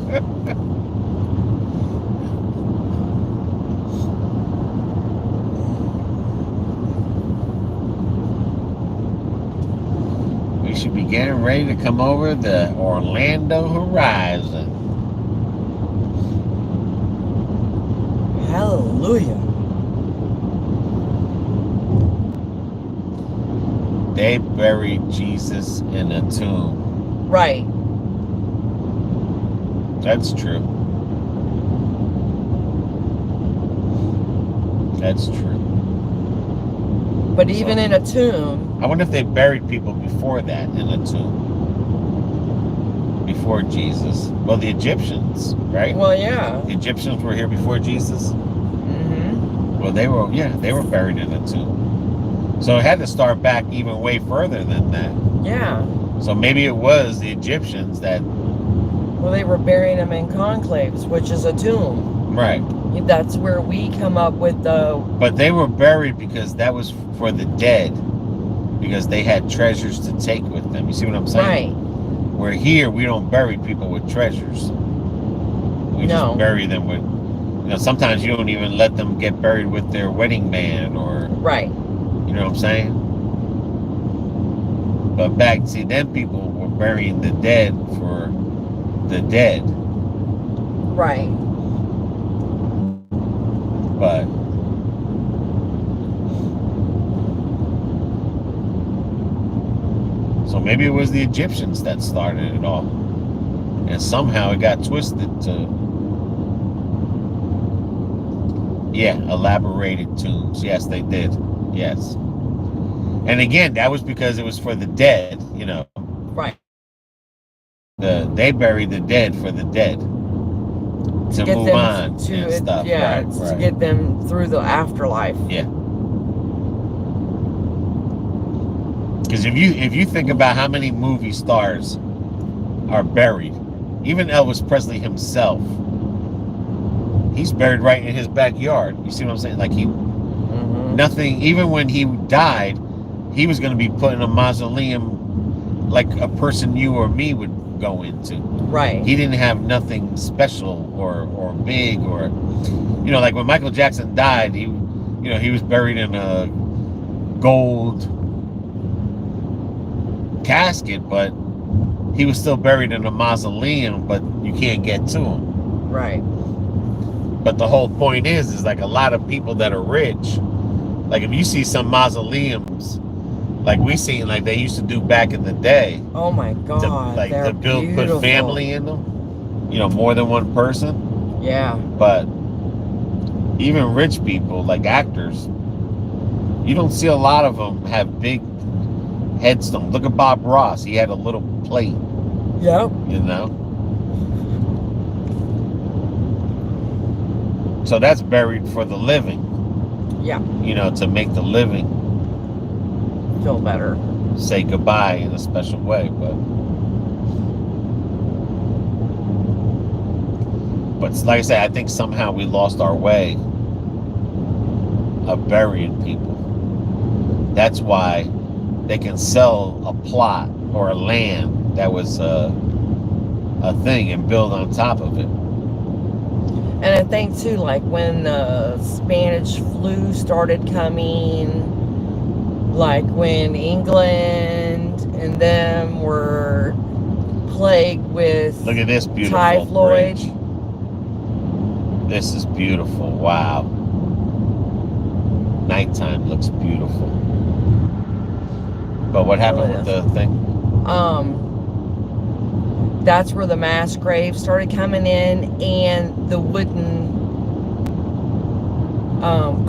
We should be getting ready to come over the Orlando horizon. Hallelujah. They buried Jesus in a tomb. Right. That's true. That's true. But even in a tomb... I wonder if they buried people before that in a tomb. Before Jesus. Well, the Egyptians, right? Well, yeah. The Egyptians were here before Jesus. Mm-hmm. Well, they were buried in a tomb. So it had to start back even way further than that. Yeah. So maybe it was the Egyptians that... Well, they were burying them in conclaves, which is a tomb. Right. That's where we come up with the... But they were buried because that was for the dead. Because they had treasures to take with them. You see what I'm saying? Right. Where here, we don't bury people with treasures. We just bury them with... You know, sometimes you don't even let them get buried with their wedding band or... Right. You know what I'm saying? But back, see, then people were burying the dead for the dead. Right. But so maybe it was the Egyptians that started it all. And somehow it got twisted to, yeah, elaborated tombs. Yes, they did. Yes. And again, that was because it was for the dead, you know. Right. They buried the dead for the dead. To move on and stuff. Yeah, right. To get them through the afterlife. Yeah. Because if you think about how many movie stars are buried, even Elvis Presley himself, he's buried right in his backyard. You see what I'm saying? Like nothing, even when he died, he was going to be put in a mausoleum like a person you or me would go into. Right. He didn't have nothing special or big or, you know, like when Michael Jackson died, he was buried in a gold casket, but he was still buried in a mausoleum, but you can't get to him. Right. But the whole point is like a lot of people that are rich, like if you see some mausoleums, like we seen, like they used to do back in the day. Oh my God, to build, put family in them. You know, more than one person. Yeah. But even rich people, like actors, you don't see a lot of them have big headstones. Look at Bob Ross. He had a little plate. Yep. You know? So that's buried for the living. Yeah. You know, to make the living feel better. Say goodbye in a special way, but like I said, I think somehow we lost our way of burying people. That's why they can sell a plot or a land that was a thing and build on top of it. And I think too, like when the Spanish flu started coming, like when England and them were plagued with look at this beautiful typhoid. Bridge. This is beautiful. Wow. Nighttime looks beautiful. But what happened with the thing? That's where the mass graves started coming in and the wooden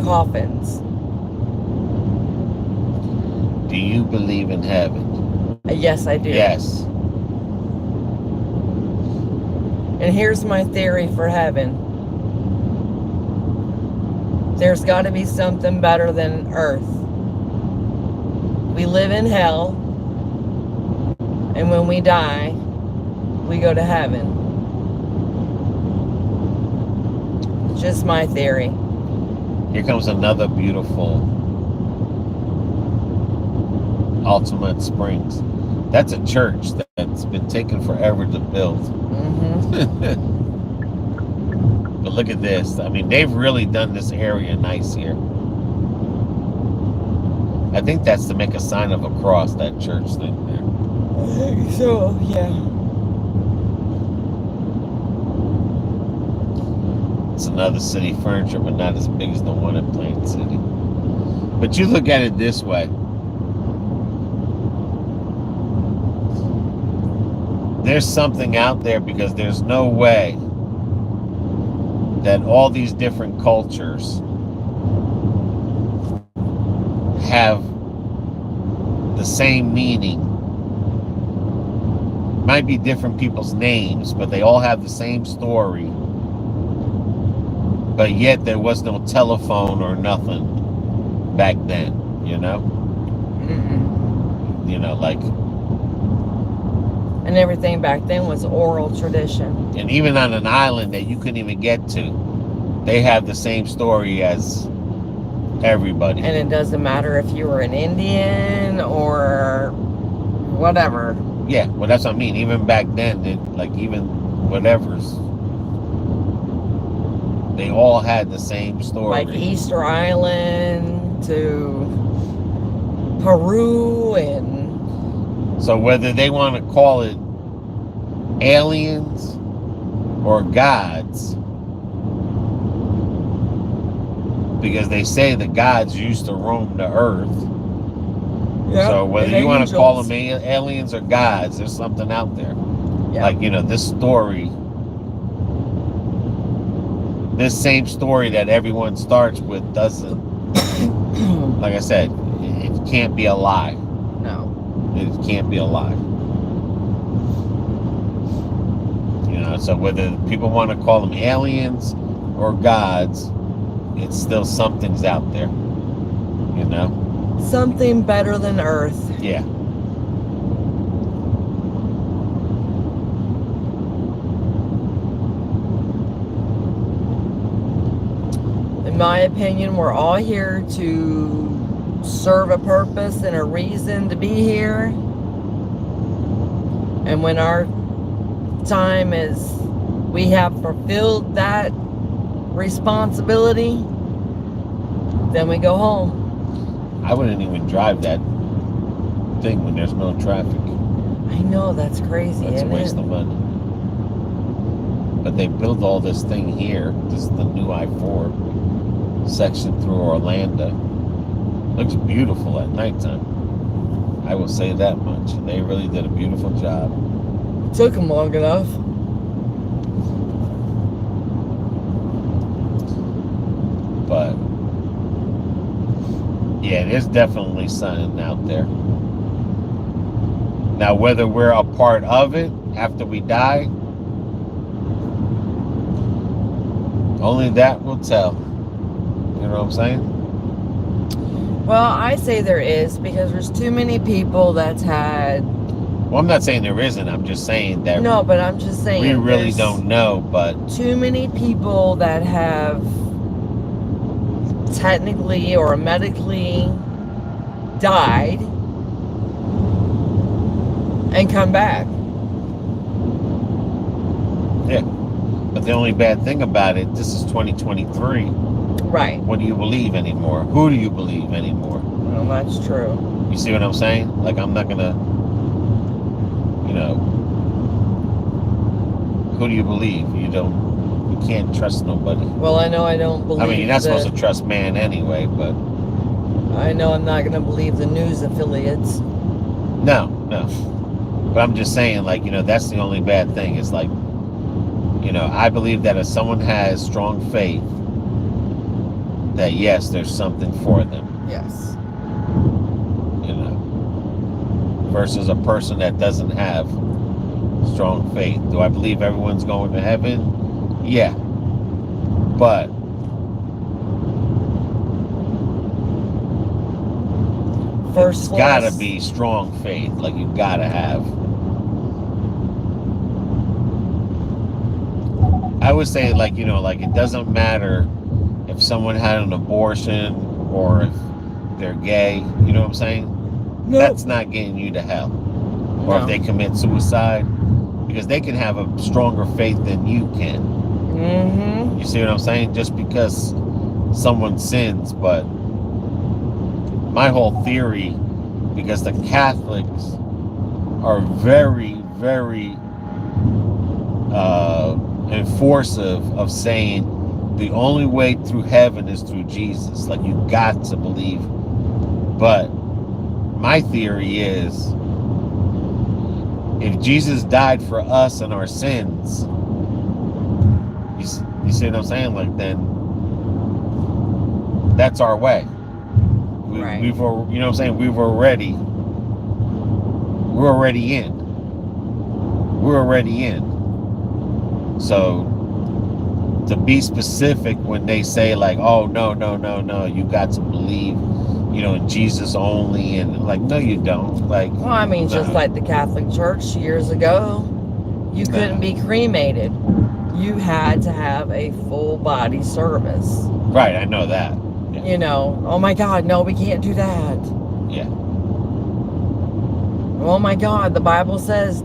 coffins. Do you believe in heaven? Yes, I do. Yes. And here's my theory for heaven. There's got to be something better than earth. We live in hell, and when we die, we go to heaven. Just my theory. Here comes another beautiful Ultimate Springs. That's a church that's been taken forever to build. But look at this. I mean, they've really done this area nice here. I think that's to make a sign of a cross, that church thing there. I think so, yeah. It's another city furniture, but not as big as the one in Plain City. But you look at it this way. there's something out there, because there's no way that all these different cultures have the same meaning. Might be different people's names, but they all have the same story. But yet there was no telephone or nothing back then, you know? Mm-mm. You know, like... And everything back then was oral tradition. And even on an island that you couldn't even get to, they have the same story as everybody. And it doesn't matter if you were an Indian or whatever. Yeah, well, that's what I mean. Even back then, like, even whatever's, they all had the same story. Like Easter Island to Peru and... So whether they want to call it aliens or gods, because they say the gods used to roam the earth. Yep, so whether you want to call them aliens or gods, there's something out there. Yep. Like, you know, this story, this same story that everyone starts with doesn't, like I said, it can't be a lie. No. It can't be a lie. You know, so whether people want to call them aliens or gods, it's still something's out there. You know? Something better than Earth. Yeah. In my opinion, we're all here to serve a purpose and a reason to be here. And when our time is, we have fulfilled that responsibility, then we go home. I wouldn't even drive that thing when there's no traffic. I know, that's crazy. That's a waste of money. But they built all this thing here. This is the new I-4 section through Orlando. Looks beautiful at nighttime. I will say that much. They really did a beautiful job. Took them long enough. But yeah, there's definitely something out there. Now, whether we're a part of it after we die, only that will tell. You know what I'm saying? Well, I say there is, because there's too many people that's had... Well, I'm not saying there isn't. I'm just saying that... No, but I'm just saying... We really don't know, but... Too many people that have... technically or medically died and come back. Yeah. But the only bad thing about it, this is 2023. Right. What do you believe anymore? Who do you believe anymore? Well, that's true. You see what I'm saying? Like, I'm not gonna, you know, who do you believe? You can't trust nobody. Well, I know I don't believe... I mean, you're not supposed to trust man anyway, but... I know I'm not going to believe the news affiliates. No. But I'm just saying, like, you know, that's the only bad thing. It's like, you know, I believe that if someone has strong faith, that yes, there's something for them. Yes. You know, versus a person that doesn't have strong faith. Do I believe everyone's going to heaven? Yeah. But it's gotta be strong faith. Like, you gotta have. I would say, like, you know, like, it doesn't matter if someone had an abortion or if they're gay. You know what I'm saying? Nope. That's not getting you to hell. Or if they commit suicide, because they can have a stronger faith than you can. Mm-hmm. You see what I'm saying? Just because someone sins. But my whole theory, because the Catholics are very, very enforcive of saying the only way through heaven is through Jesus. Like, you got to believe. But my theory is, if Jesus died for us and our sins, you see what I'm saying? Like, then that's our way. Right. You know what I'm saying? We're already in. We're already in. So to be specific when they say like, oh no, you got to believe, in Jesus only, and like, no, you don't. Like, well, I mean, just like the Catholic Church years ago, you couldn't be cremated. You had to have a full body service. Right, I know that. Yeah. Oh my God, no, we can't do that. Yeah. Oh my God, the Bible says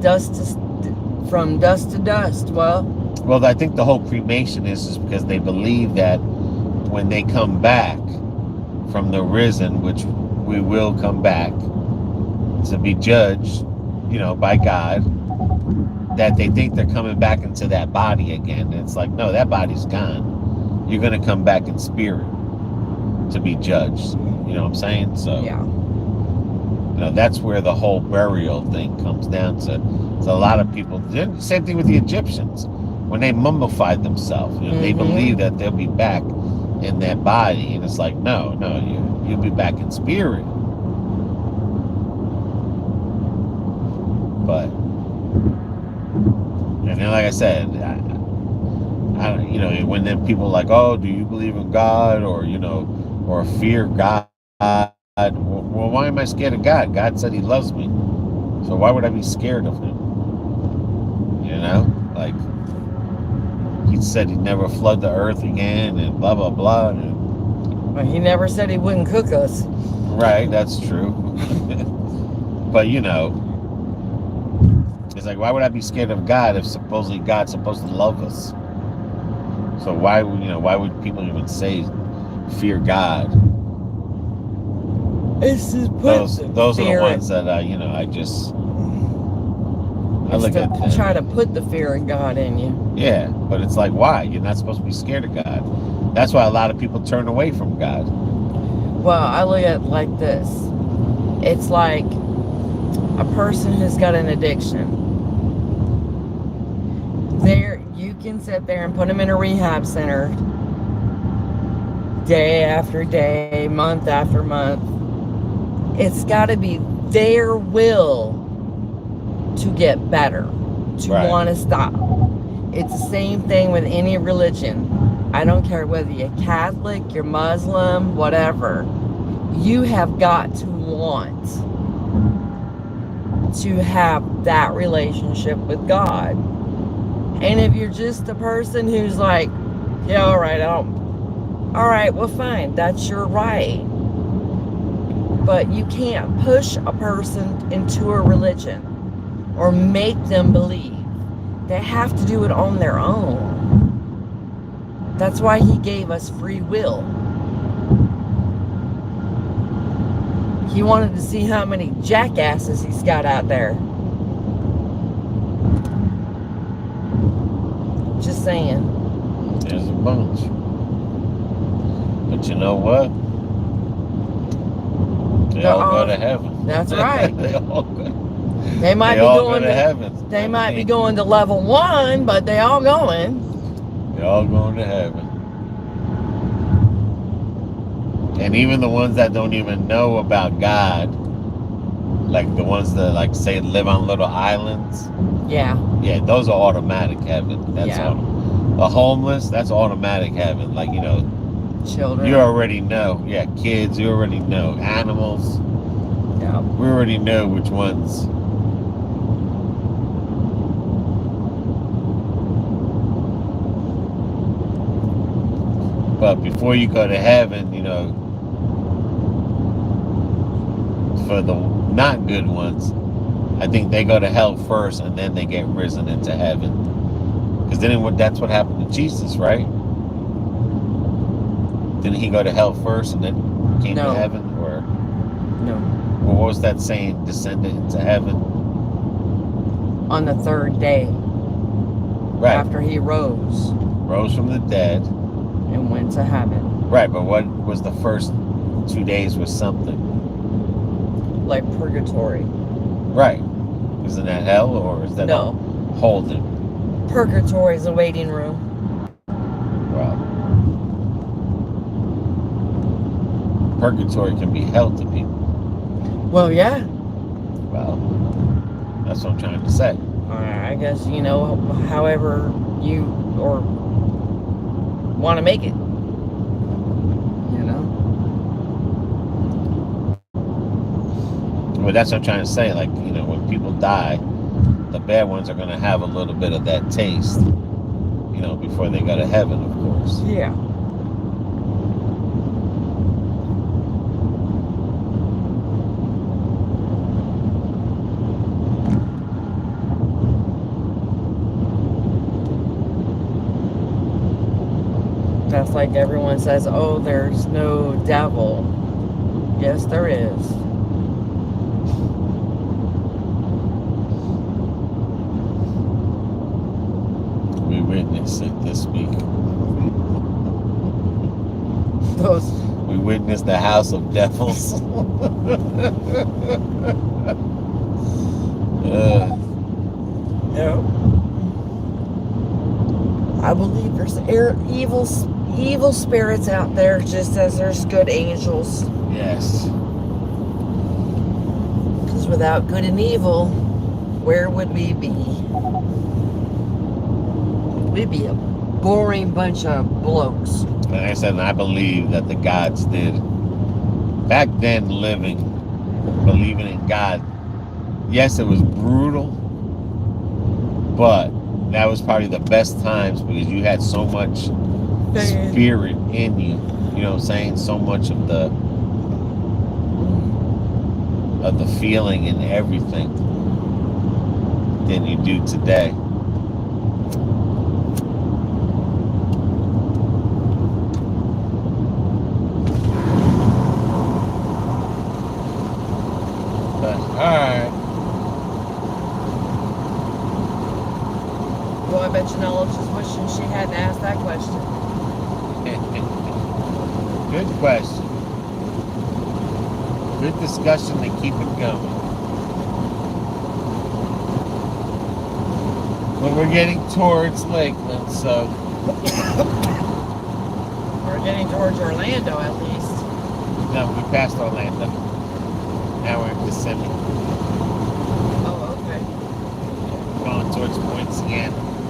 from dust to dust. Well, I think the whole cremation is because they believe that when they come back from the risen, which we will come back to be judged, by God, that they think they're coming back into that body again. And it's like, no, that body's gone. You're going to come back in spirit to be judged. You know what I'm saying? So, yeah. That's where the whole burial thing comes down to. So a lot of people, same thing with the Egyptians. When they mummified themselves, they believe that they'll be back in that body. And it's like, no, you'll be back in spirit. But, and then like I said, when then people are like, oh, do you believe in God, or or fear God? Well, why am I scared of God? God said he loves me. So why would I be scared of him? Like, he said he'd never flood the earth again, and blah, blah, blah. Well, he never said he wouldn't cook us. Right, that's true. But, it's like, why would I be scared of God if supposedly God's supposed to love us? So why would people even say fear God? It's just those are the ones that I look at them. Try to put the fear of God in you. Yeah, but it's like, why? You're not supposed to be scared of God. That's why a lot of people turn away from God. Well, I look at it like this. It's like a person who's got an addiction. You can sit there and put them in a rehab center day after day, month after month. It's got to be their will to get better, to want to stop. It's the same thing with any religion. I don't care whether you're Catholic, you're Muslim, whatever. You have got to want to have that relationship with God. And if you're just a person who's like, yeah, all right, well, fine, that's your right. But you can't push a person into a religion or make them believe. They have to do it on their own. That's why he gave us free will. He wanted to see how many jackasses he's got out there. Just saying. There's a bunch. But you know what? They all go to heaven. That's right. They all go. They might be going to heaven. They might be going to level 1, but they all going. They're all going to heaven. And even the ones that don't even know about God, like the ones that like say live on little islands. Yeah. Yeah, those are automatic heaven. That's all. The homeless, that's automatic heaven. Like, children. You already know. Yeah, kids, you already know. Animals. Yeah. We already know which ones. But before you go to heaven, for the not good ones, I think they go to hell first and then they get risen into heaven. Because that's what happened to Jesus, right? Didn't he go to hell first and then came to heaven? Or no. Well, what was that saying? Descended into heaven? On the third day. Right. After he rose. Rose from the dead. And went to heaven. Right, but what was the first 2 days was something? Like purgatory. Right. Isn't that hell, or is that No. holding? Purgatory is a waiting room. Well, purgatory can be hell to people. Well, yeah. Well, that's what I'm trying to say. I guess, you know, however you or want to make it. You know? Well, that's what I'm trying to say. Like, you know, when people die, the bad ones are going to have a little bit of that taste, you know, before they go to heaven, of course. Yeah. That's like everyone says, oh, there's no devil. Yes, there is. We witnessed it this week. We witnessed the house of devils. No. I believe there's evil spirits out there, just as there's good angels. Yes. Because without good and evil, where would we be? We'd be a boring bunch of blokes. Like I said, I believe that the gods did. Back then, believing in God, yes, it was brutal, but that was probably the best times because you had so much spirit in you. You know what I'm saying? So much of the feeling and everything than you do today. But alright. Well, I bet Janelle just wishing she hadn't asked that question. Good question. Good discussion to keep it going. But we're getting towards Lakeland, so We're getting towards Orlando, at least. no, we passed Orlando. Now we're in Kissimmee. Oh, okay. Going towards Point Sienna.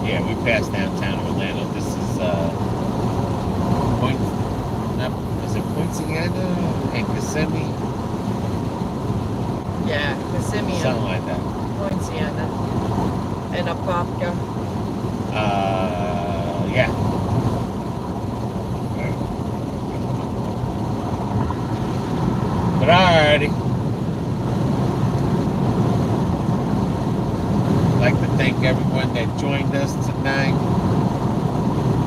Yeah, we passed downtown Orlando. This is is it Point Sienna and Kissimmee? Yeah, Kissimmee. Something like that. Point Sienna. And Apopka. Yeah. But alrighty. I'd like to thank everyone that joined us tonight.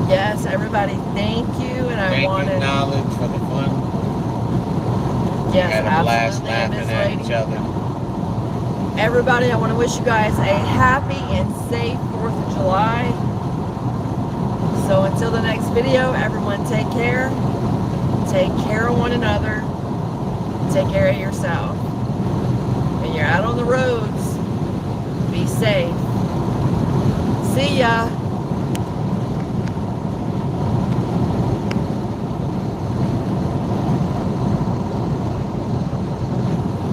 Yes, everybody, thank you. And I want Thank you, to. Knowledge, for the fun. Yes, We had a blast absolutely, laughing Miss at Lady. each other. Everybody, I want to wish you guys a happy and safe 4th of July. So until the next video, everyone take care. Take care of one another. Take care of yourself. When you're out on the roads, be safe. See ya.